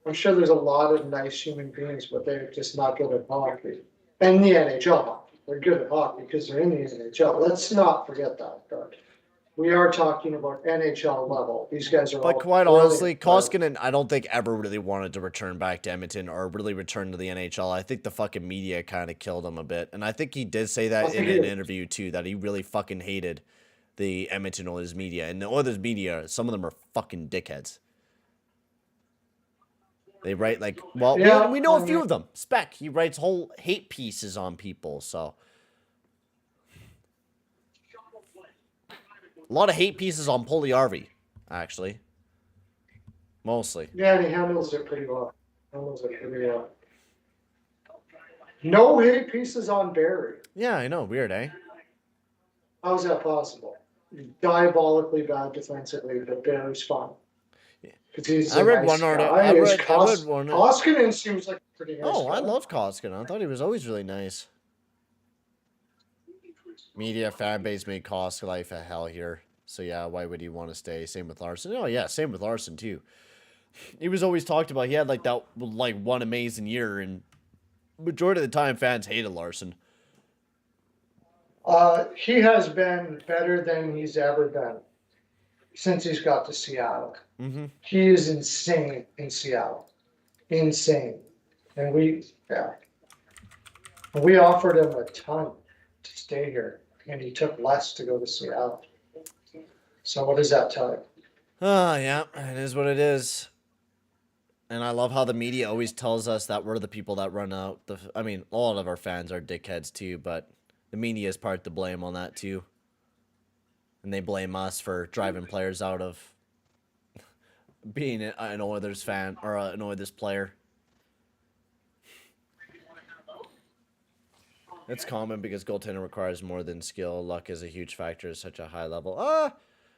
I'm sure there's a lot of nice human beings, but they're just not good at hockey. And the NHL hockey. They're good at hockey because they're in the NHL. Let's not forget that, but we are talking about NHL level. These guys are. But quite honestly, Koskinen, I don't think ever really wanted to return back to Edmonton or really return to the NHL. I think the fucking media kind of killed him a bit, and I think he did say that in an interview too, that he really fucking hated the Edmonton Oilers media, and the Oilers media, some of them are fucking dickheads. They write like, well, yeah, we know a few of them. Speck, he writes whole hate pieces on people, so. A lot of hate pieces on Puljujärvi, actually. Mostly. Yeah, and he handles it pretty well. No hate pieces on Barry. Yeah, I know. Weird, eh? How is that possible? Diabolically bad defensively, but Barry's fun. Yeah. I read one article. I read one. Koskinen seems like a pretty nice guy. I love Koskinen. I thought he was always really nice. Media fan base made Kosk life a hell here. So yeah, why would he want to stay? Same with Larson. Oh yeah, same with Larson too. He was always talked about. He had like that one amazing year, and majority of the time fans hated Larson. He has been better than he's ever been since he's got to Seattle. Mm-hmm. He is insane in Seattle. Insane. And we offered him a ton to stay here, and he took less to go to Seattle. So what does that tell you? Yeah, it is what it is. And I love how the media always tells us that we're the people that run out. I mean, a lot of our fans are dickheads too, but the media is part to blame on that too. And they blame us for driving players out of being an Oilers fan or an Oilers player. It's common because goaltending requires more than skill. Luck is a huge factor at such a high level.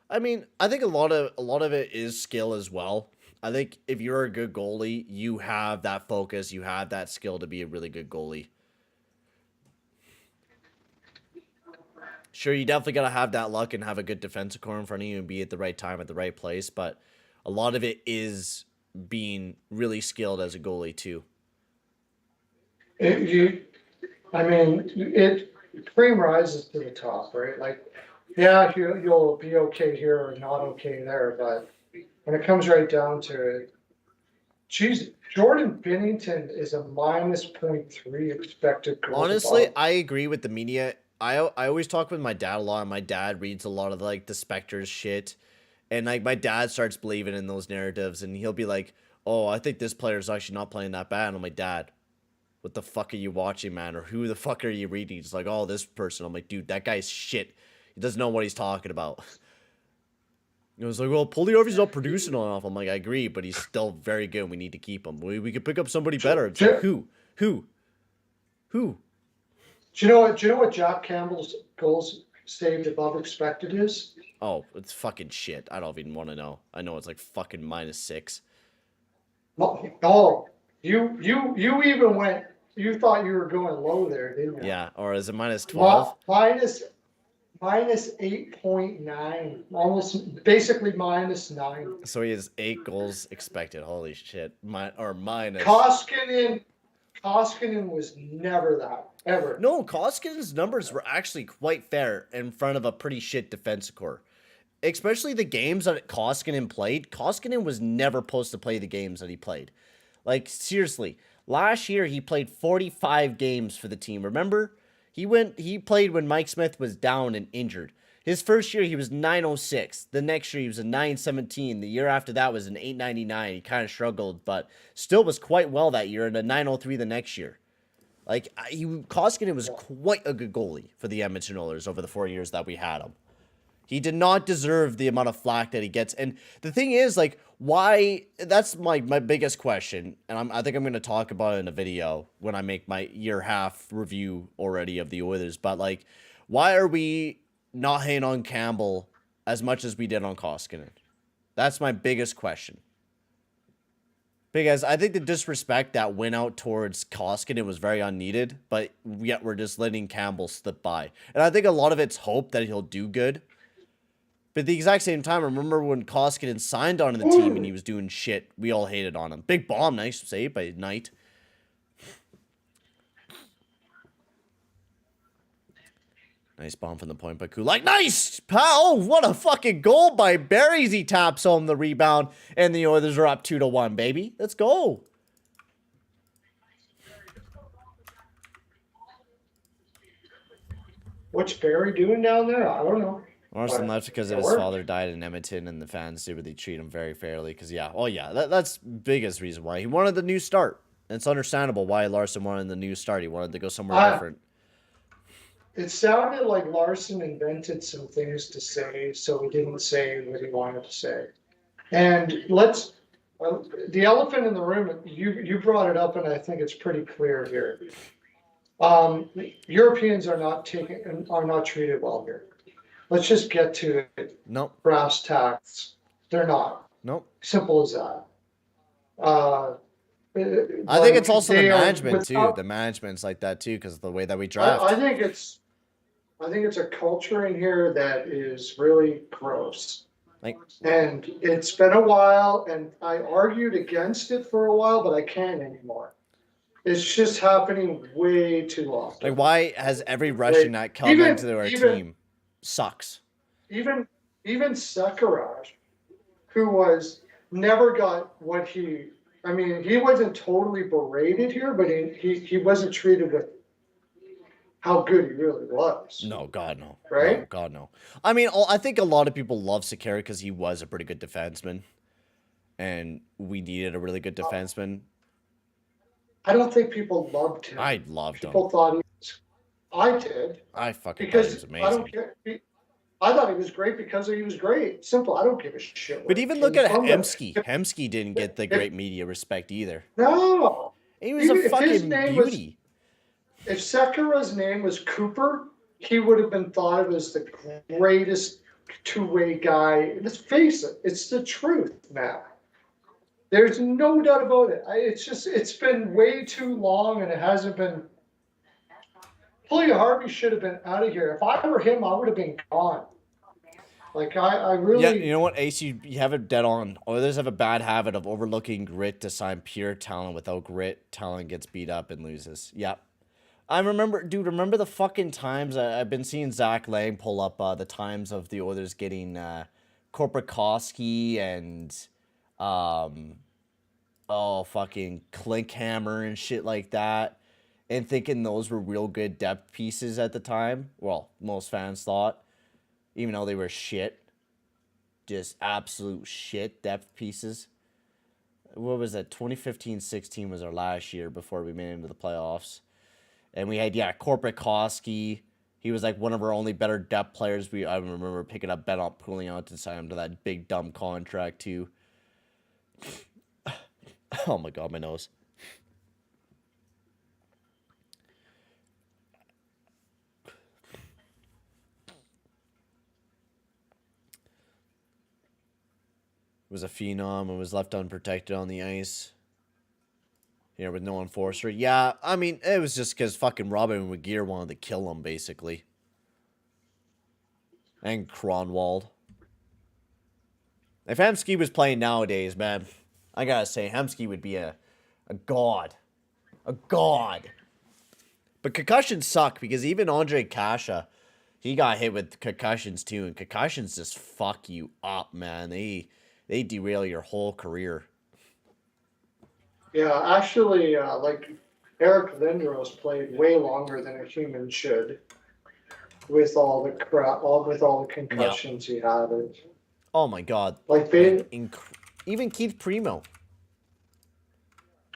I mean, I think a lot of it is skill as well. I think if you're a good goalie, you have that focus, you have that skill to be a really good goalie. Sure, you definitely got to have that luck and have a good defensive core in front of you and be at the right time at the right place, but a lot of it is being really skilled as a goalie too. Cream rises to the top, right? Like, yeah, you'll be okay here or not okay there, but when it comes right down to it, geez, Jordan Binnington is a minus 0.3 expected goals. Honestly, I agree with the media. I always talk with my dad a lot, and my dad reads a lot of like the Spectres shit, and like my dad starts believing in those narratives, and he'll be like, "Oh, I think this player's actually not playing that bad." And I'm like, "Dad, what the fuck are you watching, man? Or who the fuck are you reading?" He's like, "Oh, this person." I'm like, "Dude, that guy's shit. He doesn't know what he's talking about." It was like, "Well, Puljujärvi's not producing enough." I'm like, "I agree, but he's still very good. We need to keep him. We could pick up somebody better." It's like, who? Do you know what Jack Campbell's goals saved above expected is? Oh, it's fucking shit. I don't even want to know. I know it's like fucking -6. Oh, you even went. You thought you were going low there, didn't you? Yeah, or is it -12? Minus 8.9, almost basically -9. So he has 8 goals expected. Holy shit! Minus. Koskinen was never that, ever. No, Koskinen's numbers were actually quite fair in front of a pretty shit defensive core. Especially the games that Koskinen played. Koskinen was never supposed to play the games that he played. Like, seriously. Last year, he played 45 games for the team. Remember? He played when Mike Smith was down and injured. His first year, he was 906. The next year, he was a 917. The year after that was an 899. He kind of struggled, but still was quite well that year, and a 903 the next year. Like, Koskinen was quite a good goalie for the Edmonton Oilers over the 4 years that we had him. He did not deserve the amount of flack that he gets. And the thing is, like, why? That's my biggest question. And I think I'm going to talk about it in a video when I make my year half review already of the Oilers. But, like, why are we not hating on Campbell as much as we did on Koskinen? That's my biggest question. Because I think the disrespect that went out towards Koskinen was very unneeded, but yet we're just letting Campbell slip by. And I think a lot of it's hope that he'll do good. But at the exact same time, remember when Koskinen signed on to the team and he was doing shit, we all hated on him. Big bomb, nice save by Knight. Nice bomb from the point by Kulak. Nice! Oh, what a fucking goal by Berries. He taps home the rebound, and the Oilers are up 2-1, baby. Let's go. What's Barry doing down there? I don't know. Honestly, that's because his father died in Edmonton, and the fans they treat him very fairly. Because that's biggest reason why he wanted the new start. And it's understandable why Larson wanted the new start. He wanted to go somewhere different. It sounded like Larson invented some things to say, so he didn't say what he wanted to say. And the elephant in the room, you brought it up, and I think it's pretty clear here. Europeans are not treated well here. Let's just get to it. Nope. Brass tacks. They're not. Nope. Simple as that. I think it's also the management too. The management's like that too, because of the way that we draft. I think it's a culture in here that is really gross. And it's been a while, and I argued against it for a while, but I can't anymore. It's just happening way too often. Like, why has every Russian that come into our team sucks? Even Sekharaj, who never got what he wasn't totally berated here, but he wasn't treated with how good he really was. No, God, no. Right? No, God, no. I mean, I think a lot of people love Sekharaj because he was a pretty good defenseman, and we needed a really good defenseman. I don't think people loved him. I loved him. People thought he was. I did. I fucking thought he was amazing. I don't care. I thought he was great because he was great. Simple. I don't give a shit. But even look at Hemsky. Hemsky didn't get the great media respect either. No. He was a fucking beauty. If Sekharaj's name was Cooper, he would have been thought of as the greatest two-way guy. Let's face it. It's the truth, man. There's no doubt about it. It's been way too long, and it hasn't been. Julia Harvey should have been out of here. If I were him, I would have been gone. Like, I really... Yeah, you know what, Ace? You have it dead on. Oilers have a bad habit of overlooking grit to sign pure talent. Without grit, talent gets beat up and loses. Yep. Remember the fucking times I've been seeing Zach Lang pull up the times of the Oilers getting Korpikoski and fucking Klinkhammer and shit like that, and thinking those were real good depth pieces at the time. Well, most fans thought, even though they were shit, just absolute shit depth pieces. What was that? 2015-16 was our last year before we made it into the playoffs. And we had, Korpikoski. He was like one of our only better depth players. I remember picking up Benoit Pouliot to sign him to that big dumb contract too. Oh my God, my nose. Was a phenom and was left unprotected on the ice. With no enforcer. Yeah, I mean, it was just because fucking Robin McGear wanted to kill him, basically. And Kronwald. If Hemsky was playing nowadays, man, I gotta say, Hemsky would be a god. A god. But concussions suck, because even Andre Kasha, he got hit with concussions too, and concussions just fuck you up, man. They derail your whole career. Yeah, actually, Eric Lindros played way longer than a human should, with all the concussions he had. Oh my God! Even Keith Primo.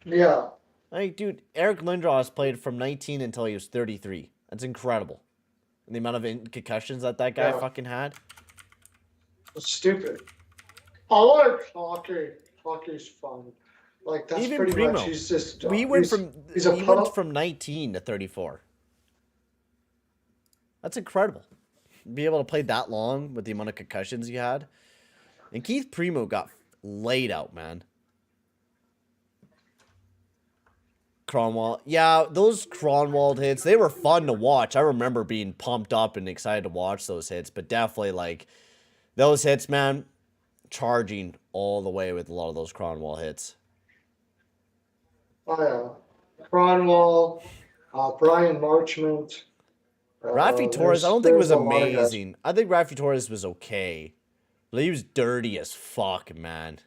Yeah. Dude, Eric Lindros played from 19 until he was 33. That's incredible. And the amount of concussions that guy fucking had. It's stupid. I like hockey. Hockey's fun. Like that's Even pretty much. Primo, He's just we went from he's a he went puddle. from 19 to 34. That's incredible. Be able to play that long with the amount of concussions he had. And Keith Primo got laid out, man. Cronwall. Yeah, those Cronwall hits, they were fun to watch. I remember being pumped up and excited to watch those hits, but definitely like those hits, man, charging all the way with a lot of those Cronwall hits. Oh yeah, Cronwall, Brian Marchment. Rafi Torres, I don't think it There's was a lot of guys. amazing. I think Rafi Torres was okay. But he was dirty as fuck, man.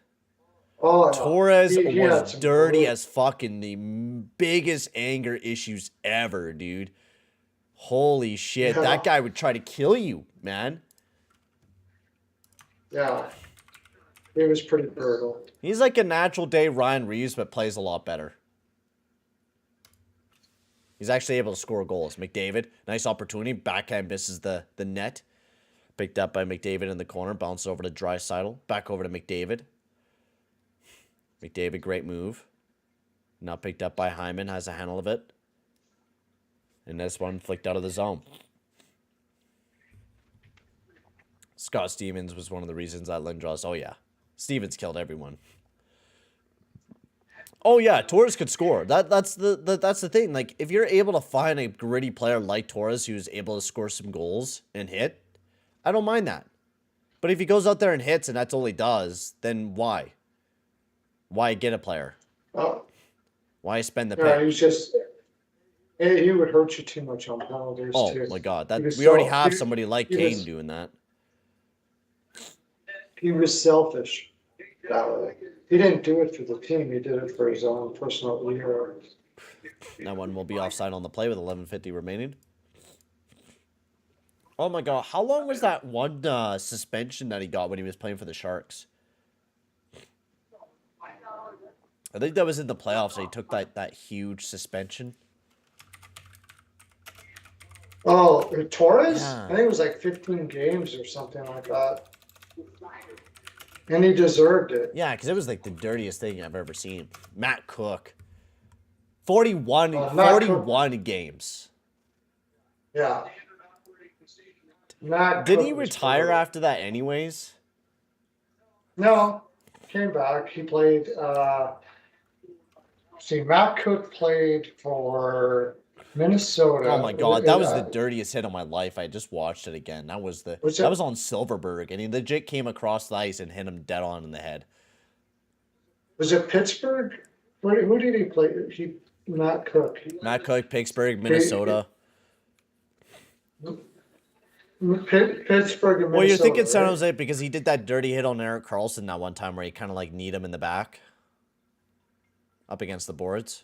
Oh yeah, Torres he had was some dirty really, as fucking the biggest anger issues ever, dude. Holy shit. yeah, That guy would try to kill you, man. yeah. He was pretty brutal. He's like a natural day Ryan Reeves, but plays a lot better. He's actually able to score goals. McDavid, nice opportunity. Backhand misses the net. Picked up by McDavid in the corner. Bounced over to Draisaitl. Back over to McDavid. McDavid, great move. Now picked up by Hyman. Has a handle of it. And this one flicked out of the zone. Scott Stevens was one of the reasons that Lindros. Oh, yeah. Stevens killed everyone. Oh yeah, Torres could score. That's the thing. Like if you're able to find a gritty player like Torres who's able to score some goals and hit, I don't mind that. But if he goes out there and hits and that's all he does, then why? Why get a player? Oh, Why spend the yeah, pick? he's just. He would hurt you too much on penalties Oh too. my god, He that was we already so have somebody like he Kane was doing that. he was selfish that way. He didn't do it for the team. He did it for his own personal ego. That one will be offside on the play with 11:50 remaining. Oh my god, how long was that one suspension that he got when he was playing for the Sharks? I think that was in the playoffs. So he took that huge suspension. Oh, Torres? Yeah. I think it was like 15 games or something like that. And he deserved it. Yeah, because it was like the dirtiest thing I've ever seen. Matt Cook. 41, Matt Cook, 41 games. yeah. Matt Did Cook he was retire brutal. after that anyways? No, came back. He played. Matt Cook played for Minnesota. Oh my god, that was the dirtiest hit of my life. I just watched it again. That was that was on Silverberg, and he legit came across the ice and hit him dead on in the head. Was it Pittsburgh? Who did he play? Matt Cook. Matt Cook, Pittsburgh, Minnesota. Pittsburgh and Minnesota. Well, you're thinking San right? Jose because he did that dirty hit on Erik Karlsson that one time where he kind of like kneed him in the back. Up against the boards.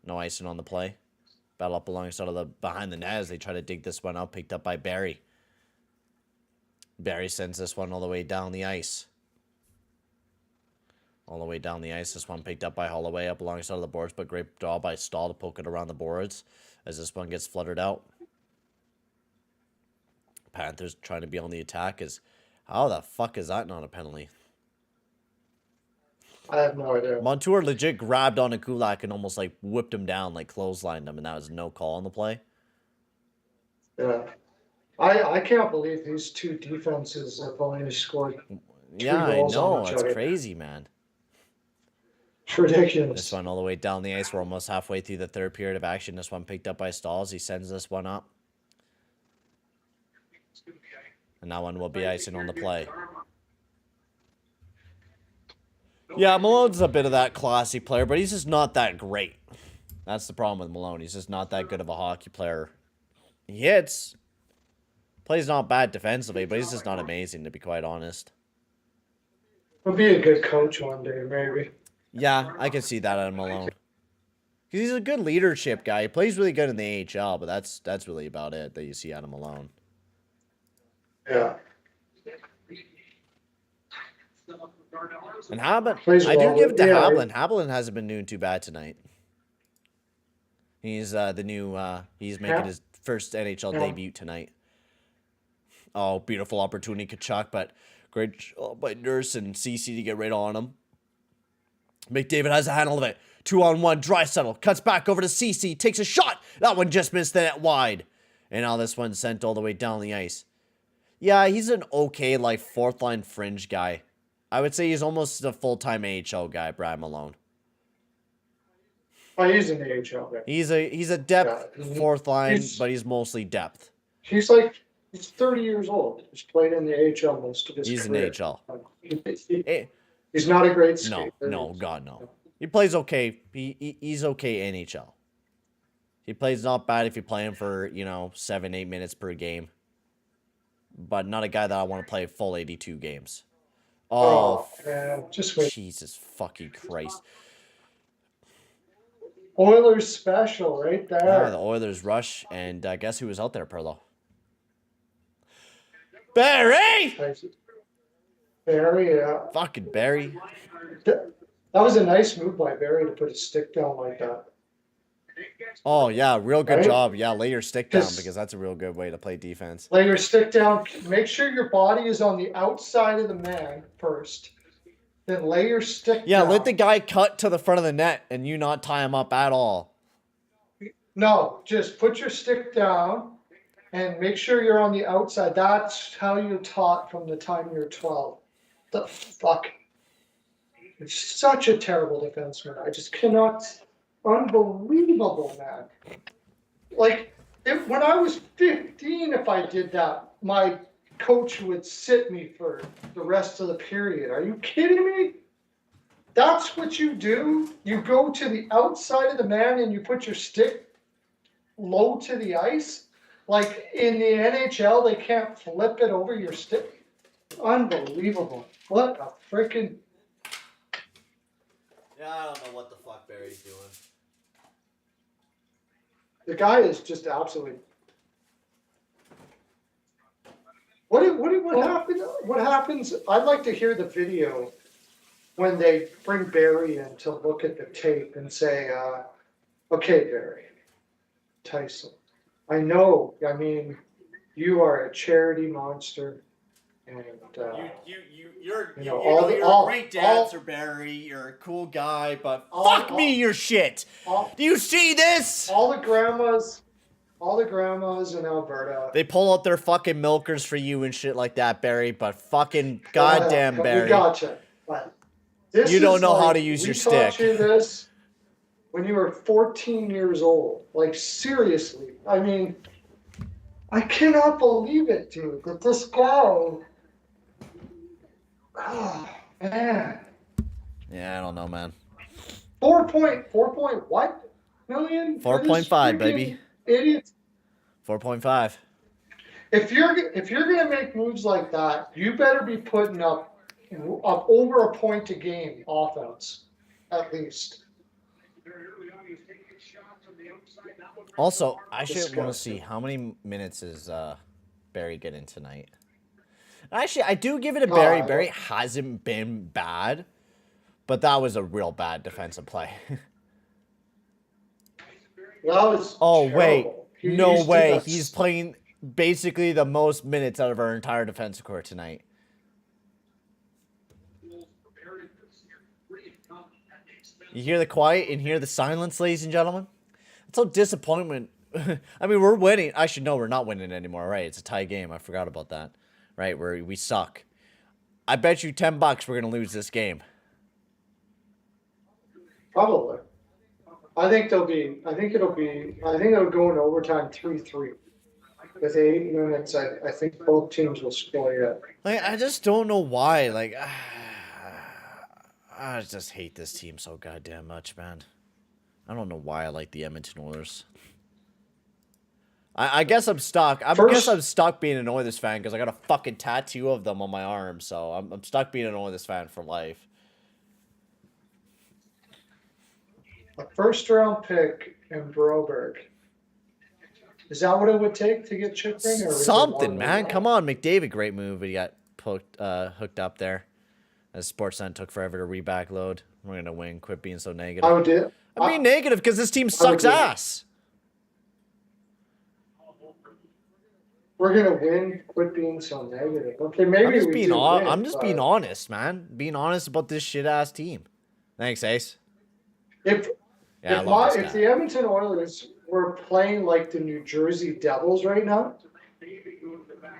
No icing on the play. Battle up alongside of the behind the net as they try to dig this one out. Picked up by Barry. Barry sends this one all the way down the ice. All the way down the ice. This one picked up by Holloway up alongside of the boards, but great draw by Stahl to poke it around the boards as this one gets fluttered out. Panthers trying to be on the attack. How the fuck is that not a penalty? I have no idea. Montour legit grabbed on a Kulak and almost like whipped him down, like clotheslined him, and that was no call on the play. Yeah. I can't believe these two defenses have only scored Yeah, I goals know. on each It's other. crazy, man. It's ridiculous. This one all the way down the ice. We're almost halfway through the third period of action. This one picked up by Stalls. He sends this one up. And that one will be icing on the play. Yeah, Malone's a bit of that classy player, but he's just not that great. That's the problem with Malone. He's just not that good of a hockey player. He hits. Plays not bad defensively, but he's just not amazing, to be quite honest. He'll be a good coach one day, maybe. Yeah, I can see that out of Malone. Because he's a good leadership guy. He plays really good in the AHL, but that's really about it that you see out of Malone. Yeah. And Hablin, Plays I do well. give it to Yeah, Hablin. Hablin hasn't been doing too bad tonight. He's the new. He's making his first NHL debut tonight. Oh, beautiful opportunity, Kachuk, but great job by Nurse and CC to get right on him. McDavid has a handle of it. 2-on-1, Draisaitl cuts back over to CC, takes a shot. That one just missed the net wide. And now this one's sent all the way down the ice. Yeah, he's an okay, like, fourth-line fringe guy. I would say he's almost a full-time AHL guy, Brad Malone. Oh, he's an AHL guy. He's a depth fourth line, but he's mostly depth. He's 30 years old. He's played in the AHL most of his career. He's an AHL. He's not a great skater. No, God, no. He plays okay. He's okay NHL. He plays not bad if you play him for, 7-8 minutes per game. But not a guy that I want to play full 82 games. Oh, man. Just wait. Jesus fucking Christ. Oilers special right there. Yeah, the Oilers rush, and guess who was out there, Perlo? Barry! Barry, yeah. Fucking Barry. That was a nice move by Barry to put his stick down like that. Oh, yeah, real good job. Yeah, lay your stick down because that's a real good way to play defense. Lay your stick down. Make sure your body is on the outside of the man first. Then lay your stick down. Yeah, let the guy cut to the front of the net and you not tie him up at all. No, just put your stick down and make sure you're on the outside. That's how you're taught from the time you're 12. The fuck? It's such a terrible defenseman. I just cannot. Unbelievable, man. Like, when I was 15, if I did that, my coach would sit me for the rest of the period. Are you kidding me? That's what you do? You go to the outside of the man and you put your stick low to the ice? Like in the NHL, they can't flip it over your stick? Unbelievable. What a freaking... Yeah, I don't know what the fuck Barry's doing. The guy is just absolutely... What happened? What happens? I'd like to hear the video when they bring Barry in to look at the tape and say, okay, Barry, Tyson, I know, I mean, you are a charity monster. And, you're a great dancer, Barry. You're a cool guy, but fuck me, you're shit. Do you see this? All the grandmas in Alberta. They pull out their fucking milkers for you and shit like that, Barry, but fucking goddamn Barry. We gotcha. But you don't know how to use your stick. We taught you this when you were 14 years old. Like, seriously. I mean, I cannot believe it, dude, that this guy... Oh, man. Yeah, I don't know, man. 4 what million? 4.5, baby. Idiot. 4.5. If you're gonna make moves like that, you better be putting up over a point a game offense, at least. Also, I should want to see how many minutes is Barry getting tonight. Actually, I do give it to Barry. Barry hasn't been bad, but that was a real bad defensive play. Oh, wait. No way. He's playing basically the most minutes out of our entire defensive core tonight. You hear the quiet and hear the silence, ladies and gentlemen? That's how disappointment... I mean, we're winning. Actually, no, we're not winning anymore, right? It's a tie game. I forgot about that. Right, where we suck. I bet you $10 we're going to lose this game. Probably. I think it'll go in overtime 3-3. With 8 minutes, I think both teams will score yet. Like, I just don't know why. Like, I just hate this team so goddamn much, man. I don't know why I like the Edmonton Oilers. I guess I'm stuck. I guess I'm stuck being an Oilers fan because I got a fucking tattoo of them on my arm. So I'm stuck being an Oilers fan for life. A first-round pick in Broberg. Is that what it would take to get Chipring? Something, man. Come on, McDavid, great move, but he got hooked up there. As Sportsnet took forever to rebackload. We're gonna win. Quit being so negative. I'm being negative because this team sucks ass. we're gonna win. Quit being so negative. Okay, maybe we do win, I'm just being but honest, man. Being honest about this shit ass team. Thanks, Ace. if Yeah, I love this if guy. the Edmonton Oilers were playing like the New Jersey Devils right now,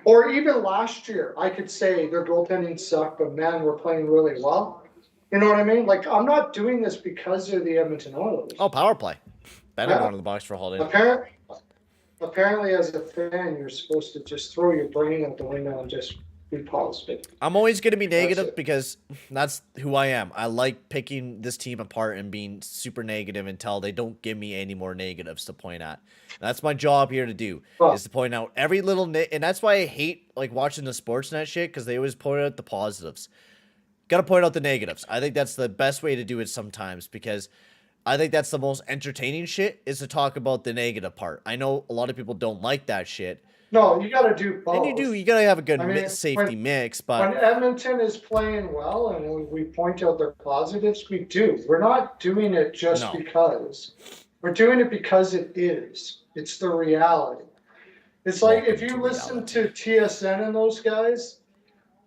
or even last year, I could say their goaltending sucked, but man, we're playing really well. You know what I mean? Like, I'm not doing this because they're the Edmonton Oh, Oilers. power play. Better Uh, going to the box for holding. apparently, as a fan, you're supposed to just throw your brain out the window and just be positive. I'm always going to be That's negative it. because that's who I am. I like picking this team apart and being super negative until they don't give me any more negatives to point at. That's my job here to do, But is to point out every little and that's why I hate like watching the Sportsnet shit, because they always point out the positives. Got to point out the negatives. I think that's the best way to do it sometimes, because I think that's the most entertaining shit, is to talk about the negative part. I know a lot of people don't like that shit. no, you got to do And you do. both. You got to have a good I mean, safety mix, when but Edmonton is playing well and we point out their positives, we do. We're not doing it just no. because. We're doing it because it is. It's the reality. It's like if Welcome to you listen reality. to TSN and those guys,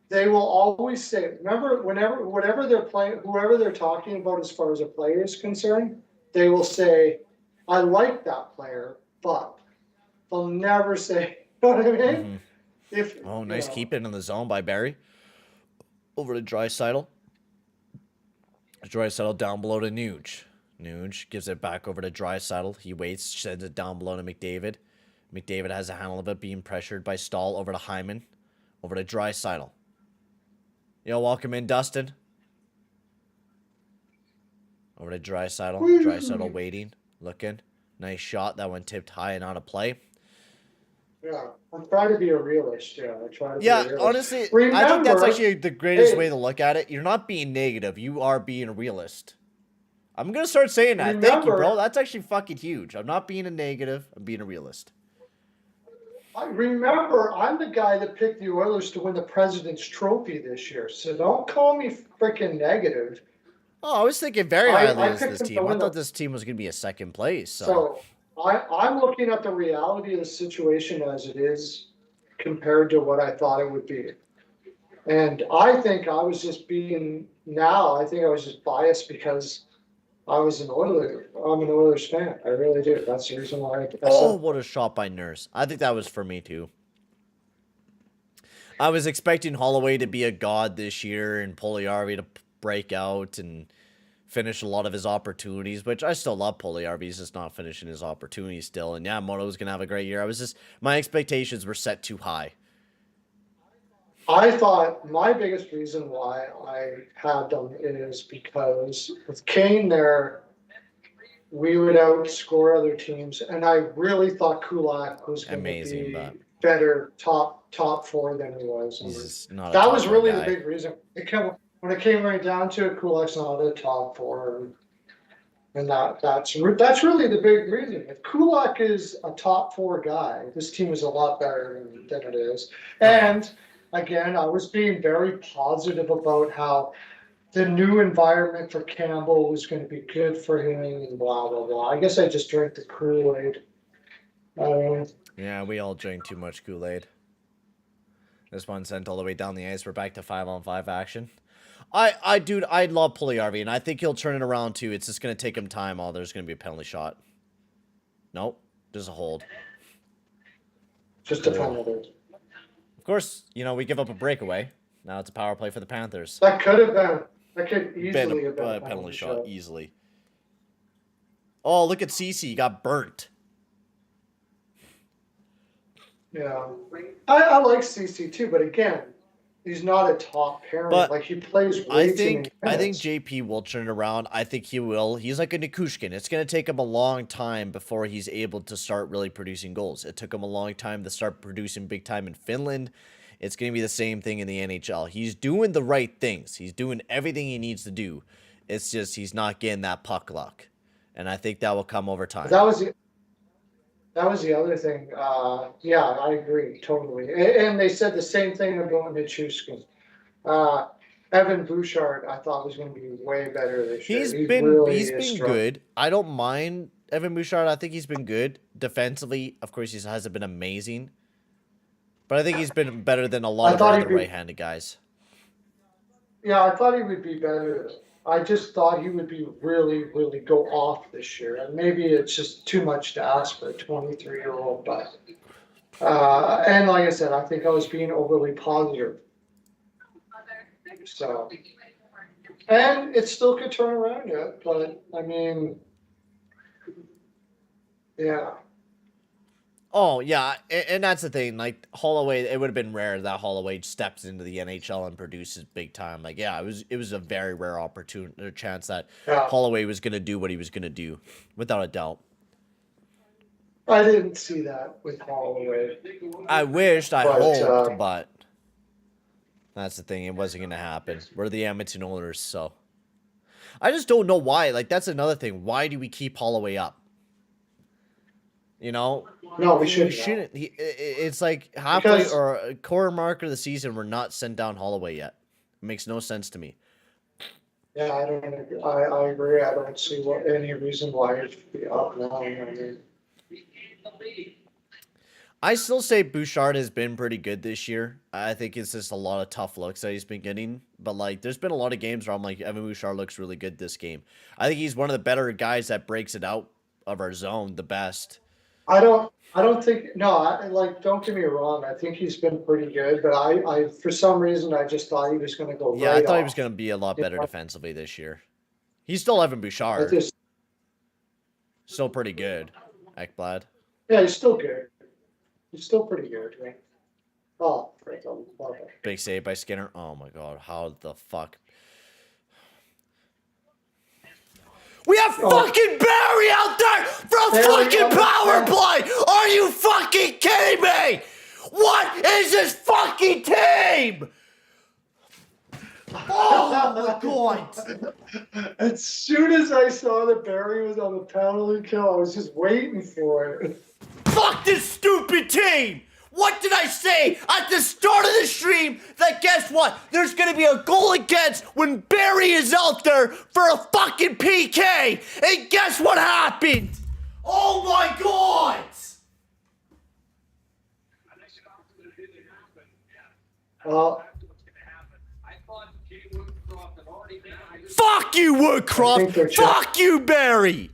they will always say, remember, whatever they're playing, whoever they're talking about as far as a player is concerned, they will say, I like that player, but they'll never say, you know what I mean? Mm-hmm. If Oh, you nice know, keep it in the zone by Barry. Over to Draisaitl. Draisaitl down below to Nuge. Nuge gives it back over to Draisaitl. He waits, sends it down below to McDavid. McDavid has a handle of it, being pressured by Stahl. Over to Hyman. Over to Draisaitl. Yo, welcome in, Dustin. Over to Draisaitl. Draisaitl waiting, looking. Nice shot. That one tipped high and out of play. yeah, I try to be a realist. Yeah, I try to be a Yeah, realist. honestly, I think that's Remember, actually the greatest hey, way to look at it. You're not being negative. You are being a realist. I'm going to start saying that. Thank you, bro. remember, That's actually fucking huge. I'm not being a negative. I'm being a realist. I'm the guy that picked the Oilers to win the President's Trophy this year. So don't call me freaking negative. Oh, I was thinking very highly I of picked this them to team. I win thought the. this team was going to be a second place. So, So I'm looking at the reality of the situation as it is compared to what I thought it would be. And I think I was just being now. I think I was just biased because I was an Oilers. I'm an Oilers fan. I really do. That's the reason why I oh, said. what a shot by Nurse. I think that was for me too. I was expecting Holloway to be a god this year and Puljujärvi to break out and finish a lot of his opportunities, which I still love Puljujärvi. He's just not finishing his opportunities still. And yeah, Moto's going to have a great year. My expectations were set too high. I thought my biggest reason why I had them is because with Kane there, we would outscore other teams, and I really thought Kulak was going to Amazing, be but better top four than he was. he's just not a That top was four really the guy. big reason. When it came right down to it, Kulak's not a top four, and that's really the big reason. If Kulak is a top four guy, this team is a lot better than it is. Oh, yeah. And again, I was being very positive about how the new environment for Campbell was going to be good for him and blah blah blah. I guess I just drank the Kool-Aid. Yeah, we all drank too much Kool-Aid. This one sent all the way down the ice. We're back to 5-on-5 action. Dude, I love Puljujärvi, and I think he'll turn it around too. It's just gonna take him time. Oh, there's gonna be a penalty shot. Nope, there's a hold. Just a penalty. Of course, we give up a breakaway. Now it's a power play for the Panthers. That could have been. That could Been easily have been a penalty shot, easily. Oh, look at Cece. He got burnt. Yeah, I like CC too, but again, he's not a top pairing. But like he plays way I too many think minutes. JP will turn it around. I think he will. He's like a Nikushkin. It's going to take him a long time before he's able to start really producing goals. It took him a long time to start producing big time in Finland. It's going to be the same thing in the NHL. He's doing the right things. He's doing everything he needs to do. It's just he's not getting that puck luck. And I think that will come over time. That was the other thing. Yeah, I agree totally. And they said the same thing about Nichushkin. Evan Bouchard, I thought was going to be way better this year. He's Really been strong. good. I don't mind Evan Bouchard. I think he's been good defensively. Of course, he hasn't been amazing. But I think he's been better than a lot I of thought our he'd other be, right-handed guys. yeah, I thought he would be better. I just thought he would be really, really go off this year. And maybe it's just too much to ask for a 23-year-old, but, and like I said, I think I was being overly positive. So, and it still could turn around yet, but I mean, yeah. Oh, yeah, and that's the thing. Like, Holloway, it would have been rare that Holloway steps into the NHL and produces big time. Like, yeah, it was a very rare opportunity, or chance that Yeah, Holloway was going to do what he was going to do, without a doubt. I didn't see that with Holloway, I wished, I but hoped, but that's the thing. It wasn't going to happen. We're the Edmonton owners, so. I just don't know why. Like, that's another thing. Why do we keep Holloway up? You know, no, we we shouldn't. shouldn't. It's like halfway Because or a quarter mark of the season, we're not sent down Holloway yet. It makes no sense to me. yeah, I don't. I agree. I don't see any reason why it should be up now. I mean, I still say Bouchard has been pretty good this year. I think it's just a lot of tough looks that he's been getting. But, like, there's been a lot of games where I'm like, Evan Bouchard looks really good this game. I think he's one of the better guys that breaks it out of our zone the best. I don't. I don't think. No, like. Don't get me wrong. I think he's been pretty good, but for some reason, I just thought he was going to go Yeah, I right thought he was off. going to be a lot You better know, defensively this year. He's still Evan I Bouchard. just. Still pretty good, Ekblad. Yeah, he's still good. He's still pretty good. Right? Oh, frick, I love it. Big save by Skinner. Oh, my God. How the fuck? We have fucking Barry out there for a fucking power play! Are you fucking kidding me? What is this fucking team? Oh my God. As soon as I saw that Barry was on the penalty kill, I was just waiting for it. Fuck this stupid team! What did I say at the start of the stream? That guess what? There's gonna be a goal against when Barry is out there for a fucking PK! And guess what happened? Oh my God! Fuck you, Woodcroft! Fuck you, Barry!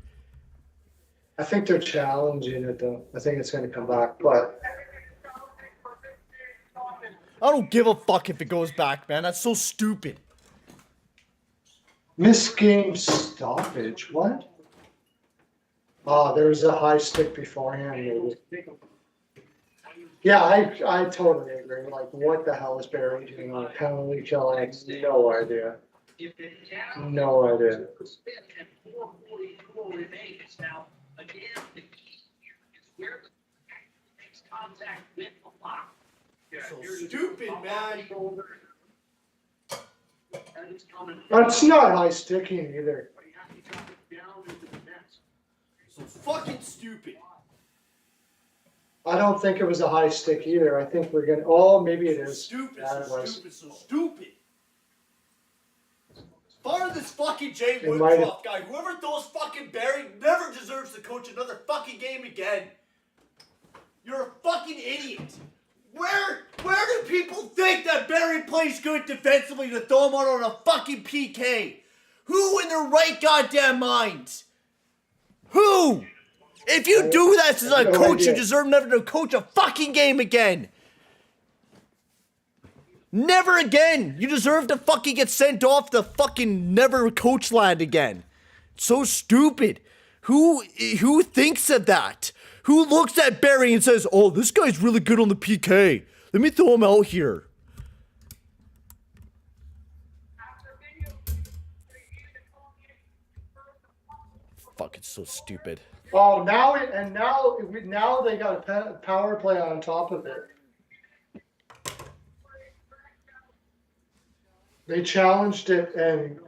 I think they're challenging it though. I think it's going to come back, but I don't give a fuck if it goes back, man. That's so stupid. missed game stoppage. What? Oh, there was a high stick beforehand, maybe. Yeah, I totally agree. Like, what the hell is Barry doing on a penalty kill? I have no idea. No idea. So stupid, man. That's not high sticking either. So fucking stupid. I don't think it was a high stick either. I think we're gonna. Oh, maybe it is. Stupid, Yeah, it so was. stupid, so stupid. Fire this fucking Jay It might have- Woodcroft guy. Whoever throws fucking Barry never deserves to coach another fucking game again. You're a fucking idiot. Where do people think that Barry plays good defensively to throw him out on a fucking PK? Who in their right goddamn minds? Who? If you do that as a coach, you deserve never to coach a fucking game again. Never again. You deserve to fucking get sent off to fucking never coach land again. So stupid. Who thinks of that? Who looks at Barry and says, "Oh, this guy's really good on the PK. Let me throw him out here." Fucking so stupid. Oh, now they got a power play on top of it. They challenged it, and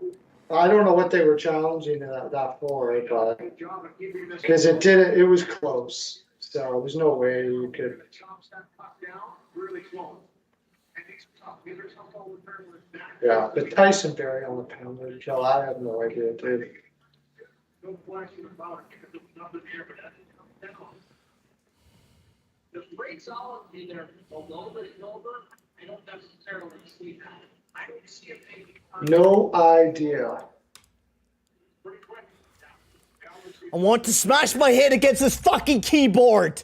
I don't know what they were challenging that for, but because it didn't, it was close. So there's no way you could. Yeah, but Tyson Berry on the penalty kill, I have no idea, dude. No idea. I want to smash my head against this fucking keyboard.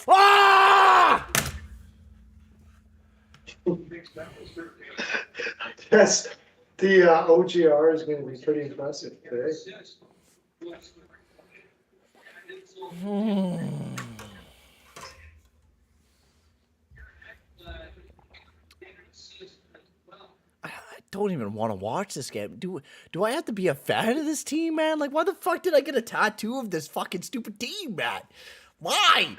Ah! Yes, the OGR is going to be pretty impressive today. I don't even want to watch this game. Do I have to be a fan of this team, man? Like, why the fuck did I get a tattoo of this fucking stupid team, man? Why?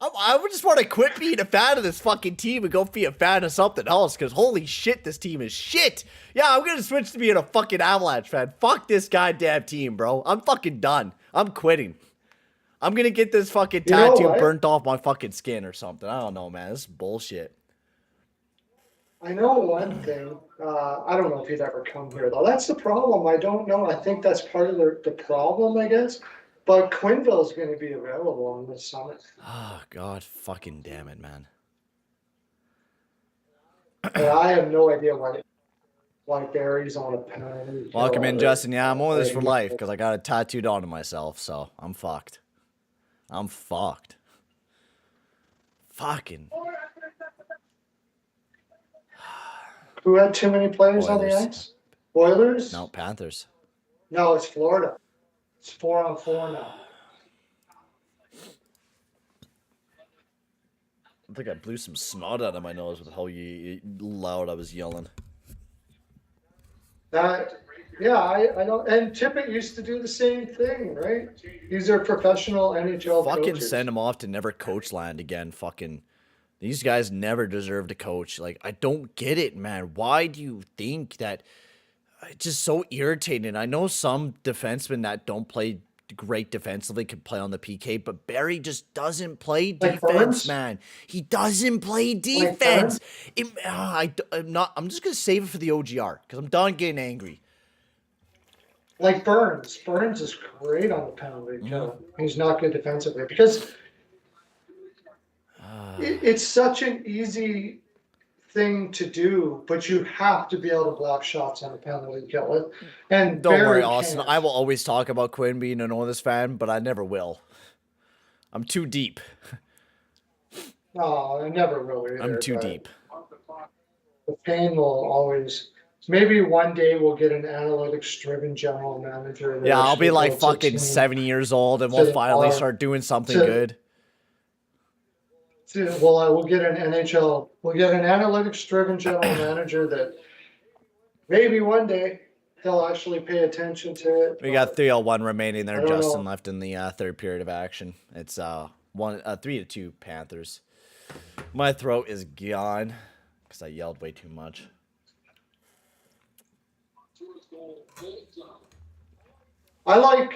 I would just want to quit being a fan of this fucking team and go be a fan of something else, because holy shit, this team is shit. Yeah, I'm going to switch to being a fucking Avalanche fan. Fuck this goddamn team, bro. I'm fucking done. I'm quitting. I'm going to get this fucking tattoo burnt off my fucking skin or something. I don't know, man. This is bullshit. I know one thing. I don't know if he'd ever come here, though. That's the problem. I don't know. I think that's part of the problem, I guess. But Quenneville's going to be available on this summit. Oh, God fucking damn it, man. And I have no idea why Barry's on a pen. Welcome in, Justin. Yeah, I'm on this for life because I got it tattooed onto myself, so I'm fucked. I'm fucked. Fucking. Who had too many players on the ice? Oilers? No, Panthers. No, it's Florida. It's 4-on-4 now. I think I blew some snot out of my nose with how loud I was yelling. Yeah, I don't. And Tippett used to do the same thing, right? These are professional NHL fucking coaches. Send them off to never coach land again. Fucking, these guys never deserve to coach. Like, I don't get it, man. Why do you think that? It's just so irritating. I know some defensemen that don't play great defensively can play on the PK, but Barry just doesn't play defense, man. He doesn't play defense. I'm just gonna save it for the OGR because I'm done getting angry. Like Burns. Burns is great on the penalty kill. He's not good defensively because it's such an easy thing to do, but you have to be able to block shots on the penalty kill. And don't worry, Austin. I will always talk about Quinn being an Oilers fan, but I never will. I'm too deep. No, I never will either. I'm too deep. The pain will always. Maybe one day we'll get an analytics-driven general manager. Yeah, I'll be like fucking 70 years old, and we'll finally start doing something good. Well, we'll get an NHL. We'll get an analytics-driven general manager that maybe one day he'll actually pay attention to it. We got 3:01 remaining there, Justin, left in the third period of action. It's 3-2 Panthers. My throat is gone because I yelled way too much. I like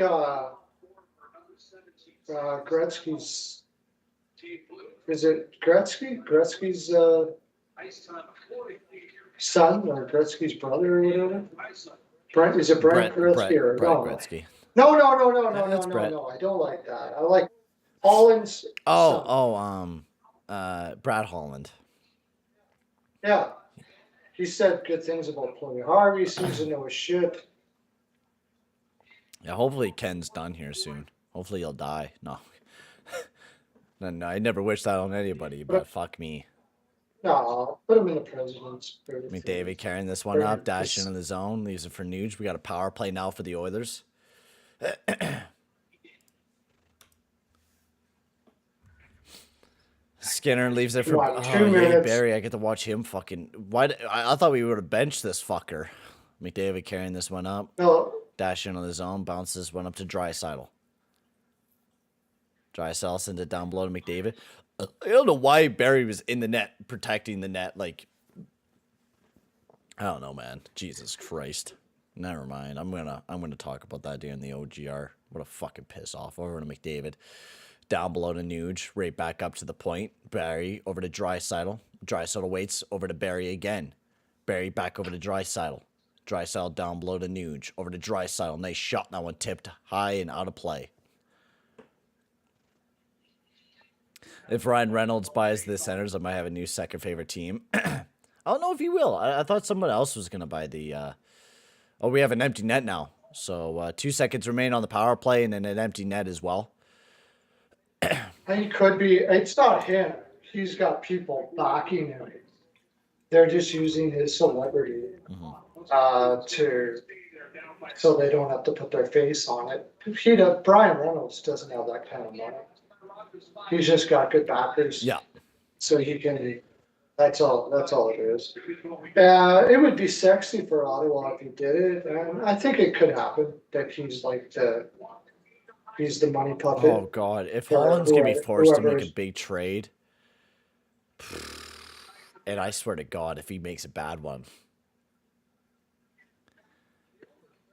Gretzky's. Is it Gretzky? Gretzky's son or Gretzky's brother or whatever? Brent, is it Brent Gretzky or Brett Gretzky? No. I don't like that. I like Holland's. Brad Holland. Yeah. He said good things about Chloe Harvey. Seems to know his shit. Yeah, hopefully Ken's done here soon. Hopefully he'll die. No. No, I never wish that on anybody, but fuck me. No, put him in the president's. McDavid carrying this one up, dash into the zone, leaves it for Nuge. We got a power play now for the Oilers. Skinner leaves it for 2 minutes. Barry. I get to watch him fucking. I thought we would have benched this fucker. McDavid carrying this one up. No. Dash into the zone, bounces one up to Draisaitl. Draisaitl sends it down below to McDavid. I don't know why Barry was in the net, protecting the net. Like, I don't know, man. Jesus Christ. Never mind. I'm gonna talk about that during the OGR. What a fucking piss off. Over to McDavid. Down below to Nuge. Right back up to the point. Barry over to Draisaitl. Draisaitl waits over to Barry again. Barry back over to Draisaitl. Draisaitl down below to Nuge. Over to Draisaitl. Nice shot. That one tipped high and out of play. If Ryan Reynolds buys the Senators, I might have a new second favorite team. I don't know if he will. I thought someone else was going to buy the... Oh, we have an empty net now. So 2 seconds remain on the power play and then an empty net as well. He could be. It's not him. He's got people backing him. They're just using his celebrity so they don't have to put their face on it. Brian Reynolds doesn't have that kind of money. He's just got good backers. Yeah. So he can. That's all it is. It would be sexy for Ottawa if he did it, and I think it could happen that he's the money puppet. Oh God! If Holland's gonna be forced to make a big trade, and I swear to God, if he makes a bad one,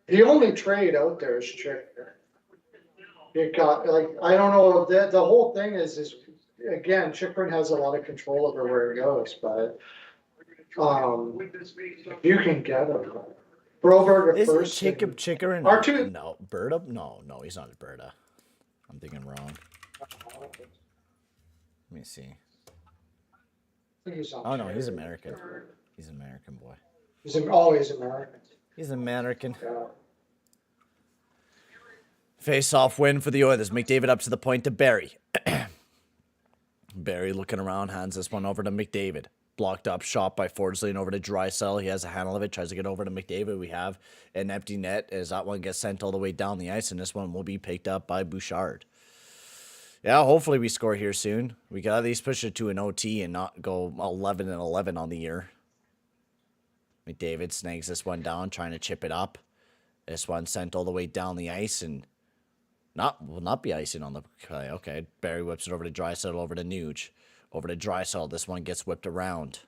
the only trade out there is Chicker. It got I don't know. The whole thing is again, Chikrin has a lot of control over where he goes, but if you can get him. Broberg at first. Chikrin? R2? No, Berta? No, he's not a Berta. I'm thinking wrong. Let me see. Oh no, he's American. He's an American boy. He's always American. He's American. Yeah. Face-off win for the Oilers. McDavid up to the point to Barry. Barry looking around, hands this one over to McDavid. Blocked up, shot by Fordsley and over to Drysdale. He has a handle of it, tries to get over to McDavid. We have an empty net as that one gets sent all the way down the ice, and this one will be picked up by Bouchard. Yeah, hopefully we score here soon. We can at least push it to an OT and not go 11-11 on the year. McDavid snags this one down, trying to chip it up. This one sent all the way down the ice and will not be icing on the play. Okay, Barry whips it over to Drysdale, over to Nuge. Over to Drysdale. This one gets whipped around.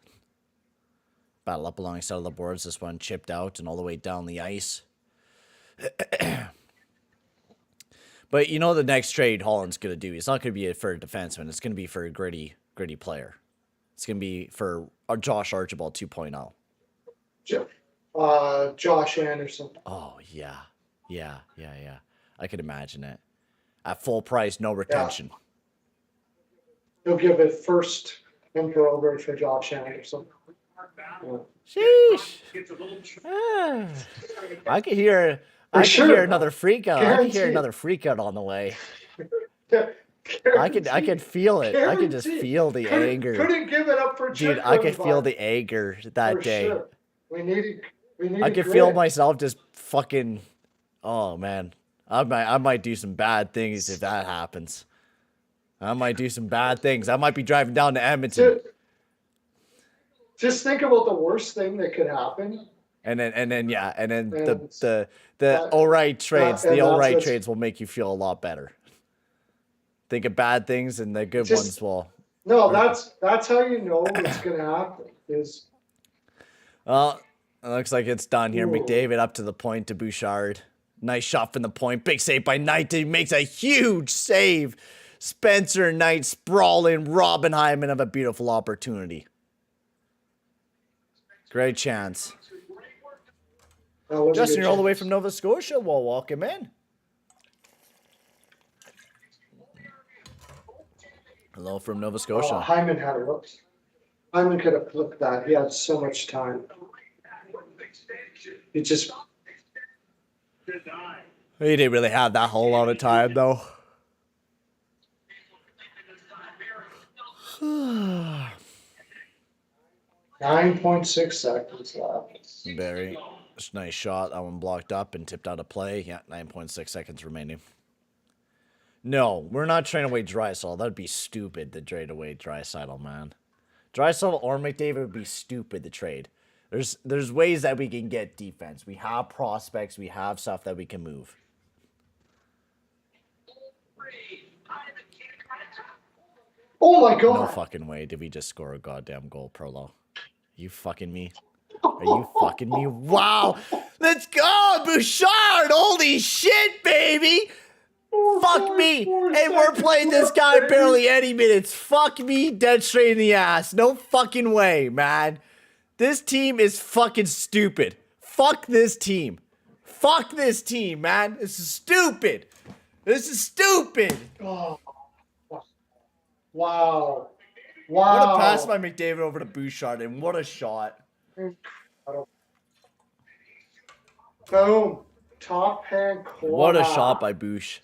Battle up along the side of the boards. This one chipped out and all the way down the ice. But you know the next trade Holland's going to do. It's not going to be for a defenseman. It's going to be for a gritty player. It's going to be for Josh Archibald 2.0. Josh Anderson. Oh, yeah. I could imagine it. At full price, no retention. Yeah. He'll give it first and over for Josh Anderson. Yeah. Sheesh. I could hear another freak out. I could hear another freak out on the way. I could feel it. I could just feel the anger. Couldn't give it up for dude. I could feel the anger that day. Sure. We needed. I could feel myself just fucking. Oh man, I might do some bad things if that happens. I might do some bad things. I might be driving down to Edmonton. Just think about the worst thing that could happen. And then the all right trades. The all right trades will make you feel a lot better. Think of bad things, and the good ones will. No, that's how you know it's gonna happen. Well, it looks like it's done here. Ooh. McDavid up to the point to Bouchard. Nice shot from the point. Big save by Knight. He makes a huge save. Spencer Knight sprawling. Robin Hyman of a beautiful opportunity. Great chance. Justin, you're all the way from Nova Scotia. Well, welcome in. Hello from Nova Scotia. Hyman had a look. Hyman could have flipped that. He had so much time. He just. He didn't really have that whole lot of time, though. 9.6 seconds left. Very nice shot. That one blocked up and tipped out of play. Yeah, 9.6 seconds remaining. No, we're not trading away Drysdale. That'd be stupid to trade away Drysdale, man. Drysdale or McDavid would be stupid to trade. There's ways that we can get defense. We have prospects. We have stuff that we can move. Oh my god. No fucking way did we just score a goddamn goal, Prolo. You fucking me? Are you fucking me? Wow. Let's go, Bouchard. Holy shit, baby. Fuck me. Hey, we're playing this guy barely any minutes. Fuck me dead straight in the ass. No fucking way, man. This team is fucking stupid. Fuck this team. Fuck this team, man. This is stupid. This is stupid. Oh. Wow. What a pass Wow. by McDavid over to Bouchard, and what a shot. Boom. Top hand What a corner. shot by Bouch.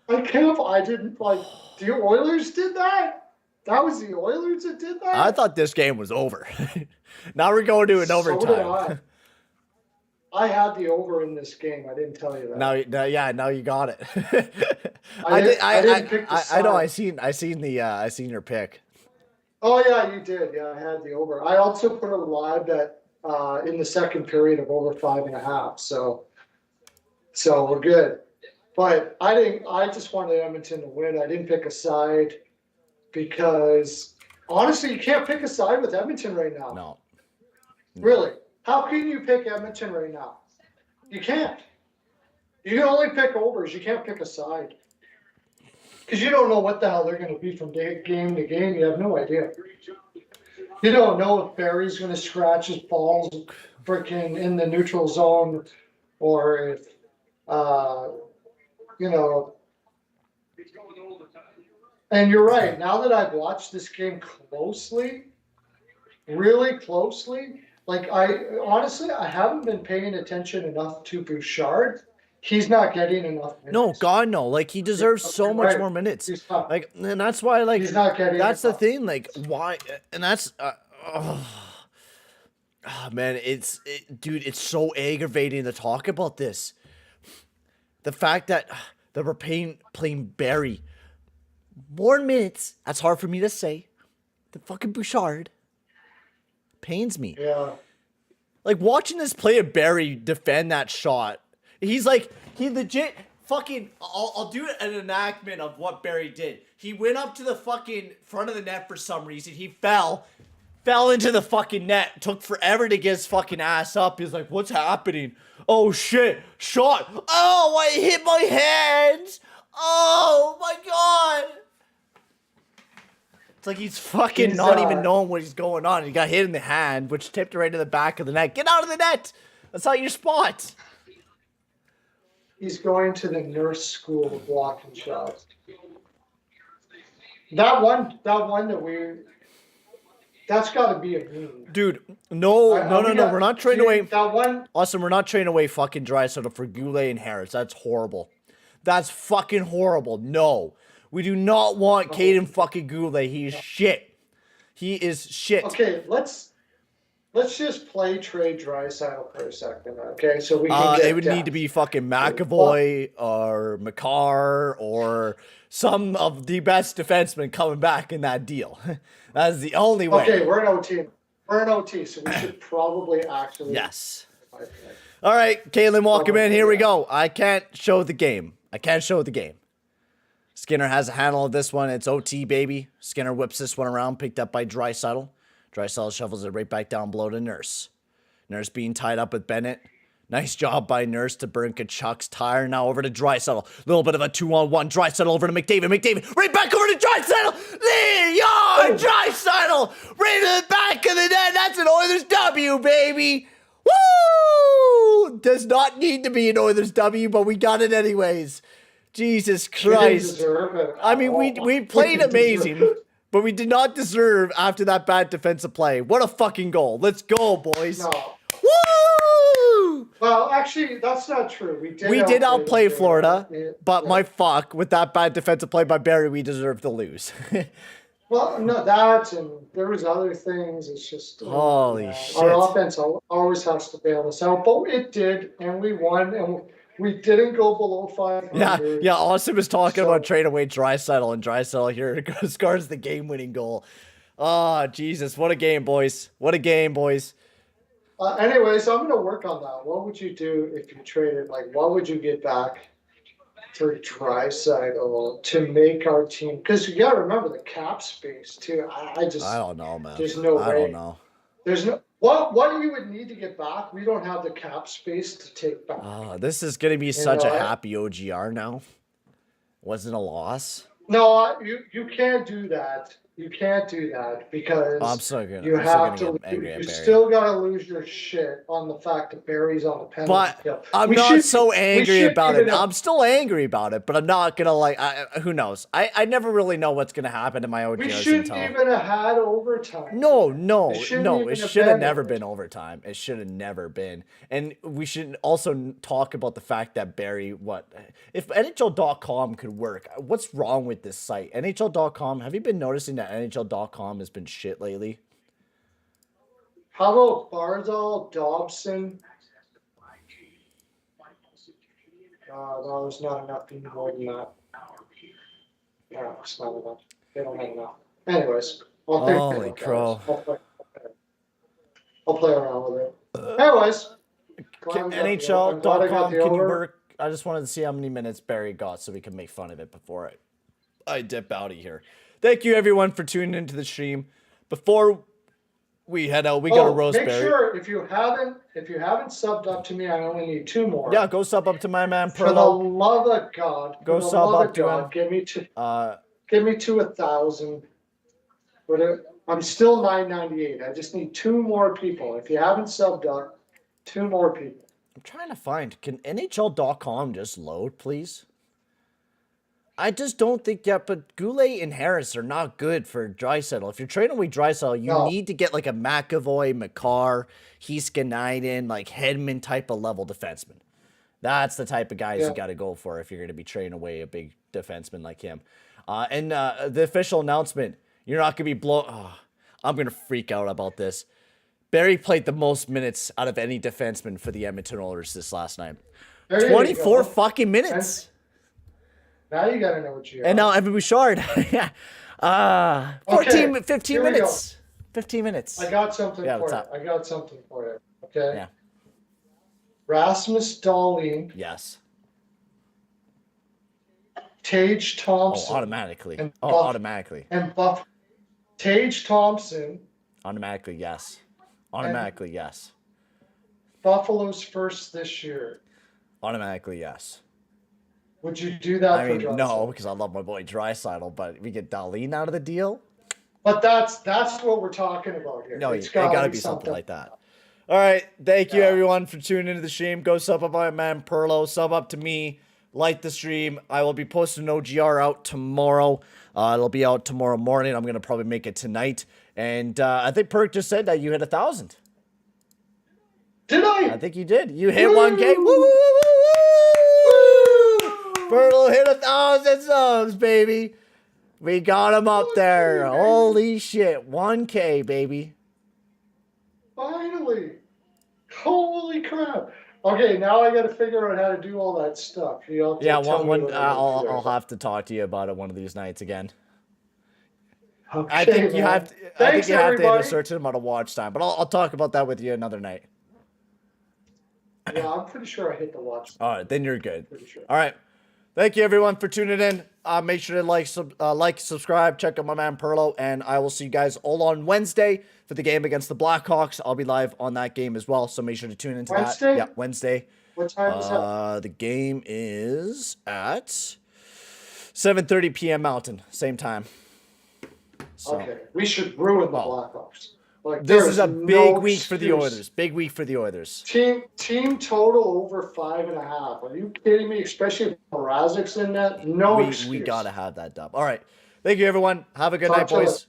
I didn't like the Oilers did that? That was the Oilers that did that? I thought this game was over. Now we're going to an So did I. overtime. I had the over in this game. I didn't tell you that. Now you got it. I didn't pick the I know. side. I seen your pick. Oh yeah, you did. Yeah, I had the over. I also put a live bet in the second period of over 5.5. So we're good. But I didn't. I just wanted Edmonton to win. I didn't pick a side because honestly, you can't pick a side with Edmonton right now. No. Really? How can you pick Edmonton right now? You can't. You can only pick overs. You can't pick a side. Because you don't know what the hell they're going to be from game to game. You have no idea. You don't know if Barry's going to scratch his balls freaking in the neutral zone or if, you know. And you're right. Now that I've watched this game closely, really closely, like I haven't been paying attention enough to Bouchard. He's not getting enough minutes. No, God, no. Like, he deserves so much more minutes. Like, and that's why, like, he's not getting that's the enough. thing. Like, why? And that's, man, dude, it's so aggravating to talk about this. The fact that we're playing Barry more minutes. That's hard for me to say. The fucking Bouchard pains me. Yeah. Like, watching this play of Barry defend that shot. He's like, he legit fucking, I'll do an enactment of what Barry did. He went up to the fucking front of the net for some reason. He fell into the fucking net. Took forever to get his fucking ass up. He's like, what's happening? Oh shit, shot. Oh, I hit my hands. Oh my God. It's like he's fucking not even knowing what he's going on. He got hit in the hand, which tipped right in the back of the net. Get out of the net. That's not your spot. He's going to the nurse school of blocking shots. That one that's got to be a meme. Dude, no. We're not trading away. That one. Awesome, we're not trading away fucking Draisaitl for Goulet and Harris. That's horrible. That's fucking horrible. No. We do not want Caden fucking Goulet. He's shit. He is shit. Okay, let's just play trade Draisaitl for a second, okay? So we can get it would need to be fucking McAvoy or McCarr or some of the best defensemen coming back in that deal. That's the only way. Okay, we're in OT. We're in OT, so we should probably actually. Yes. All right, Caitlin, welcome in. Here we go. I can't show the game. Skinner has a handle of this one. It's OT, baby. Skinner whips this one around, picked up by Draisaitl. Draisaitl shovels it right back down below to Nurse. Nurse being tied up with Bennett. Nice job by Nurse to burn Kachuk's tire. Now over to Draisaitl. Little bit of a 2-on-1. Draisaitl over to McDavid. McDavid right back over to Draisaitl. Leon Draisaitl right to the back of the net. That's an Oilers W, baby. Woo! Does not need to be an Oilers W, but we got it anyways. Jesus Christ. I mean, we played amazing, but we did not deserve after that bad defensive play. What a fucking goal. Let's go, boys. No. Woo! Well, actually, that's not true. We did outplay Florida, but my fuck, with that bad defensive play by Barry, we deserve to lose. Well, no, that and there was other things. It's just holy shit. Our offense always has to bail us out, but it did, and we won, and we didn't go below 500. Yeah. Austin was talking about trading away Draisaitl, and Draisaitl here scores the game-winning goal. Oh, Jesus. What a game, boys. What a game, boys. Anyways, I'm going to work on that. What would you do if you traded? Like, what would you get back for Draisaitl to make our team? Because you got to remember the cap space, too. I don't know, man. There's no way. I don't know. There's no... What you would need to get back, we don't have the cap space to take back. This is going to be such a happy OGR now. Wasn't a loss. No, you can't do that. You can't do that because I'm still gonna get angry at you Barry. still gotta lose your shit on the fact that Barry's on the penalty But kill. I'm not so angry about it. I'm still angry about it, but I'm not gonna like. Who knows? I never really know what's gonna happen to my We OGs shouldn't until. even have had overtime. No. It It should have never been overtime. It should have never been. And we should also talk about the fact that Barry, if NHL.com could work, what's wrong with this site? NHL.com, have you been noticing that NHL.com has been shit lately? How about Barzal, Dobson? No, there's not enough more than that. No, it's not enough. They don't have enough. Anyways, Holy crow. I'll play around with it. Anyways, NHL.com, can you work? I just wanted to see how many minutes Barry got so we can make fun of it before I dip out of here. Thank you everyone for tuning into the stream. Before we head out, we got to roast Barry. Make sure if you haven't subbed up to me, I only need 2 more. Yeah, go sub up to my man Perlo. For the love of God, go sub up to him. Give me to 1,000. I'm still 998. I just need 2 more people. If you haven't subbed up, 2 more people. I'm trying to find. Can NHL.com just load, please? I just don't think yet, but Goulet and Harris are not good for Draisaitl. If you're trading away Draisaitl, you need to get like a McAvoy, McCarr, Heiskanen, like Hedman type of level defenseman. That's the type of guys you got to go for if you're going to be trading away a big defenseman like him. And the official announcement, you're not going to be blown. Oh, I'm going to freak out about this. Barry played the most minutes out of any defenseman for the Edmonton Oilers this last night. 24 fucking minutes. Now you got to know what you And now Evan Bouchard. 15 minutes. 15 minutes. I got something for you. Okay? Yeah. Rasmus Dahlin. Yes. Tage Thompson. Automatically. And Tage Thompson. Automatically, yes. Yes. Buffalo's first this year. Automatically, yes. Would you do that for Draisaitl? No, because I love my boy Draisaitl, but we get Dahlin out of the deal? But that's what we're talking about here. No, it got to be something like that. All right, thank you everyone for tuning into the stream. Go sub up my man Perlo, sub up to me, like the stream. I will be posting OGR out tomorrow. It'll be out tomorrow morning. I'm going to probably make it tonight. And I think Perk just said that you hit 1,000. Did I? I think you did. You hit 1K. Woo, woo, woo, woo, woo! Bertle hit 1,000 subs, baby. We got him up there. Holy shit. 1K, baby. Finally. Holy crap. Okay, now I got to figure out how to do all that stuff. I'll have to talk to you about it one of these nights again. Okay, I think you have to hit a certain amount of watch time, but I'll talk about that with you another night. Yeah, I'm pretty sure I hit the watch. All right, then you're good. Pretty sure. All right. Thank you everyone for tuning in. Make sure to subscribe, check out my man Perlo, and I will see you guys all on Wednesday for the game against the Blackhawks. I'll be live on that game as well, so make sure to tune into that. Yeah, Wednesday. What time is that? The game is at 7:30 p.m. Mountain, same time. So, okay, we should ruin the Blackhawks. Like, this is a big week for the Oilers. Big week for the Oilers. Team total over 5.5. Are you kidding me? Especially if Mrazek's in that. No excuse. We gotta have that dub. All right. Thank you, everyone. Have a good night, boys.